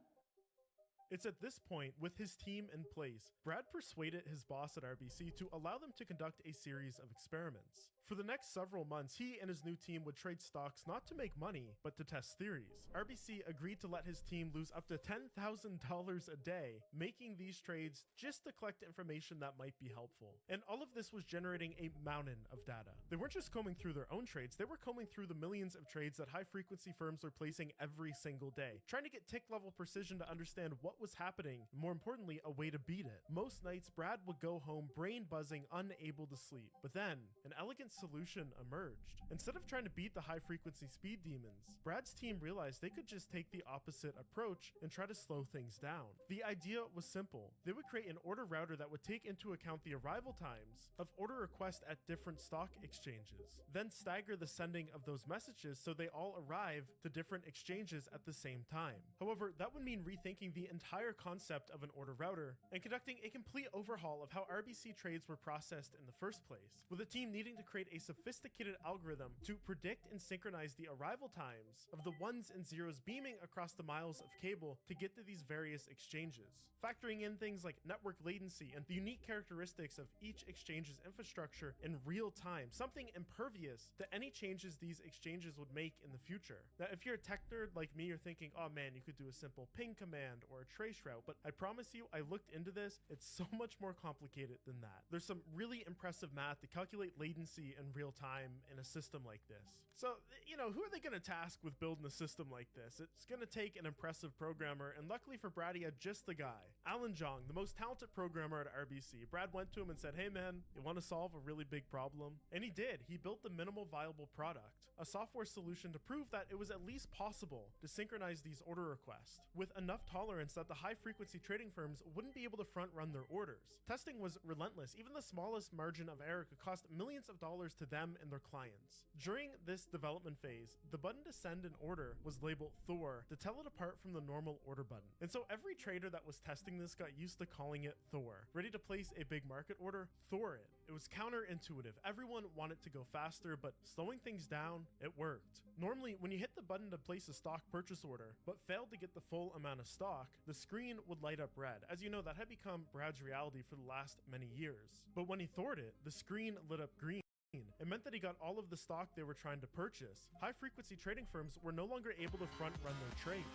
It's at this point, with his team in place, Brad persuaded his boss at RBC to allow them to conduct a series of experiments. For the next several months, he and his new team would trade stocks not to make money, but to test theories. RBC agreed to let his team lose up to $10,000 a day, making these trades just to collect information that might be helpful. And all of this was generating a mountain of data. They weren't just combing through their own trades, they were combing through the millions of trades that high-frequency firms were placing every single day, trying to get tick-level precision to understand what was happening, and more importantly, a way to beat it. Most nights, Brad would go home brain buzzing, unable to sleep. But then, an elegant solution emerged. Instead of trying to beat the high-frequency speed demons, Brad's team realized they could just take the opposite approach and try to slow things down. The idea was simple. They would create an order router that would take into account the arrival times of order requests at different stock exchanges, then stagger the sending of those messages so they all arrive to different exchanges at the same time. However, that would mean rethinking the entire concept of an order router and conducting a complete overhaul of how RBC trades were processed in the first place, with the team needing to create a sophisticated algorithm to predict and synchronize the arrival times of the ones and zeros beaming across the miles of cable to get to these various exchanges, factoring in things like network latency and the unique characteristics of each exchange's infrastructure in real time, something impervious to any changes these exchanges would make in the future. Now, if you're a tech nerd like me, you're thinking, oh man, you could do a simple ping command or a trace route, but I promise you, I looked into this, it's so much more complicated than that. There's some really impressive math to calculate latency in real time in a system like this. So, you know, who are they going to task with building a system like this? It's going to take an impressive programmer, and luckily for Brad, he had just the guy. Alan Zhang, the most talented programmer at RBC. Brad went to him and said, hey man, you want to solve a really big problem? And he did. He built the minimal viable product, a software solution to prove that it was at least possible to synchronize these order requests with enough tolerance that the high-frequency trading firms wouldn't be able to front-run their orders. Testing was relentless. Even the smallest margin of error could cost millions of dollars to them and their clients. During this development phase, the button to send an order was labeled Thor to tell it apart from the normal order button. And so every trader that was testing this got used to calling it Thor. Ready to place a big market order? Thor it. It was counterintuitive. Everyone wanted to go faster, but slowing things down, it worked. Normally, when you hit the button to place a stock purchase order, but failed to get the full amount of stock, the screen would light up red. As you know, that had become Brad's reality for the last many years. But when he Thored it, the screen lit up green. It meant that he got all of the stock they were trying to purchase. High-frequency trading firms were no longer able to front-run their trade.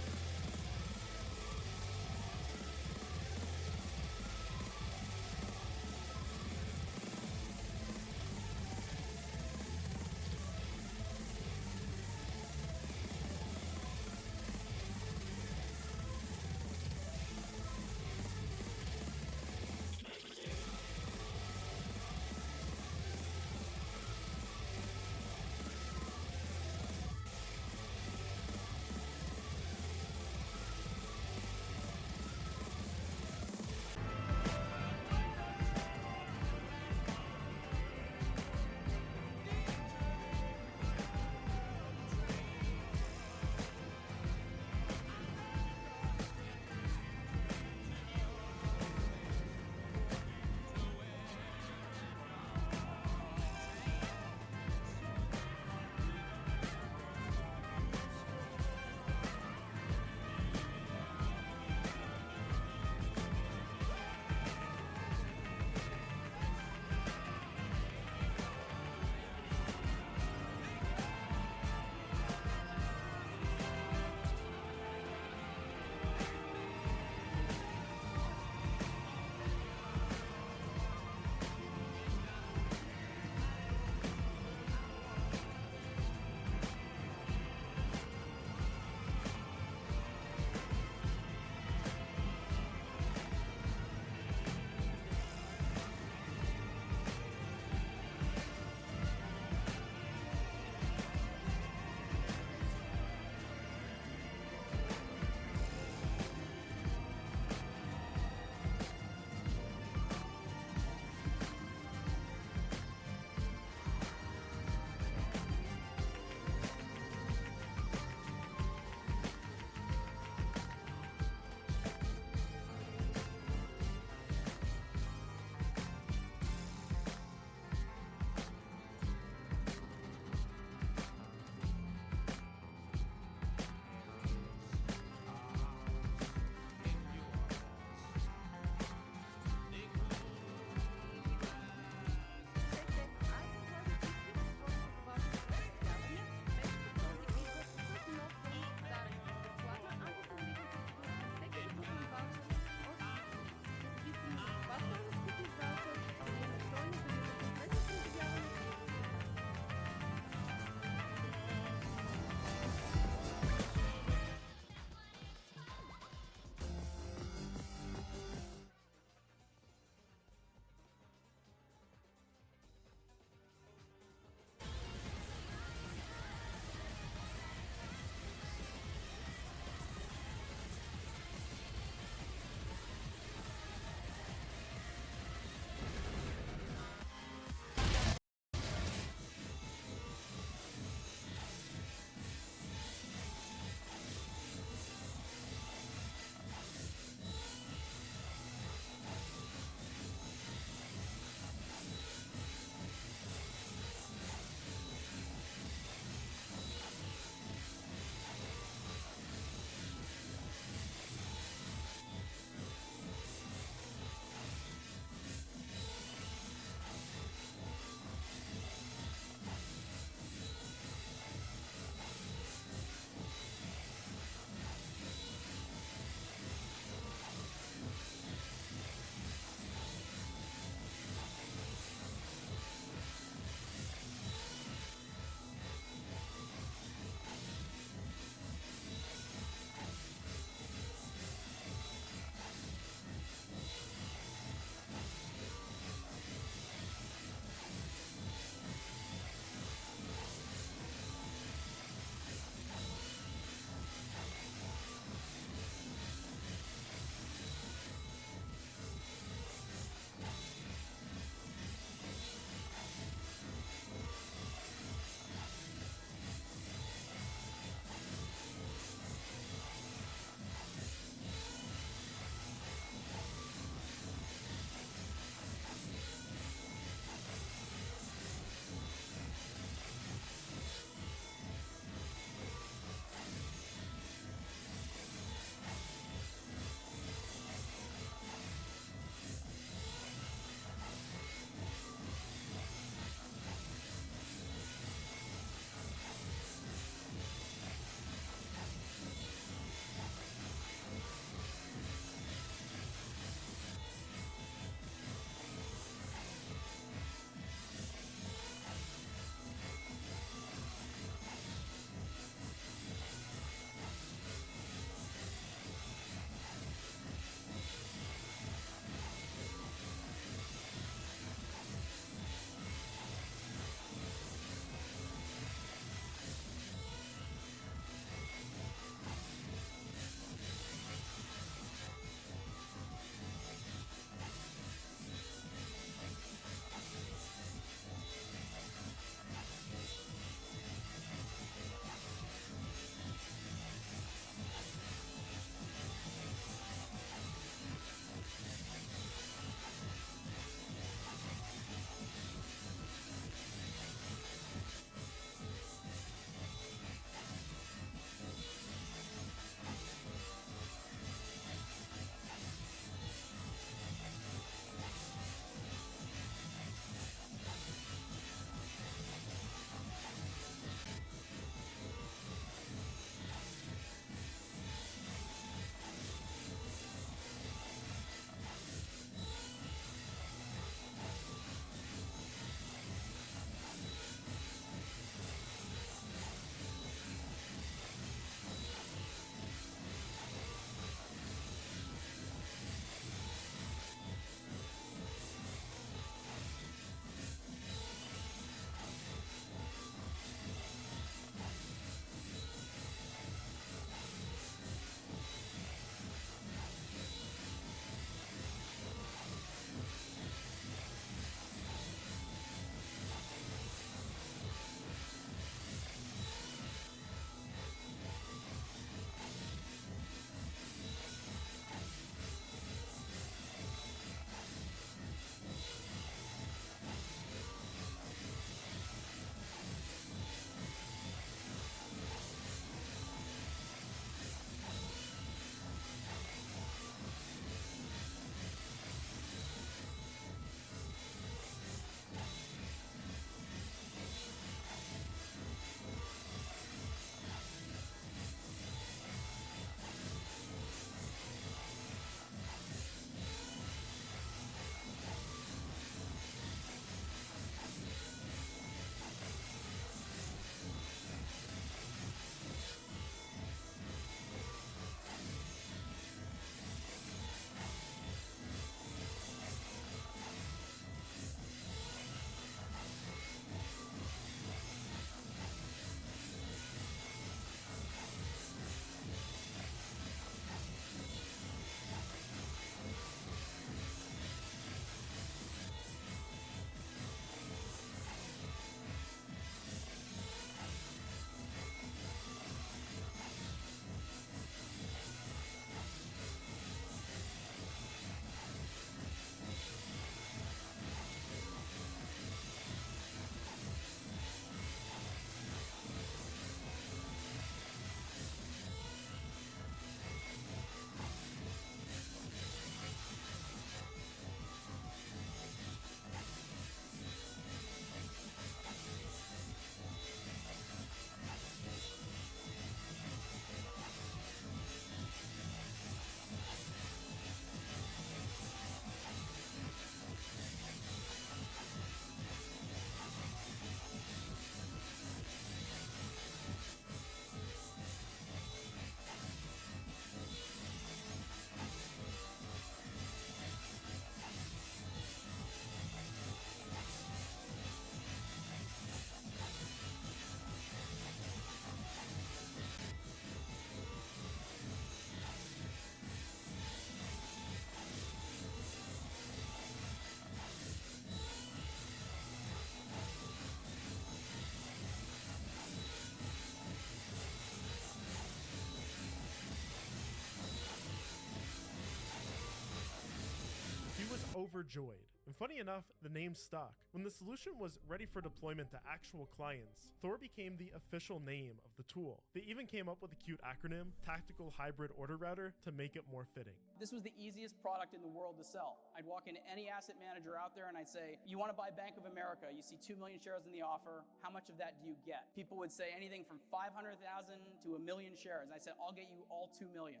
overjoyed. And funny enough, the name stuck. When the solution was ready for deployment to actual clients, Thor became the official name of the tool. They even came up with a cute acronym, Tactical Hybrid Order Router, to make it more fitting. This was the easiest product in the world to sell. I'd walk into any asset manager out there and I'd say, you want to buy Bank of America, you see 2 million shares in the offer, how much of that do you get? People would say anything from 500,000 to 1 million shares. And I said, I'll get you all 2 million.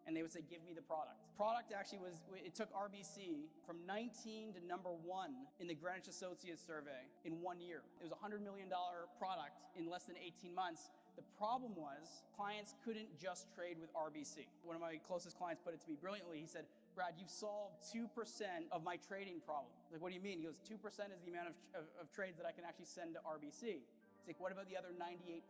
And they would say, give me the product. Product actually it took RBC from 19 to #1 in the Greenwich Associates survey in 1 year. It was a $100 million product in less than 18 months. The problem was clients couldn't just trade with RBC. One of my closest clients put it to me brilliantly. He said, Brad, you've solved 2% of my trading problem. Like, what do you mean? He goes, 2% is the amount of trades that I can actually send to RBC. He's like, what about the other 98%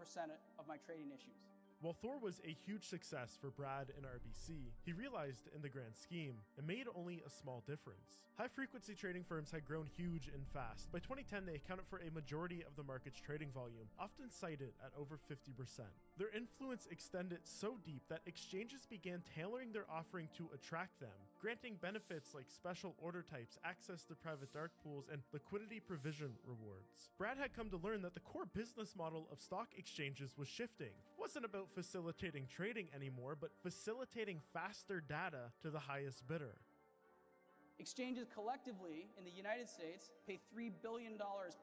of my trading issues? While Thor was a huge success for Brad and RBC, he realized in the grand scheme, it made only a small difference. High-frequency trading firms had grown huge and fast. By 2010, they accounted for a majority of the market's trading volume, often cited at over 50%. Their influence extended so deep that exchanges began tailoring their offering to attract them, granting benefits like special order types, access to private dark pools, and liquidity provision rewards. Brad had come to learn that the core business model of stock exchanges was shifting. It wasn't about facilitating trading anymore, but facilitating faster data to the highest bidder. Exchanges collectively in the United States pay $3 billion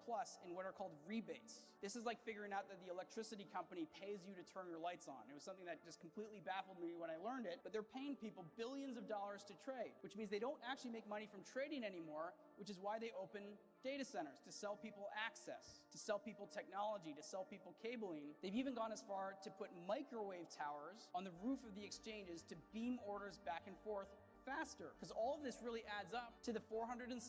plus in what are called rebates. This is like figuring out that the electricity company pays you to turn your lights on. It was something that just completely baffled me when I learned it, but they're paying people billions of dollars to trade, which means they don't actually make money from trading anymore, which is why they open data centers to sell people access, to sell people technology, to sell people cabling. They've even gone as far to put microwave towers on the roof of the exchanges to beam orders back and forth faster, because all of this really adds up to the 476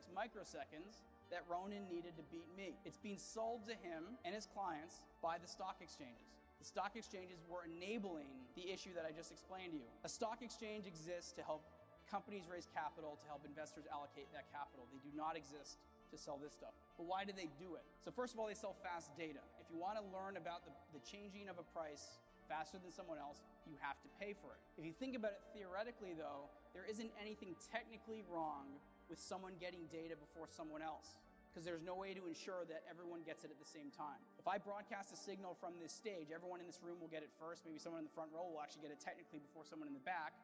microseconds that Ronan needed to beat me. It's being sold to him and his clients by the stock exchanges. The stock exchanges were enabling the issue that I just explained to you. A stock exchange exists to help companies raise capital, to help investors allocate that capital. They do not exist to sell this stuff. But why do they do it? So first of all, they sell fast data. If you want to learn about the changing of a price faster than someone else, you have to pay for it. If you think about it theoretically though, there isn't anything technically wrong with someone getting data before someone else, because there's no way to ensure that everyone gets it at the same time. If I broadcast a signal from this stage, everyone in this room will get it first. Maybe someone in the front row will actually get it technically before someone in the back.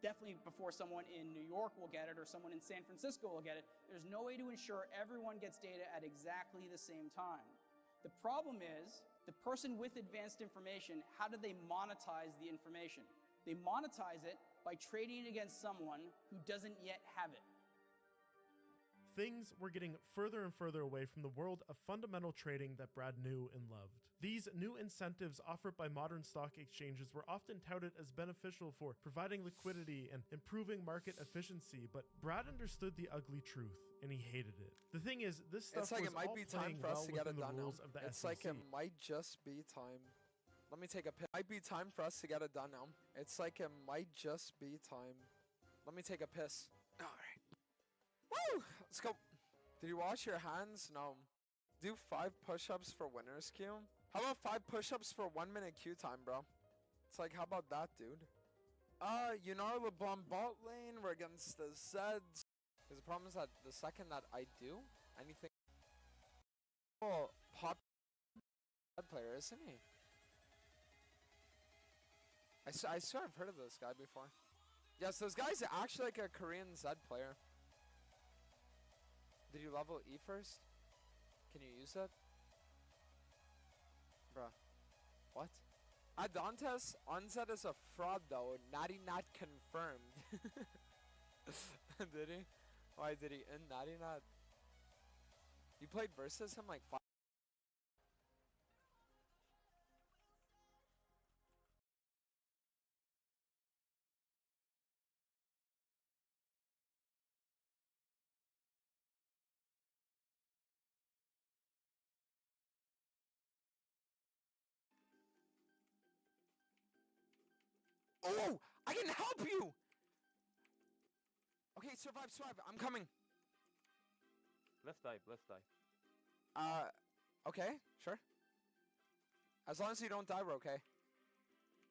Definitely before someone in New York will get it or someone in San Francisco will get it. There's no way to ensure everyone gets data at exactly the same time. The problem is, the person with advanced information, how do they monetize the information? They monetize it by trading against someone who doesn't yet have it. Things were getting further and further away from the world of fundamental trading that Brad knew and loved. These new incentives offered by modern stock exchanges were often touted as beneficial for providing liquidity and improving market efficiency, but Brad understood the ugly truth and he hated it. The thing is, this stuff it's like was it might all be time playing for us well to get within it the done rules now. of the It's SEC. like it might just be time. Let me take a piss. Might be time for us to get it done now. It's like it might just be time. Let me take a piss. All right. Woo! Let's go. Did you wash your hands? No. Do 5 push-ups for winners queue. How about 5 push-ups for 1 minute queue time, bro? It's like, how about that, dude? Yunar LeBlanc bot lane. We're against the Zeds. Because the problem is that the second that I do anything, oh, pop player, isn't he? I swear I've heard of this guy before. Yes, this guy's actually like a Korean Zed player. Did you level E first? Can you use it? Bruh. What? Adantes onset is a fraud though. Natty not confirmed. Did he? Why did he? In Natty not? You played versus him like 5. Oh, I can help you. Okay, survive. I'm coming. Let's die. Okay, sure. As long as you don't die, we're okay.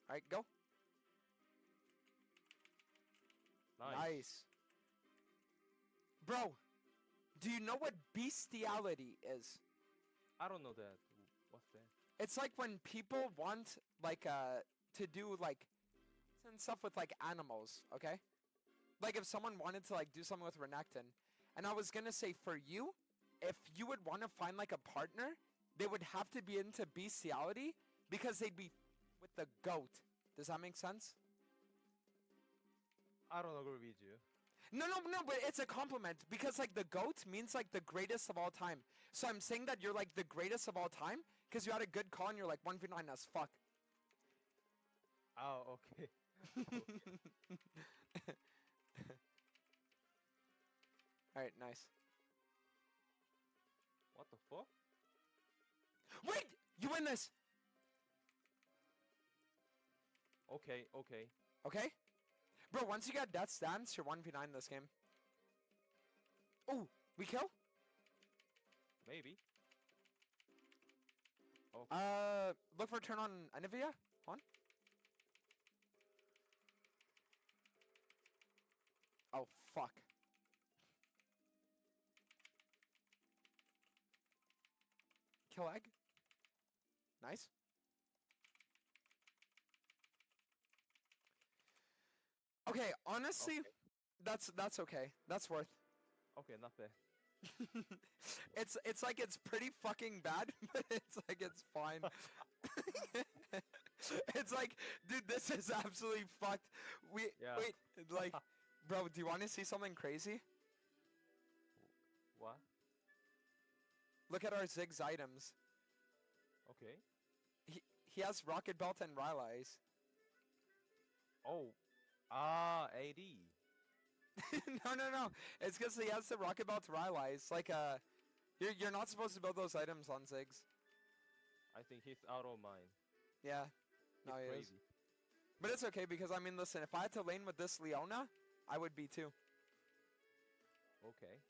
Alright, go. Nice. Bro, do you know what bestiality is? I don't know that. What's that? It's like when people want like to do like and stuff with like animals, okay? Like if someone wanted to like do something with Renekton, and I was gonna say for you, if you would want to find like a partner, they would have to be into bestiality because they'd be with the goat. Does that make sense? I don't agree with you. No, but it's a compliment because like the GOAT means like the greatest of all time. So I'm saying that you're like the greatest of all time because you had a good call and you're like 1v9 as fuck. Oh, okay. Alright, nice. What the fuck? Wait! You win this! Okay. Okay? Bro, once you get Death's Dance, you're 1v9 this game. Oh, we kill? Maybe. Okay. Look for turn on Anivia. On. Oh, fuck. Kill egg. Nice. Okay, honestly, that's okay. That's worth. Okay, not bad. It's like it's pretty fucking bad, but it's like it's fine. It's like, dude, this is absolutely fucked. Wait, like, bro, do you want to see something crazy? What? Look at our Ziggs items. Okay. He has Rocket Belt and Rylai's. Oh. Ah, AD. No. It's because he has the Rocket Belt Rylai's. Like, you're not supposed to build those items on Ziggs. I think he's out of mind. Yeah. No, he is. But it's okay because, I mean, listen, if I had to lane with this Leona, I would be too. Okay.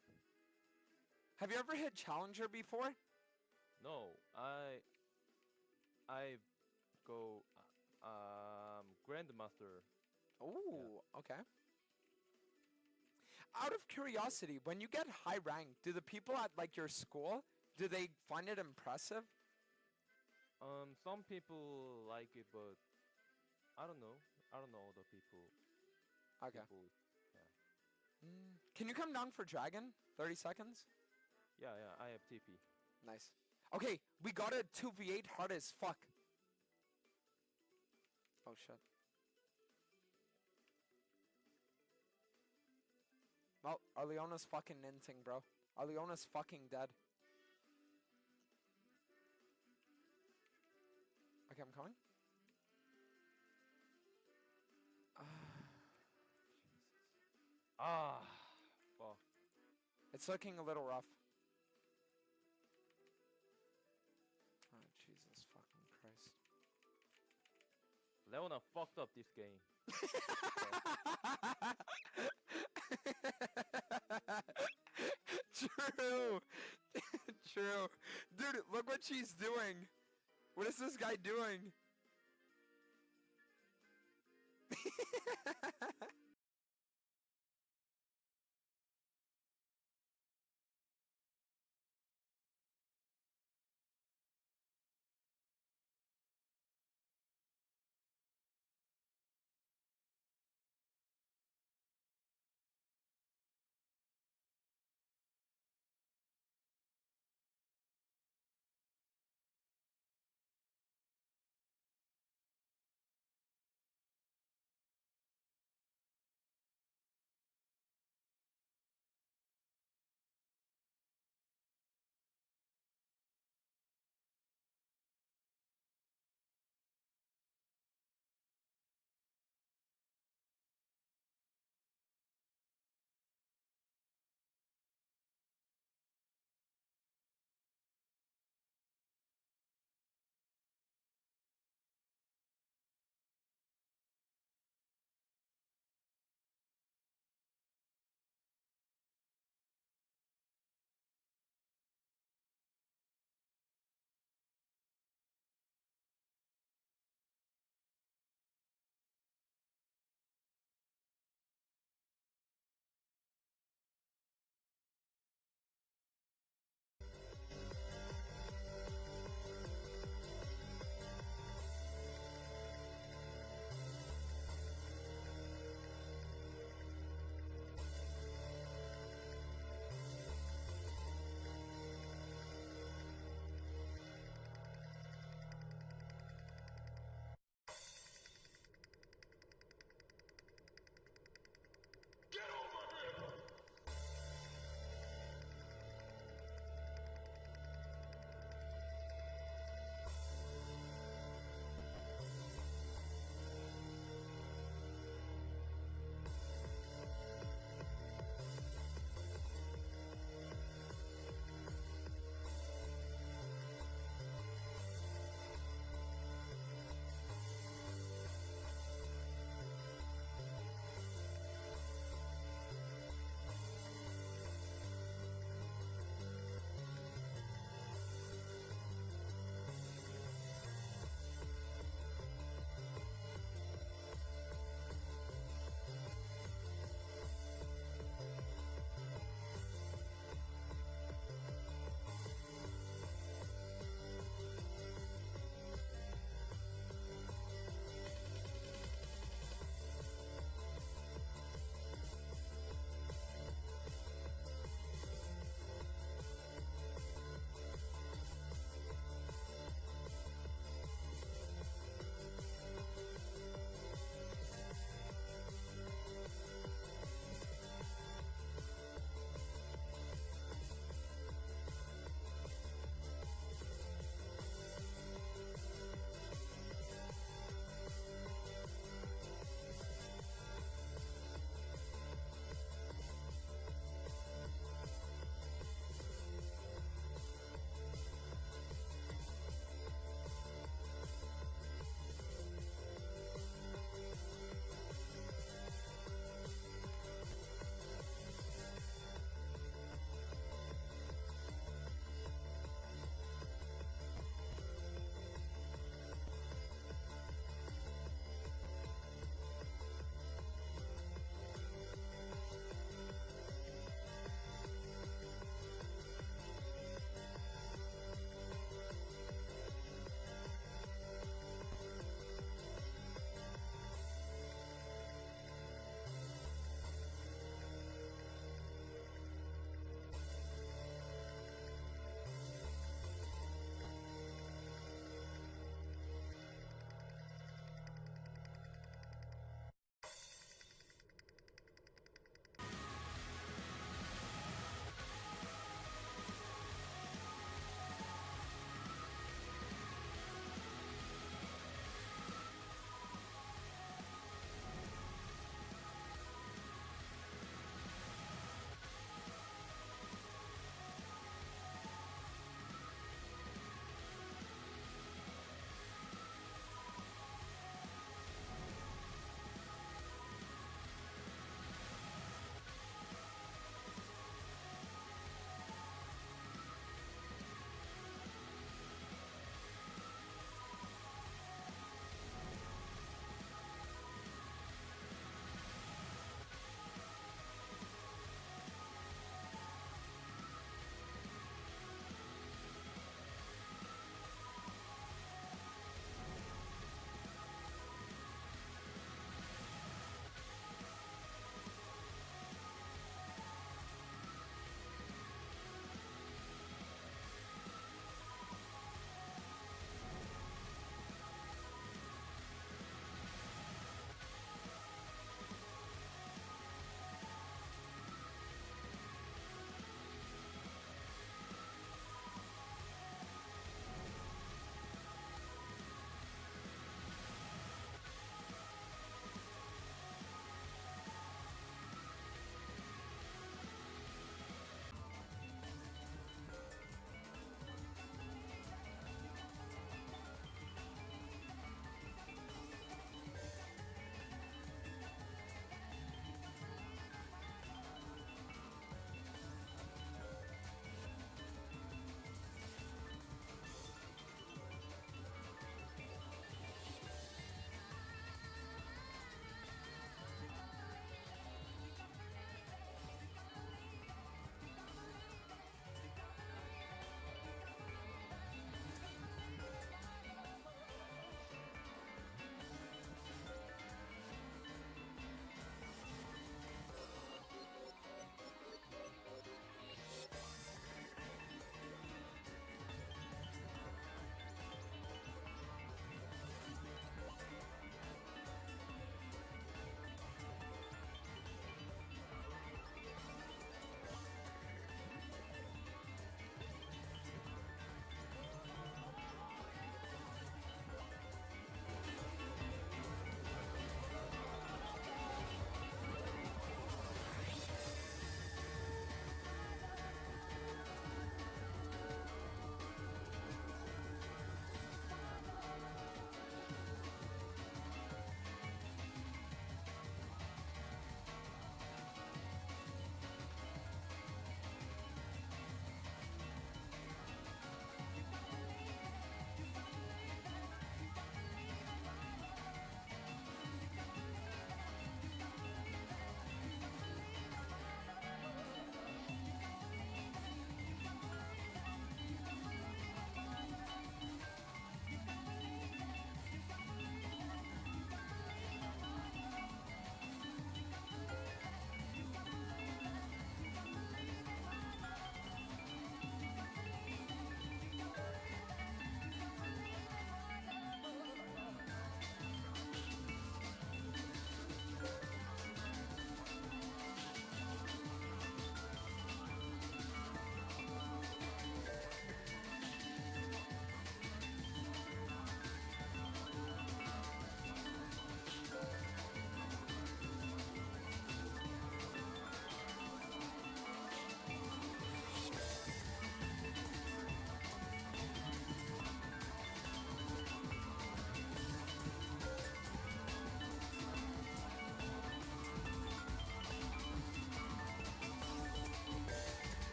Have you ever hit Challenger before? No, I go Grandmaster. Oh, okay. Out of curiosity, when you get high rank, do the people at like your school, do they find it impressive? Some people like it, but I don't know. I don't know all the people. Okay. Yeah. Can you come down for Dragon? 30 seconds? Yeah, I have TP. Nice. Okay, we got a 2v8 hard as fuck. Oh shit. Well, Arleona's fucking ninting, bro. Arleona's fucking dead. Okay, I'm coming. Fuck. It's looking a little rough. Oh, Jesus fucking Christ. Leona fucked up this game. True. True. Dude, look what she's doing. What is this guy doing?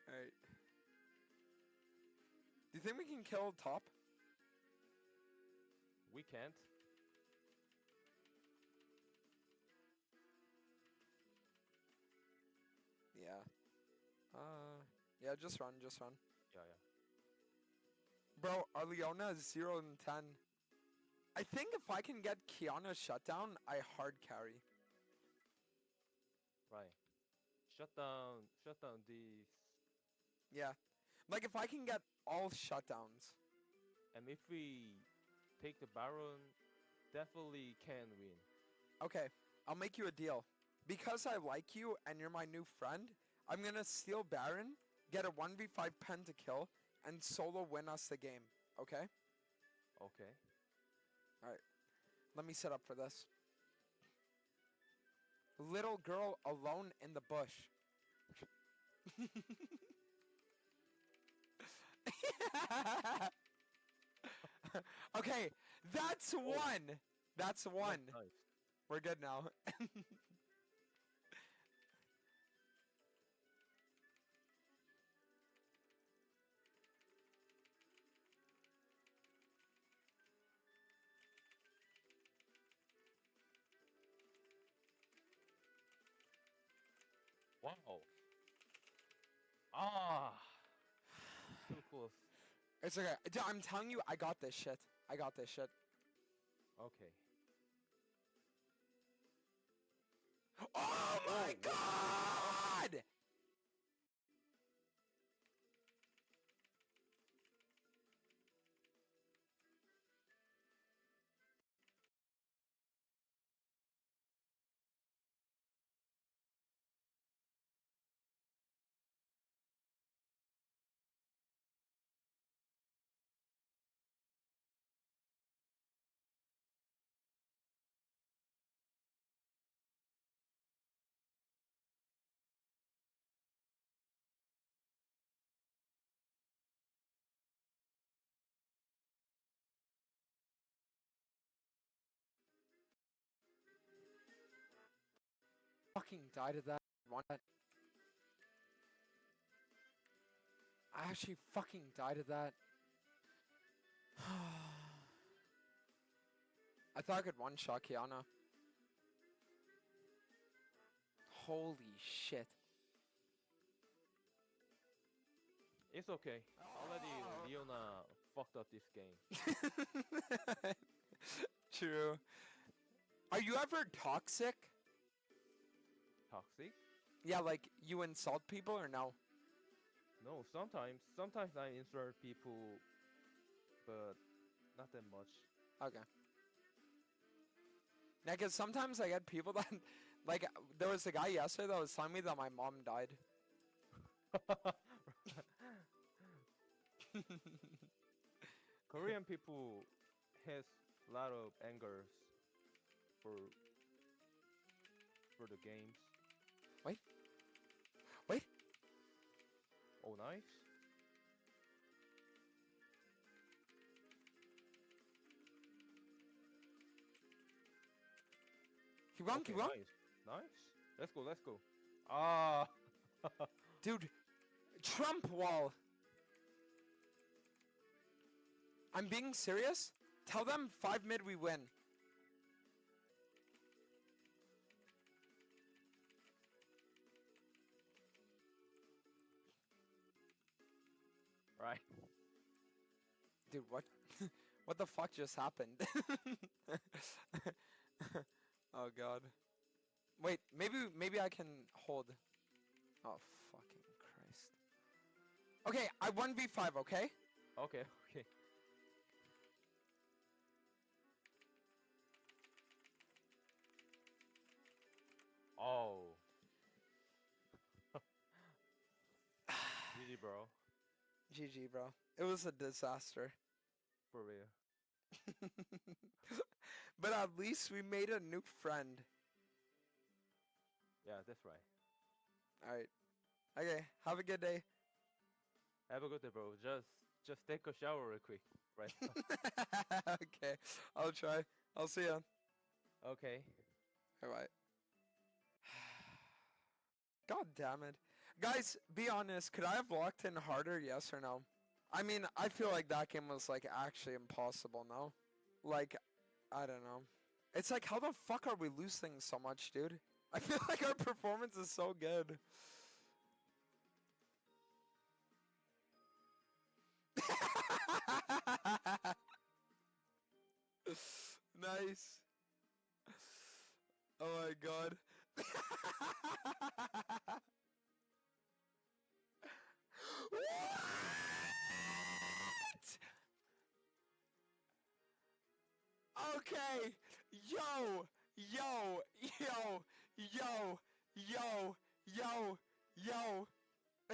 Alright. Do you think we can kill top? We can't. Yeah. Yeah, just run, just run. Yeah, yeah. Bro, our Leona is 0 and 10. I think if I can get Kiana shut down, I hard carry. Right. Shut down these. Yeah. Like if I can get all shutdowns. And if we take the Baron, definitely can win. Okay, I'll make you a deal. Because I like you and you're my new friend, I'm gonna steal Baron, get a 1v5 pen to kill, and solo win us the game. Okay? Okay. Alright. Let me set up for this. Little girl alone in the bush. Okay, that's one. That's one. Nice. We're good now. Wow. Ah. So close. It's okay. Dude, I'm telling you, I got this shit. I got this shit. Okay. Oh my god! Fucking died of that one. I actually fucking died of that. I thought I could one-shot Kiana. Holy shit. It's okay. Already Leona fucked up this game. True. Are you ever toxic? Toxic? Yeah, like you insult people or no? No, sometimes I insult people, but not that much. Okay. Yeah, cause sometimes I get people that, like, there was a guy yesterday that was telling me that my mom died. Korean people has a lot of angers for the games. Wait. Wait. Oh, nice. Keep going, Okay, keep going. nice. Nice. Let's go, let's go. Ah. Dude, Trump wall. I'm being serious. Tell them 5 mid we win. Right. Dude, what? What the fuck just happened? Oh god. Wait, maybe I can hold. Oh fucking Christ. Okay, I 1v5, okay? Okay, okay. Oh. GG, bro. GG, bro. It was a disaster. For real. But at least we made a new friend. Yeah, that's right. Alright. Okay, have a good day. Have a good day, bro. Just take a shower real quick, right? Okay, I'll try. I'll see ya. Okay. Alright. God damn it. Guys, be honest. Could I have locked in harder? Yes or no? I mean, I feel like that game was like actually impossible, no? Like, I don't know. It's like, how the fuck are we losing so much, dude? I feel like our performance is so good. Nice. Oh my god. What? Okay. Yo.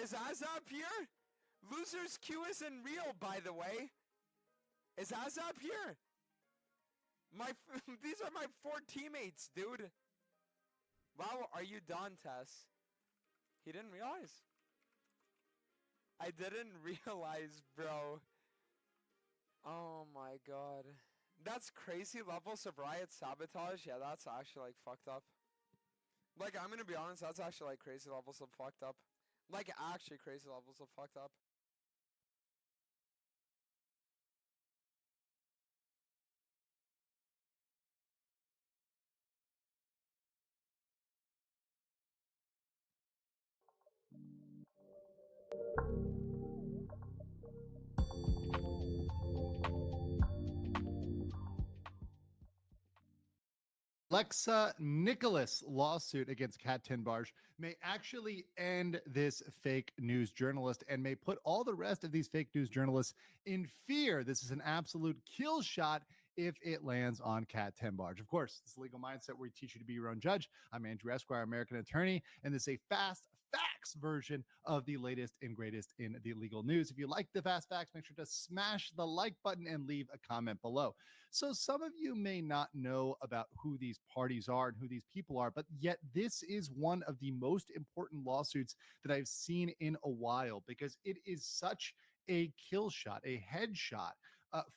Is Azap here? Loser's Q isn't real, by the way. Is Azap here? These are my 4 teammates, dude. Wow, are you done, Tess? He didn't realize. I didn't realize, bro. Oh my god. That's crazy levels of riot sabotage. Yeah, that's actually like fucked up. Like, I'm gonna be honest, that's actually like crazy levels of fucked up. Like, actually crazy levels of fucked up. Alexa Nicholas lawsuit against Kat Tenbarge may actually end this fake news journalist and may put all the rest of these fake news journalists in fear. This is an absolute kill shot if it lands on Kat Tenbarge. Of course, this legal mindset where we teach you to be your own judge. I'm Andrew Esquire, American attorney, and this is a fast facts version of the latest and greatest in the legal news. If you like the fast facts, make sure to smash the like button and leave a comment below. So some of you may not know about who these parties are and who these people are, but yet this is one of the most important lawsuits that I've seen in a while because it is such a kill shot, a headshot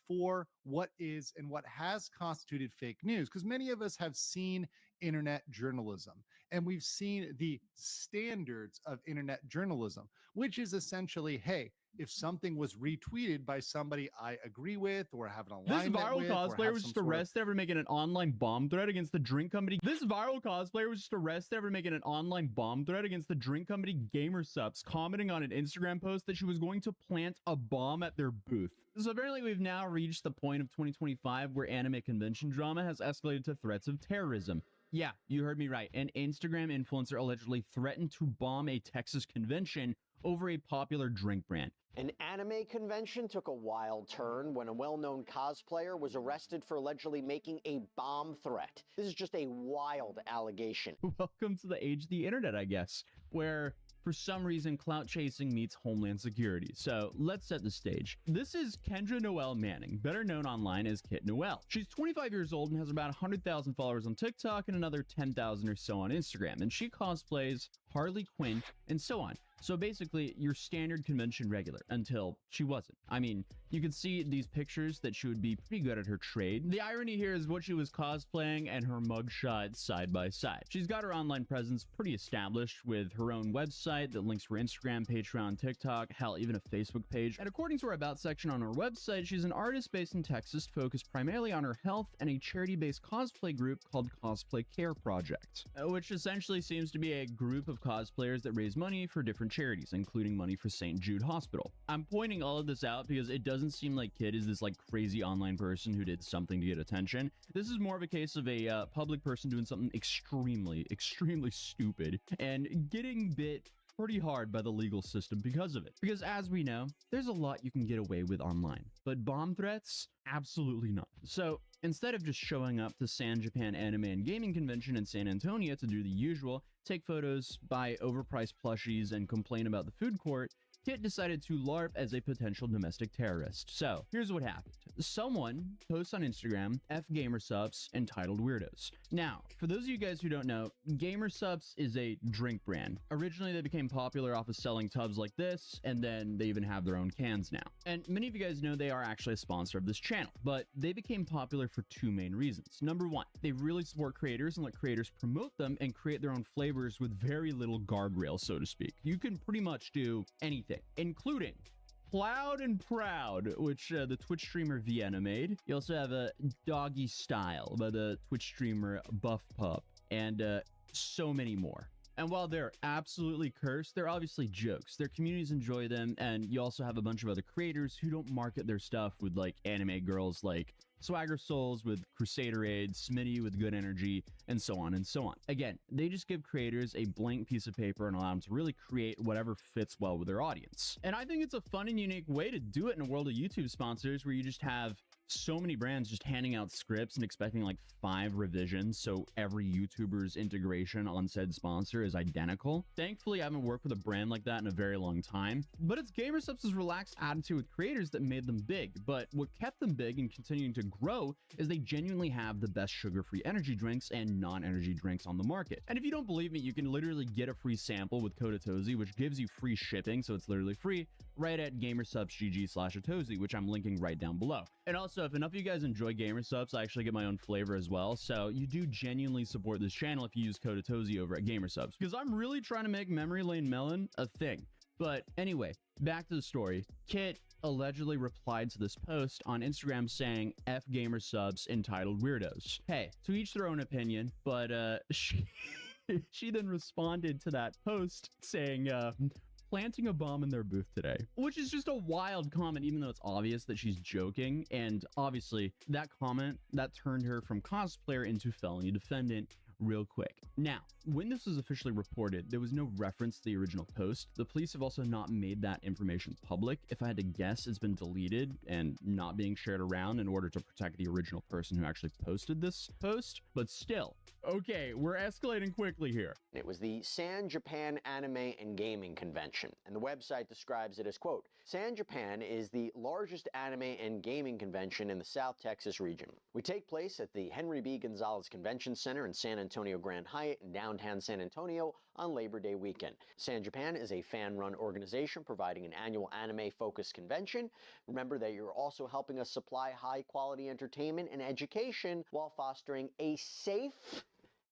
for what is and what has constituted fake news. Because many of us have seen internet journalism and we've seen the standards of internet journalism, which is essentially, hey, if something was retweeted by somebody I agree with or have an alignment This viral with, cosplayer was just arrested after making an online bomb threat against the drink company. This viral cosplayer was just arrested after making an online bomb threat against the drink company GamerSups, commenting on an Instagram post that she was going to plant a bomb at their booth. So apparently we've now reached the point of 2025 where anime convention drama has escalated to threats of terrorism. Yeah, you heard me right. An Instagram influencer allegedly threatened to bomb a Texas convention over a popular drink brand. An anime convention took a wild turn when a well-known cosplayer was arrested for allegedly making a bomb threat. This is just a wild allegation. Welcome to the age of the internet, I guess, where for some reason clout chasing meets homeland security. So let's set the stage. This is Kendra Noelle Manning, better known online as Kit Noelle. She's 25 years old and has about 100,000 followers on TikTok and another 10,000 or so on Instagram, and she cosplays Harley Quinn and so on. So basically, your standard convention regular, until she wasn't. I mean, you could see these pictures that she would be pretty good at her trade. The irony here is what she was cosplaying and her mugshot side by side. She's got her online presence pretty established with her own website that links to her Instagram, Patreon, TikTok, hell, even a Facebook page. And according to her About section on her website, she's an artist based in Texas focused primarily on her health and a charity-based cosplay group called Cosplay Care Project, which essentially seems to be a group of cosplayers that raise money for different charities, including money for St. Jude Hospital. I'm pointing all of this out because it doesn't seem like Kid is this like crazy online person who did something to get attention. This is more of a case of a public person doing something extremely stupid and getting bit pretty hard by the legal system because of it. Because as we know, there's a lot you can get away with online, but bomb threats, absolutely not. So instead of just showing up to San Japan Anime and Gaming Convention in San Antonio to do the usual, take photos, buy overpriced plushies, and complain about the food court, Kit decided to LARP as a potential domestic terrorist. So here's what happened. Someone posts on Instagram FGamerSups entitled Weirdos. Now, for those of you guys who don't know, GamerSups is a drink brand. Originally, they became popular off of selling tubs like this, and then they even have their own cans now. And many of you guys know they are actually a sponsor of this channel, but they became popular for two main reasons. Number one, they really support creators and let creators promote them and create their own flavors with very little guardrails, so to speak. You can pretty much do anything, including Plowed and Proud, which the Twitch streamer Vienna made. You also have a Doggy Style by the Twitch streamer Buff Pup, and so many more. And while they're absolutely cursed, they're obviously jokes. Their communities enjoy them, and you also have a bunch of other creators who don't market their stuff with like anime girls like Swagger Souls with Crusader Aid, Smitty with Good Energy, and so on and so on. Again, they just give creators a blank piece of paper and allow them to really create whatever fits well with their audience. And I think it's a fun and unique way to do it in a world of YouTube sponsors where you just have so many brands just handing out scripts and expecting like 5 revisions so every YouTuber's integration on said sponsor is identical. Thankfully, I haven't worked with a brand like that in a very long time, but it's GamerSups' relaxed attitude with creators that made them big. But what kept them big and continuing to grow is they genuinely have the best sugar-free energy drinks and non-energy drinks on the market. And if you don't believe me, you can literally get a free sample with code Atozy, which gives you free shipping, so it's literally free, right at gamersupsgg/Atozy, which I'm linking right down below. And also, if enough of you guys enjoy GamerSups, I actually get my own flavor as well. So you do genuinely support this channel if you use code Atozy over at GamerSups, because I'm really trying to make Memory Lane Melon a thing. But anyway, back to the story. Kit allegedly replied to this post on Instagram saying FGamerSups entitled Weirdos. Hey, to each their own opinion, but she then responded to that post saying, planting a bomb in their booth today, which is just a wild comment, even though it's obvious that she's joking. And obviously that comment that turned her from cosplayer into felony defendant real quick. Now, when this was officially reported, there was no reference to the original post. The police have also not made that information public. If I had to guess, it's been deleted and not being shared around in order to protect the original person who actually posted this post. But still, okay, we're escalating quickly here. It was the San Japan Anime and Gaming Convention, and the website describes it as, quote, San Japan is the largest anime and gaming convention in the South Texas region. We take place at the Henry B. Gonzalez Convention Center in San Antonio Grand Hyatt in downtown San Antonio on Labor Day weekend. San Japan is a fan-run organization providing an annual anime-focused convention. Remember that you're also helping us supply high-quality entertainment and education while fostering a safe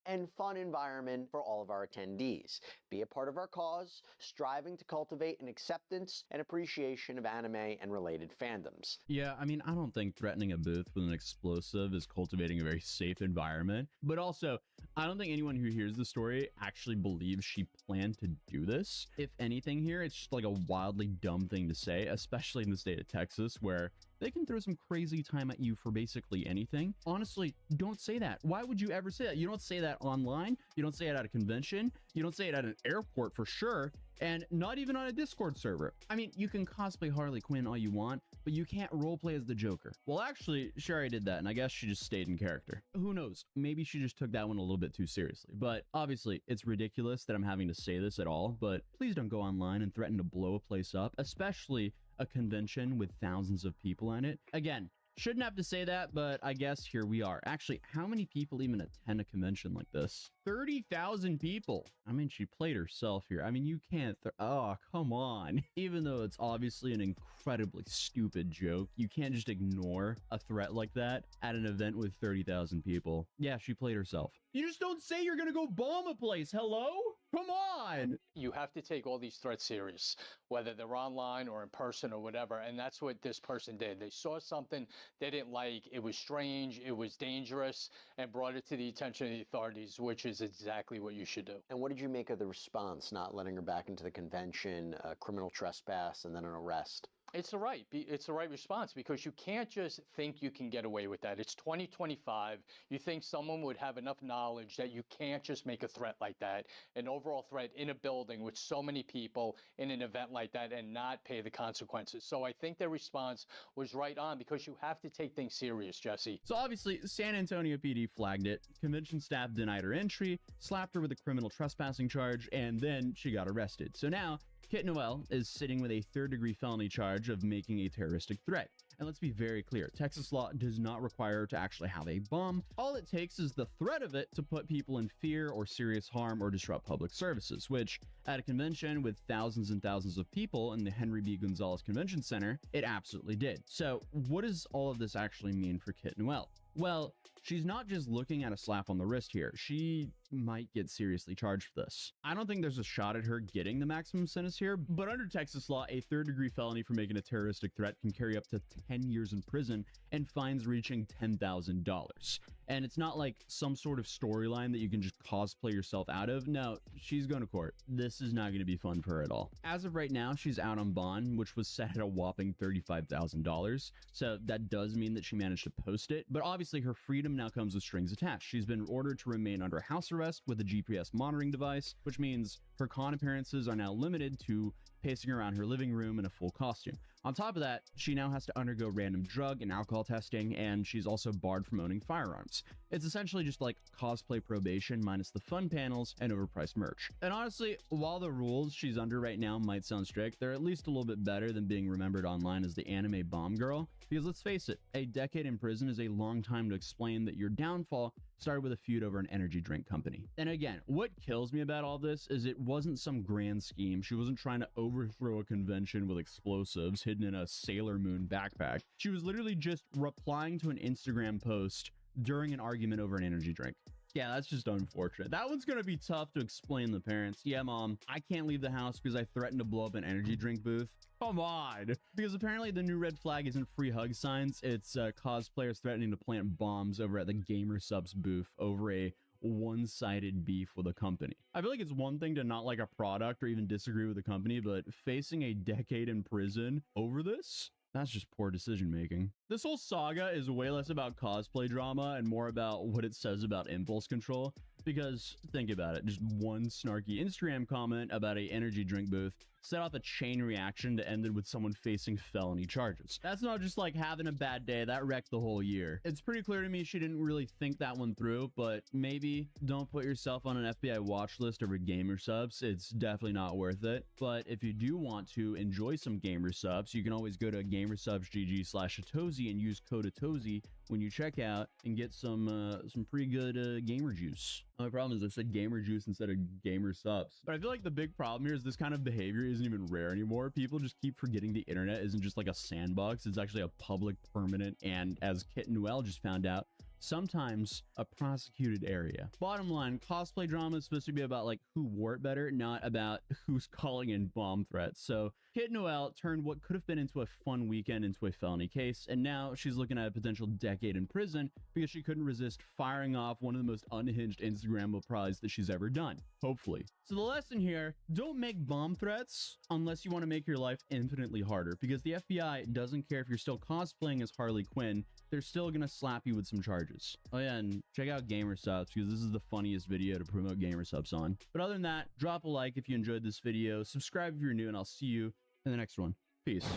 and fun environment for all of our attendees. Be a part of our cause, striving to cultivate an acceptance and appreciation of anime and related fandoms. Yeah, I mean, I don't think threatening a booth with an explosive is cultivating a very safe environment. But also, I don't think anyone who hears the story actually believes she planned to do this. If anything here, it's just like a wildly dumb thing to say, especially in the state of Texas, where they can throw some crazy time at you for basically anything. Honestly, don't say that. Why would you ever say that? You don't say that online. You don't say it at a convention. You don't say it at an airport for sure. And not even on a Discord server. I mean, you can cosplay Harley Quinn all you want, but you can't roleplay as the Joker. Well, actually, Sherry did that, and I guess she just stayed in character. Who knows? Maybe she just took that one a little bit too seriously. But obviously, it's ridiculous that I'm having to say this at all, but please don't go online and threaten to blow a place up, especially a convention with thousands of people in it. Again, shouldn't have to say that, but I guess here we are. Actually, how many people even attend a convention like this? 30,000 people. I mean, she played herself here. I mean, you can't, oh, come on. Even though it's obviously an incredibly stupid joke, you can't just ignore a threat like that at an event with 30,000 people. Yeah, she played herself. You just don't say you're gonna go bomb a place, hello? Come on! You have to take all these threats serious, whether they're online or in person or whatever, and that's what this person did. They saw something they didn't like, it was strange, it was dangerous, and brought it to the attention of the authorities, which is exactly what you should do. And what did you make of the response, not letting her back into the convention, criminal trespass, and then an arrest? It's the right response, because you can't just think you can get away with that. It's 2025. You think someone would have enough knowledge that you can't just make a threat like that, an overall threat in a building with so many people in an event like that, and not pay the consequences. So I think their response was right on, because you have to take things serious, Jesse. So obviously, San Antonio PD flagged it. Convention staff denied her entry, slapped her with a criminal trespassing charge, and then she got arrested. So now Kit Noel is sitting with a third-degree felony charge of making a terroristic threat. And let's be very clear, Texas law does not require her to actually have a bomb. All it takes is the threat of it to put people in fear or serious harm or disrupt public services, which at a convention with thousands and thousands of people in the Henry B. Gonzalez Convention Center, it absolutely did. So what does all of this actually mean for Kit Noel? Well, she's not just looking at a slap on the wrist here. She might get seriously charged for this. I don't think there's a shot at her getting the maximum sentence here, but under Texas law, a third-degree felony for making a terroristic threat can carry up to 10 years in prison and fines reaching $10,000. And it's not like some sort of storyline that you can just cosplay yourself out of. No, she's going to court. This is not going to be fun for her at all. As of right now, she's out on bond, which was set at a whopping $35,000. So that does mean that she managed to post it, but obviously her freedom now comes with strings attached. She's been ordered to remain under house arrest with a GPS monitoring device, which means her con appearances are now limited to pacing around her living room in a full costume. On top of that, she now has to undergo random drug and alcohol testing, and she's also barred from owning firearms. It's essentially just like cosplay probation minus the fun panels and overpriced merch. And honestly, while the rules she's under right now might sound strict, they're at least a little bit better than being remembered online as the anime bomb girl. Because let's face it, a decade in prison is a long time to explain that your downfall started with a feud over an energy drink company. And again, what kills me about all this is it wasn't some grand scheme. She wasn't trying to overthrow a convention with explosives hidden in a Sailor Moon backpack. She was literally just replying to an Instagram post during an argument over an energy drink. Yeah, that's just unfortunate. That one's gonna be tough to explain to the parents. Yeah, mom, I can't leave the house because I threatened to blow up an energy drink booth. Come on. Because apparently the new red flag isn't free hug signs. It's cosplayers threatening to plant bombs over at the Gamer Subs booth over a one-sided beef with a company. I feel like it's one thing to not like a product or even disagree with the company, but facing a decade in prison over this? That's just poor decision making. This whole saga is way less about cosplay drama and more about what it says about impulse control. Because think about it, just one snarky Instagram comment about a energy drink booth set off a chain reaction that ended with someone facing felony charges. That's not just like having a bad day, that wrecked the whole year. It's pretty clear to me she didn't really think that one through, but maybe don't put yourself on an FBI watch list over gamer subs. It's definitely not worth it. But if you do want to enjoy some gamer subs, you can always go to gamersubs.gg/Atozy and use code Atozy when you check out and get some pretty good gamer juice. My problem is I said gamer juice instead of gamer subs. But I feel like the big problem here is this kind of behavior isn't even rare anymore. People just keep forgetting the internet isn't just like a sandbox. It's actually a public, permanent, and as Kit Noel just found out, sometimes a prosecuted area. Bottom line, cosplay drama is supposed to be about like who wore it better, not about who's calling in bomb threats. So Kit Noel turned what could have been into a fun weekend into a felony case, and now she's looking at a potential decade in prison because she couldn't resist firing off one of the most unhinged Instagram replies that she's ever done. Hopefully. So the lesson here, don't make bomb threats unless you want to make your life infinitely harder, because the FBI doesn't care if you're still cosplaying as Harley Quinn. They're still gonna slap you with some charges. Oh yeah, and check out Gamer Subs because this is the funniest video to promote Gamer Subs on. But other than that, drop a like if you enjoyed this video, subscribe if you're new, and I'll see you in the next one. Peace.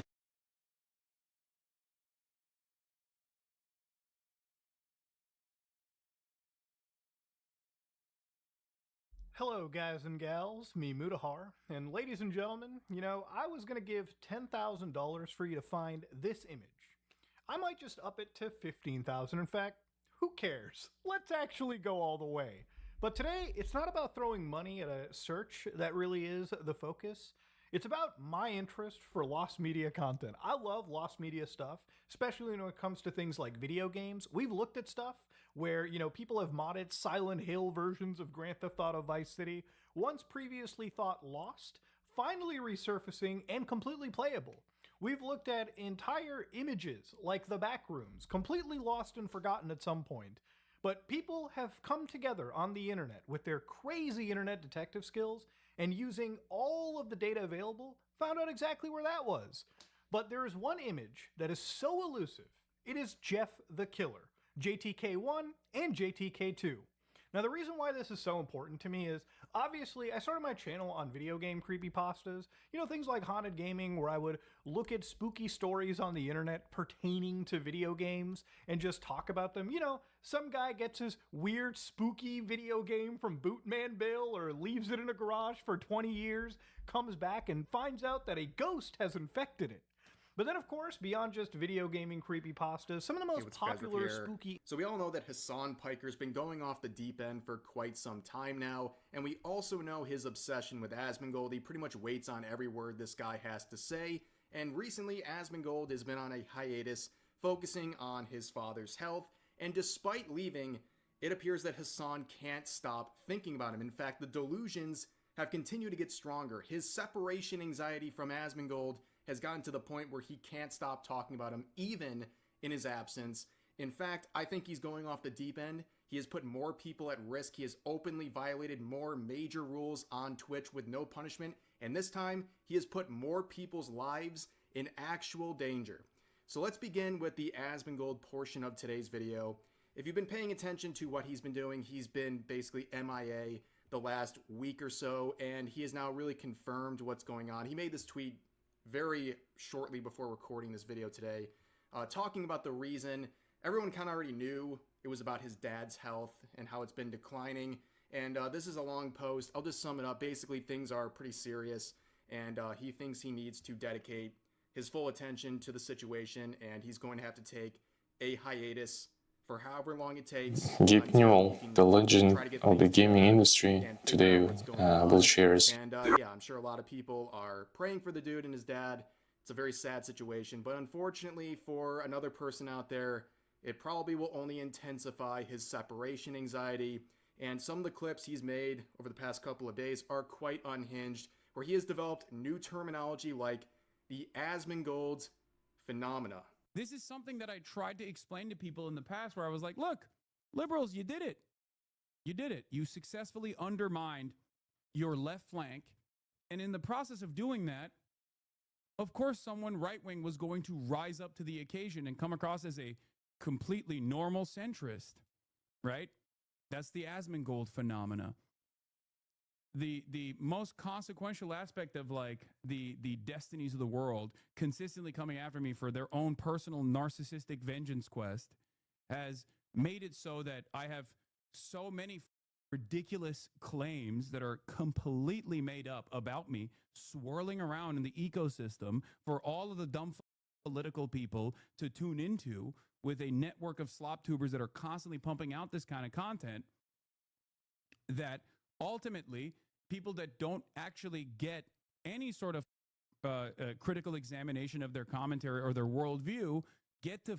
Hello guys and gals, me Mutahar, and ladies and gentlemen, you know, I was gonna give $10,000 for you to find this image. I might just up it to $15,000. In fact, who cares? Let's actually go all the way. But today, it's not about throwing money at a search that really is the focus. It's about my interest for lost media content. I love lost media stuff, especially when it comes to things like video games. We've looked at stuff where, you know, people have modded Silent Hill versions of Grand Theft Auto Vice City, once previously thought lost, finally resurfacing and completely playable. We've looked at entire images like the Backrooms, completely lost and forgotten at some point. But people have come together on the internet with their crazy internet detective skills and using all of the data available, found out exactly where that was. But there is one image that is so elusive. It is Jeff the Killer, JTK1 and JTK2. Now, the reason why this is so important to me is, obviously, I started my channel on video game creepypastas. You know, things like haunted gaming, where I would look at spooky stories on the internet pertaining to video games and just talk about them. You know, some guy gets his weird, spooky video game from Bootman Bill or leaves it in a garage for 20 years, comes back and finds out that a ghost has infected it. But then, of course, beyond just video gaming creepypastas, some of the most popular spooky... So we all know that Hassan Piker's been going off the deep end for quite some time now, and we also know his obsession with Asmongold. He pretty much waits on every word this guy has to say, and recently Asmongold has been on a hiatus, focusing on his father's health, and despite leaving, it appears that Hassan can't stop thinking about him. In fact, the delusions have continued to get stronger. His separation anxiety from Asmongold has gotten to the point where he can't stop talking about him, even in his absence. In fact, I think he's going off the deep end. He has put more people at risk. He has openly violated more major rules on Twitch with no punishment. And this time, he has put more people's lives in actual danger. So let's begin with the Asmongold portion of today's video. If you've been paying attention to what he's been doing, he's been basically MIA the last week or so, and he has now really confirmed what's going on. He made this tweet very shortly before recording this video today, talking about the reason. Everyone kind of already knew it was about his dad's health and how it's been declining, and this is a long post. I'll just sum it up. Basically, things are pretty serious, and he thinks he needs to dedicate his full attention to the situation, and he's going to have to take a hiatus for however long it takes. Geek Newell, the legend of the gaming industry, today will share his... And yeah, I'm sure a lot of people are praying for the dude and his dad. It's a very sad situation, but unfortunately for another person out there, it probably will only intensify his separation anxiety. And some of the clips he's made over the past couple of days are quite unhinged, where he has developed new terminology like the Asmongold phenomena. This is something that I tried to explain to people in the past, where I was like, look, liberals, you did it. You did it. You successfully undermined your left flank. And in the process of doing that, of course, someone right-wing was going to rise up to the occasion and come across as a completely normal centrist, right? That's the Asmongold phenomena. The most consequential aspect of like the destinies of the world consistently coming after me for their own personal narcissistic vengeance quest has made it so that I have so many ridiculous claims that are completely made up about me swirling around in the ecosystem for all of the dumb political people to tune into, with a network of slop tubers that are constantly pumping out this kind of content, that ultimately people that don't actually get any sort of critical examination of their commentary or their worldview get to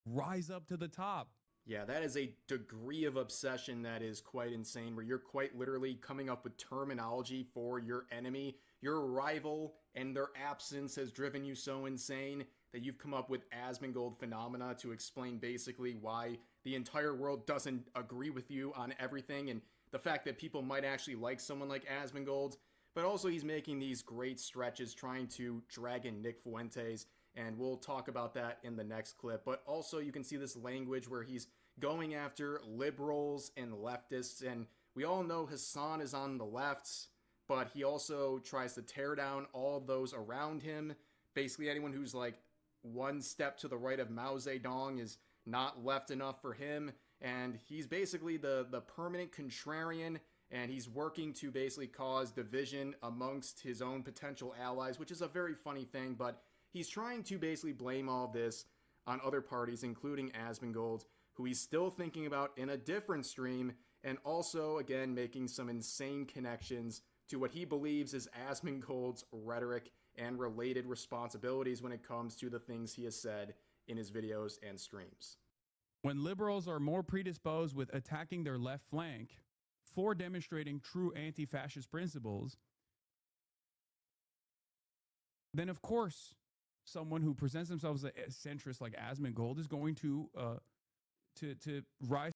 rise up to the top. Yeah, that is a degree of obsession that is quite insane, where you're quite literally coming up with terminology for your enemy, your rival, and their absence has driven you so insane that you've come up with Asmongold phenomena to explain basically why the entire world doesn't agree with you on everything, and the fact that people might actually like someone like Asmongold. But also he's making these great stretches trying to drag in Nick Fuentes, and we'll talk about that in the next clip. But also you can see this language where he's going after liberals and leftists, and we all know Hassan is on the left, but he also tries to tear down all those around him. Basically anyone who's like one step to the right of Mao Zedong is not left enough for him, and he's basically the permanent contrarian, and he's working to basically cause division amongst his own potential allies, which is a very funny thing, but he's trying to basically blame all of this on other parties, including Asmongold, who he's still thinking about in a different stream, and also, again, making some insane connections to what he believes is Asmongold's rhetoric and related responsibilities when it comes to the things he has said in his videos and streams. When liberals are more predisposed with attacking their left flank for demonstrating true anti-fascist principles, then of course someone who presents themselves as a centrist like Asmongold is going to rise